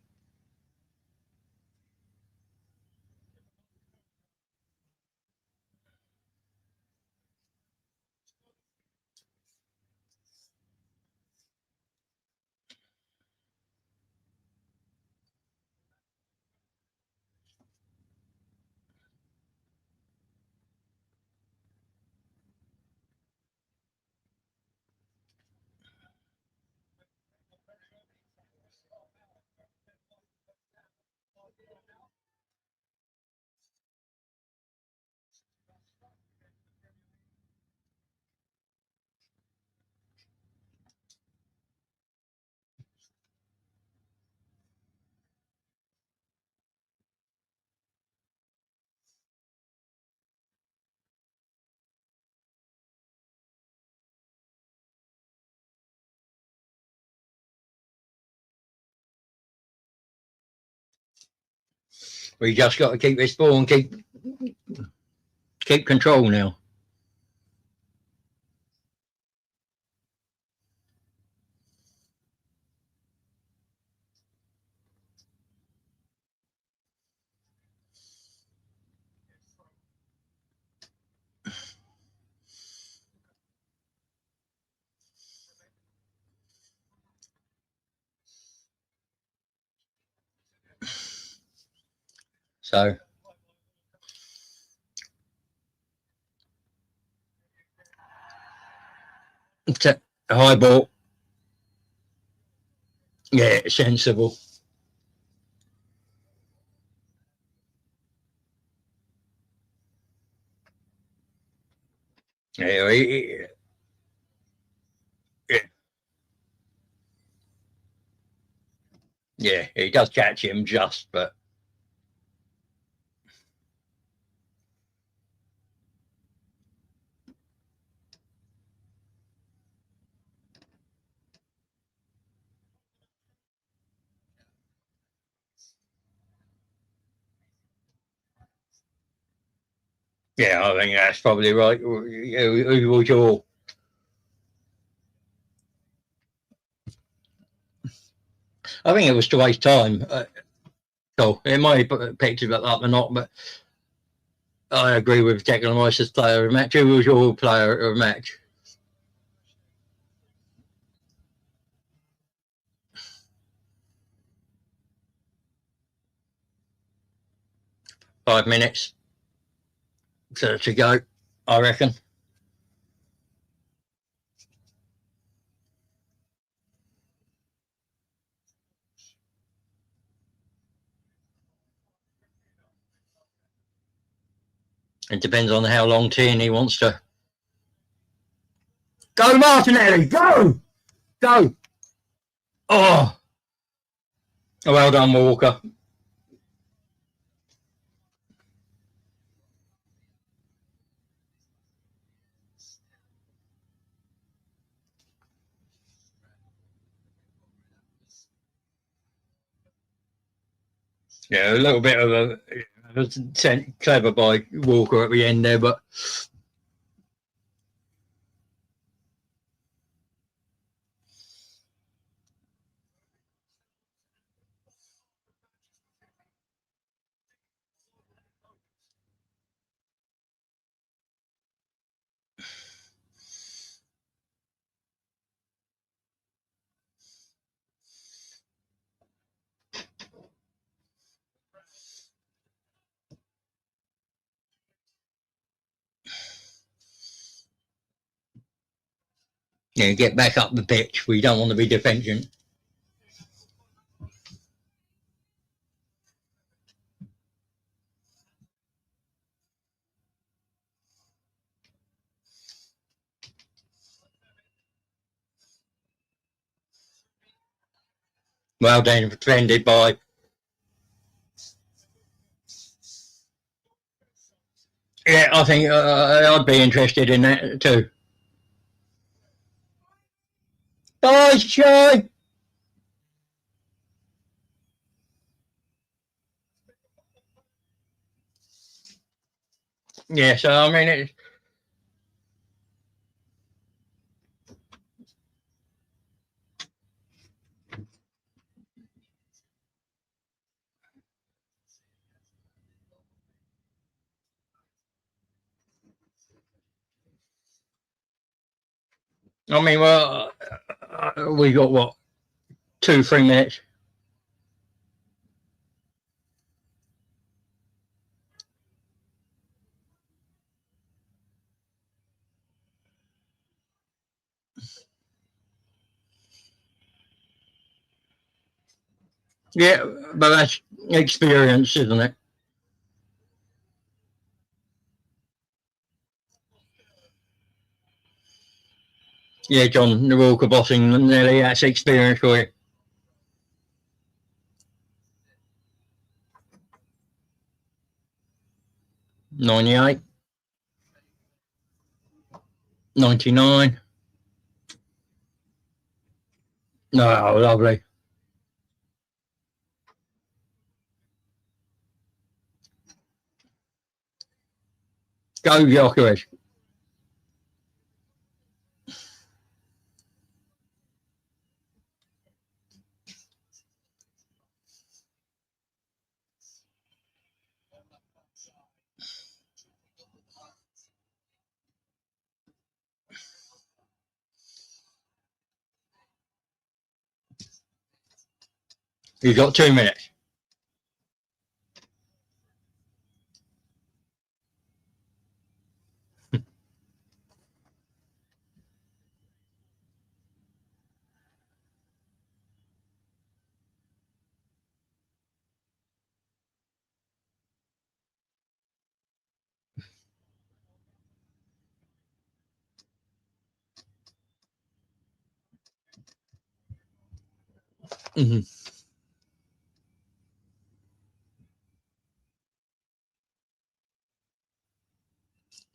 Speaker 1: We just got to keep this ball and keep control now. So it's a high ball. Yeah, sensible. Yeah, yeah, he does catch him just, but yeah, I think that's probably right. Who was your? I think it was to waste time. So it might have picked it up or not, but I agree with Declan Rice's player of the match. Who was your player of the match? Five minutes to go, I reckon. It depends on how long Tierney wants to. Go, Martinelli! Go! Go! Oh! Well done, Walker. Yeah, a little bit of a clever by Walker at the end there, but yeah, get back up the pitch. We don't want to be defending. Well done, defended by Yeah, I think I'd be interested in that too. Bye, Shy. Yeah, so I mean, well, we got what 2-3 minutes. Yeah, but that's experience, isn't it? Yeah, John, the Walker bossing nearly that's experience for you. 98, 99. No, lovely. Go, Djokovic. You've got 2 minutes. Mm-hmm.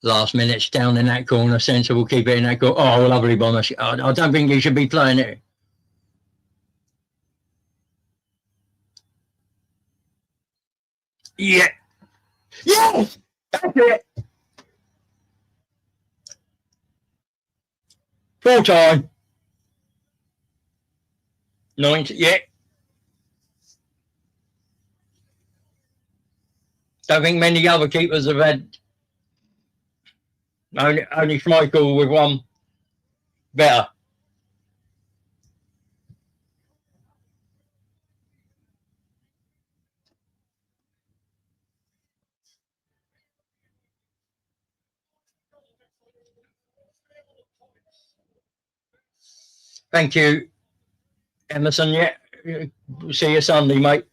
Speaker 1: Last minutes down in that corner, sensible, keep it in that corner. Oh, lovely bomber. I don't think you should be playing it. Yeah. Yes! That's it. Full time. 90, yeah. Don't think many other keepers have had only Schmeichel with one better. Thank you, Emerson. Yeah. See you Sunday, mate.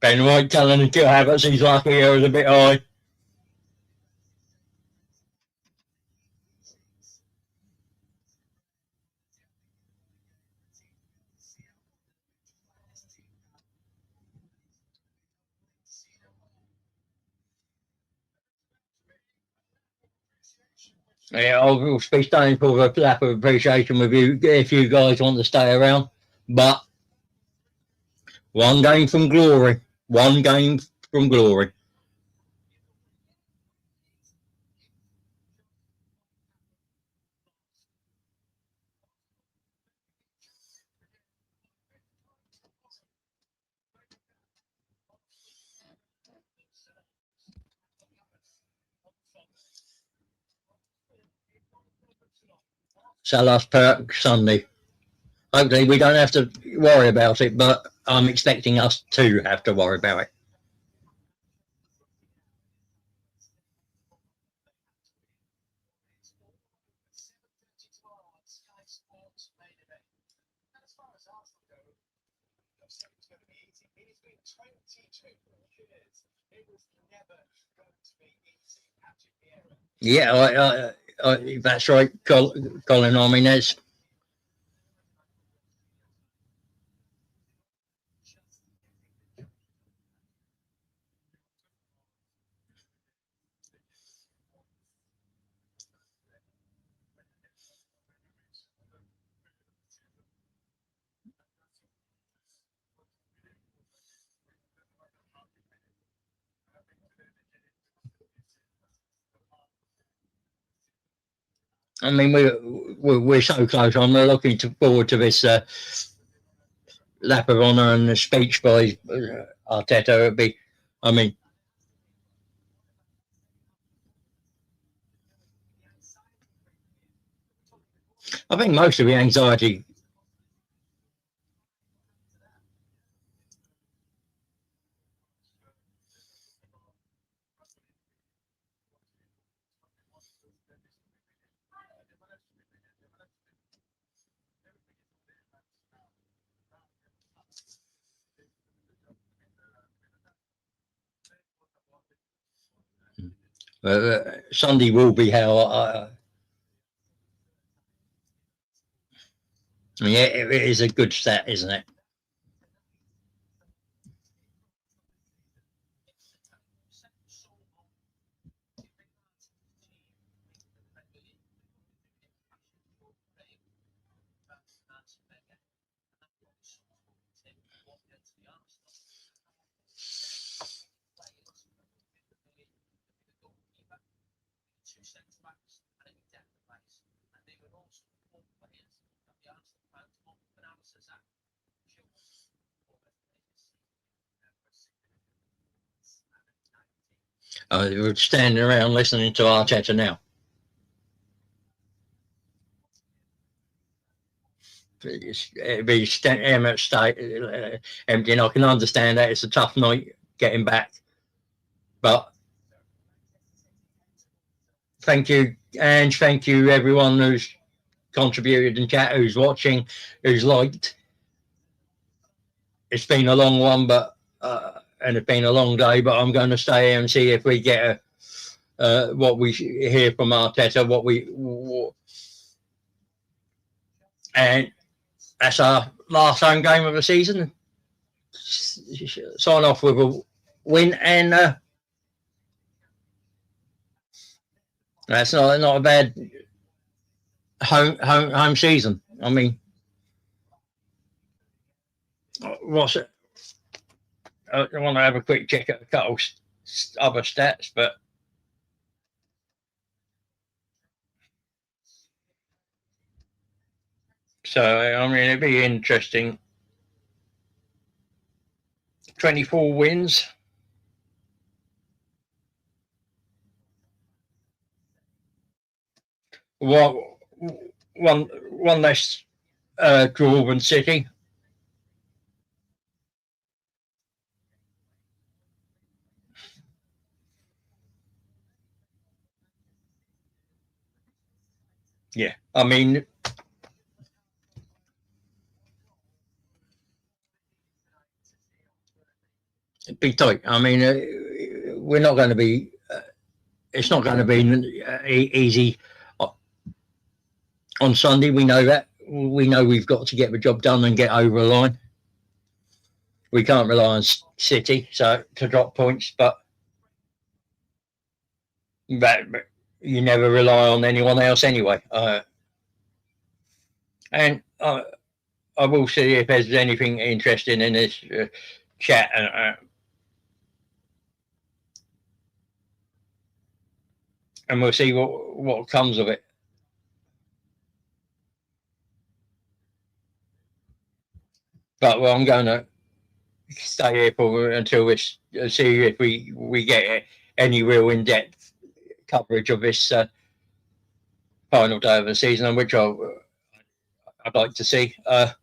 Speaker 1: Ben White telling the kill habits he's lucky here is a bit high. Yeah, I'll be staying for a lap of appreciation with you if you guys want to stay around. But one game from glory. One game from glory. Salah's perk Sunday. Hopefully we don't have to worry about it, but I'm expecting us to have to worry about it. Yeah, that's right, Colin. I mean, I mean, we're so close. I'm looking forward to this lap of honour and the speech by Arteta. It'd be, I mean, I think most of the anxiety. Sunday will be how I mean, it is a good stat, isn't it? We're standing around listening to Arteta now. It'd be Emirates State empty, and I can understand that it's a tough night getting back. But thank you, Ange. Thank you, everyone who's contributed in chat, who's watching, who's liked. It's been a long one, but and it's been a long day. But I'm going to stay here and see if we get what we hear from Arteta, and that's our last home game of the season. Sign off with a win, and that's not a bad home season. I mean, what's it? I want to have a quick check at a couple other stats, but so I mean it'd be interesting. 24 wins. One less draw than City. Yeah, I mean, it'd be tight. I mean, we're not going to be. It's not going to be easy on Sunday. We know that. We know we've got to get the job done and get over the line. We can't rely on City to drop points, but you never rely on anyone else anyway. And I will see if there's anything interesting in this chat, and we'll see what comes of it. But I'm going to stay here until we see if we get any real in-depth coverage of this final day of the season, which I'd like to see. I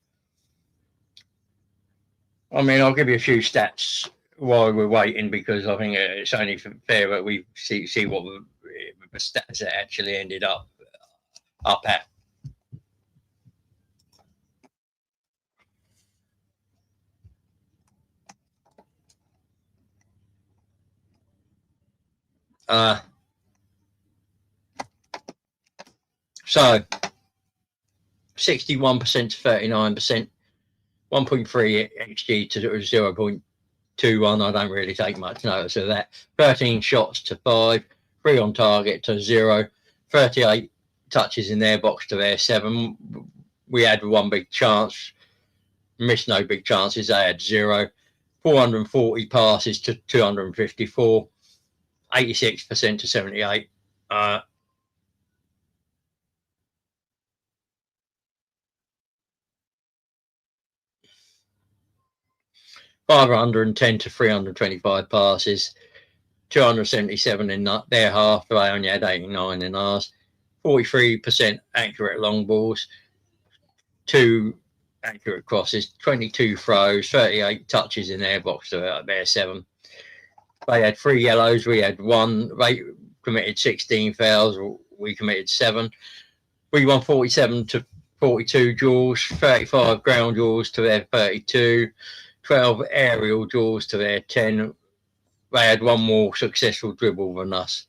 Speaker 1: mean, I'll give you a few stats while we're waiting, because I think it's only fair that we see what the stats that actually ended up at. So 61% to 39%, 1.3 XG to 0.21. I don't really take much notice of that. 13 shots to 5, 3 on target to 0, 38 touches in their box to their 7. We had one big chance, missed no big chances. They had 0. 440 passes to 254, 86% to 78. 510 to 325 passes, 277 in their half. They only had 89 in ours. 43% accurate long balls, 2 accurate crosses, 22 throws, 38 touches in their box to their 7. They had 3 yellows, we had 1. They committed 16 fouls, we committed 7. We won 47 to 42 duels, 35 ground duels to their 32, 12 aerial duels to their 10. They had 1 more successful dribble than us.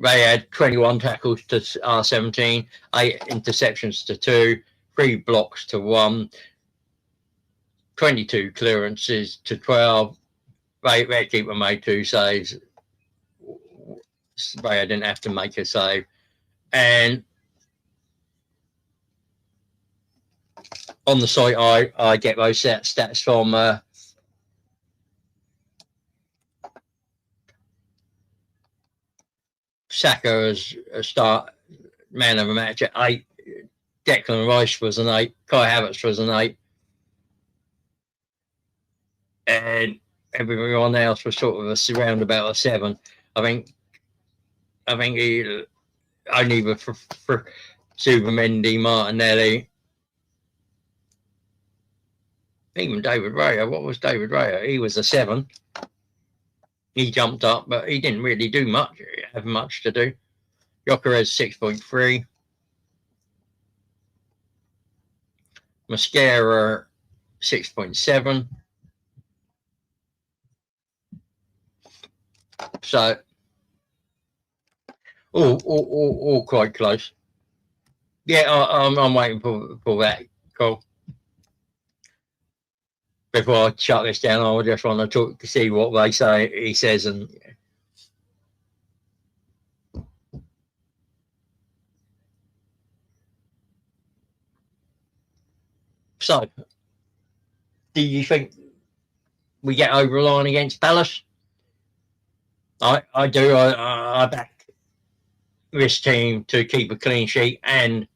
Speaker 1: They had 21 tackles to our 17, 8 interceptions to 2, 3 blocks to 1, 22 clearances to 12. Their keeper made 2 saves. They didn't have to make a save. And on the site, I get those stats from Saka as a start man of the match at 8. Declan Rice was an 8. Kai Havertz was an 8. And everyone else was sort of around about a 7. I think he only for Supermendi, Martinelli, even David Raya. What was David Raya? He was a 7. He jumped up, but he didn't really do much. Have much to do. Gyökeres 6.3. Mascara 6.7. So all quite close. Yeah, I'm waiting for that call. Before I shut this down, I just want to talk to see what they say. He says, and so, do you think we get over the line against Palace? I do. I back this team to keep a clean sheet and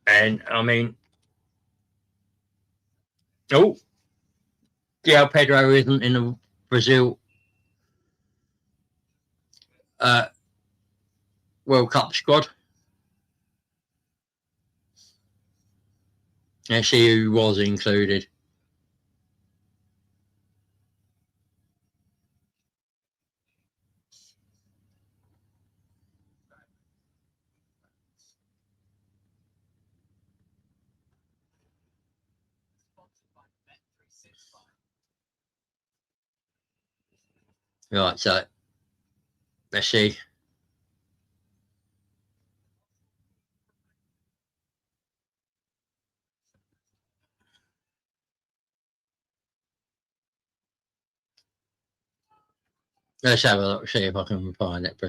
Speaker 1: I mean, João Pedro isn't in the Brazil World Cup squad. Let's see who was included. Right, so let's see. Let's have a look, see if I can find it.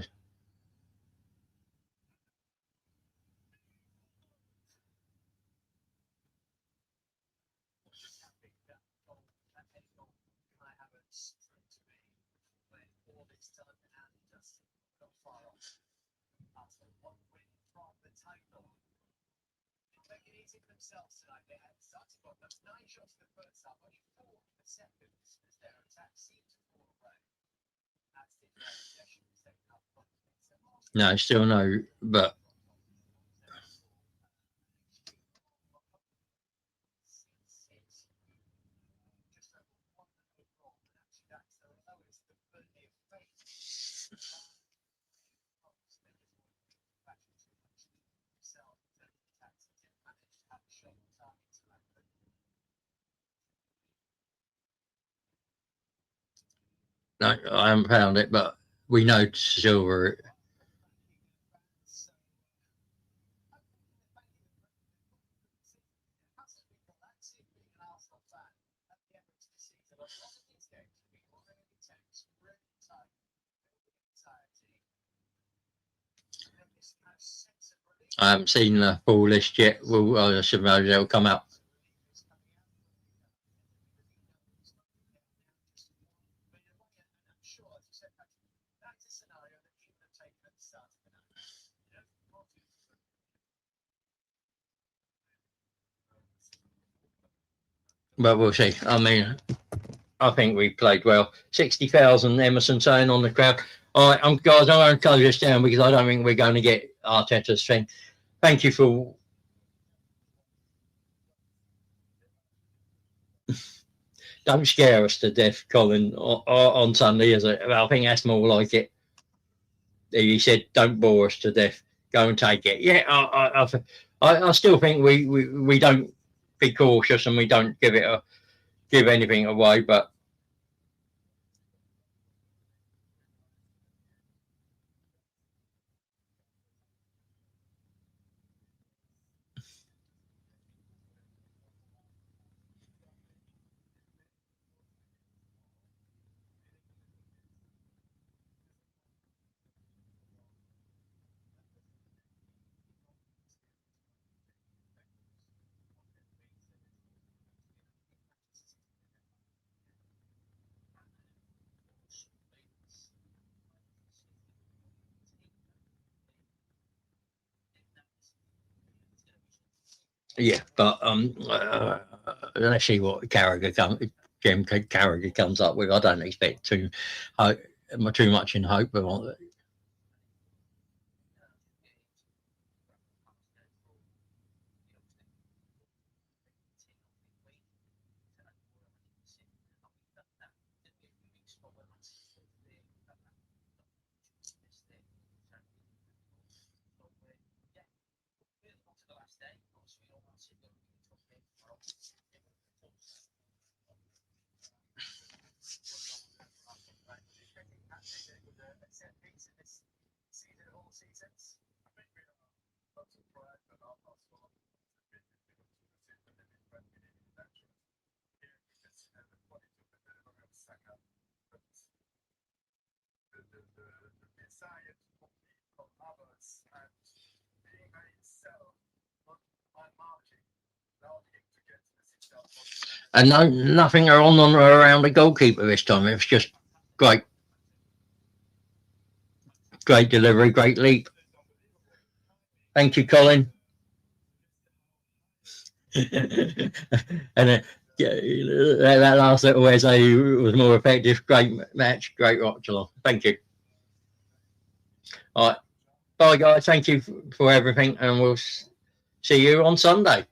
Speaker 1: No, still no, but no, I haven't found it, but we know Silver. I haven't seen the full list yet. I suppose it'll come up. but we'll see. I mean, I think we played well. 60,000 Emerson saying on the crowd. All right, guys, I won't close this down because I don't think we're going to get Arteta's thing. Thank you for... Don't scare us to death, Colin, on Sunday, is it? I think that's more like it. He said, don't bore us to death. Go and take it. Yeah, I still think we don't be cautious and we don't give anything away, but yeah, but let's see what Carragher comes up with. I don't expect too much in hope of it. And nothing on or around the goalkeeper this time. It was just great delivery, great leap. Thank you, Colin. And that last little essay was more effective. Great match, great Watchalong. Thank you. All right, bye guys. Thank you for everything, and we'll see you on Sunday.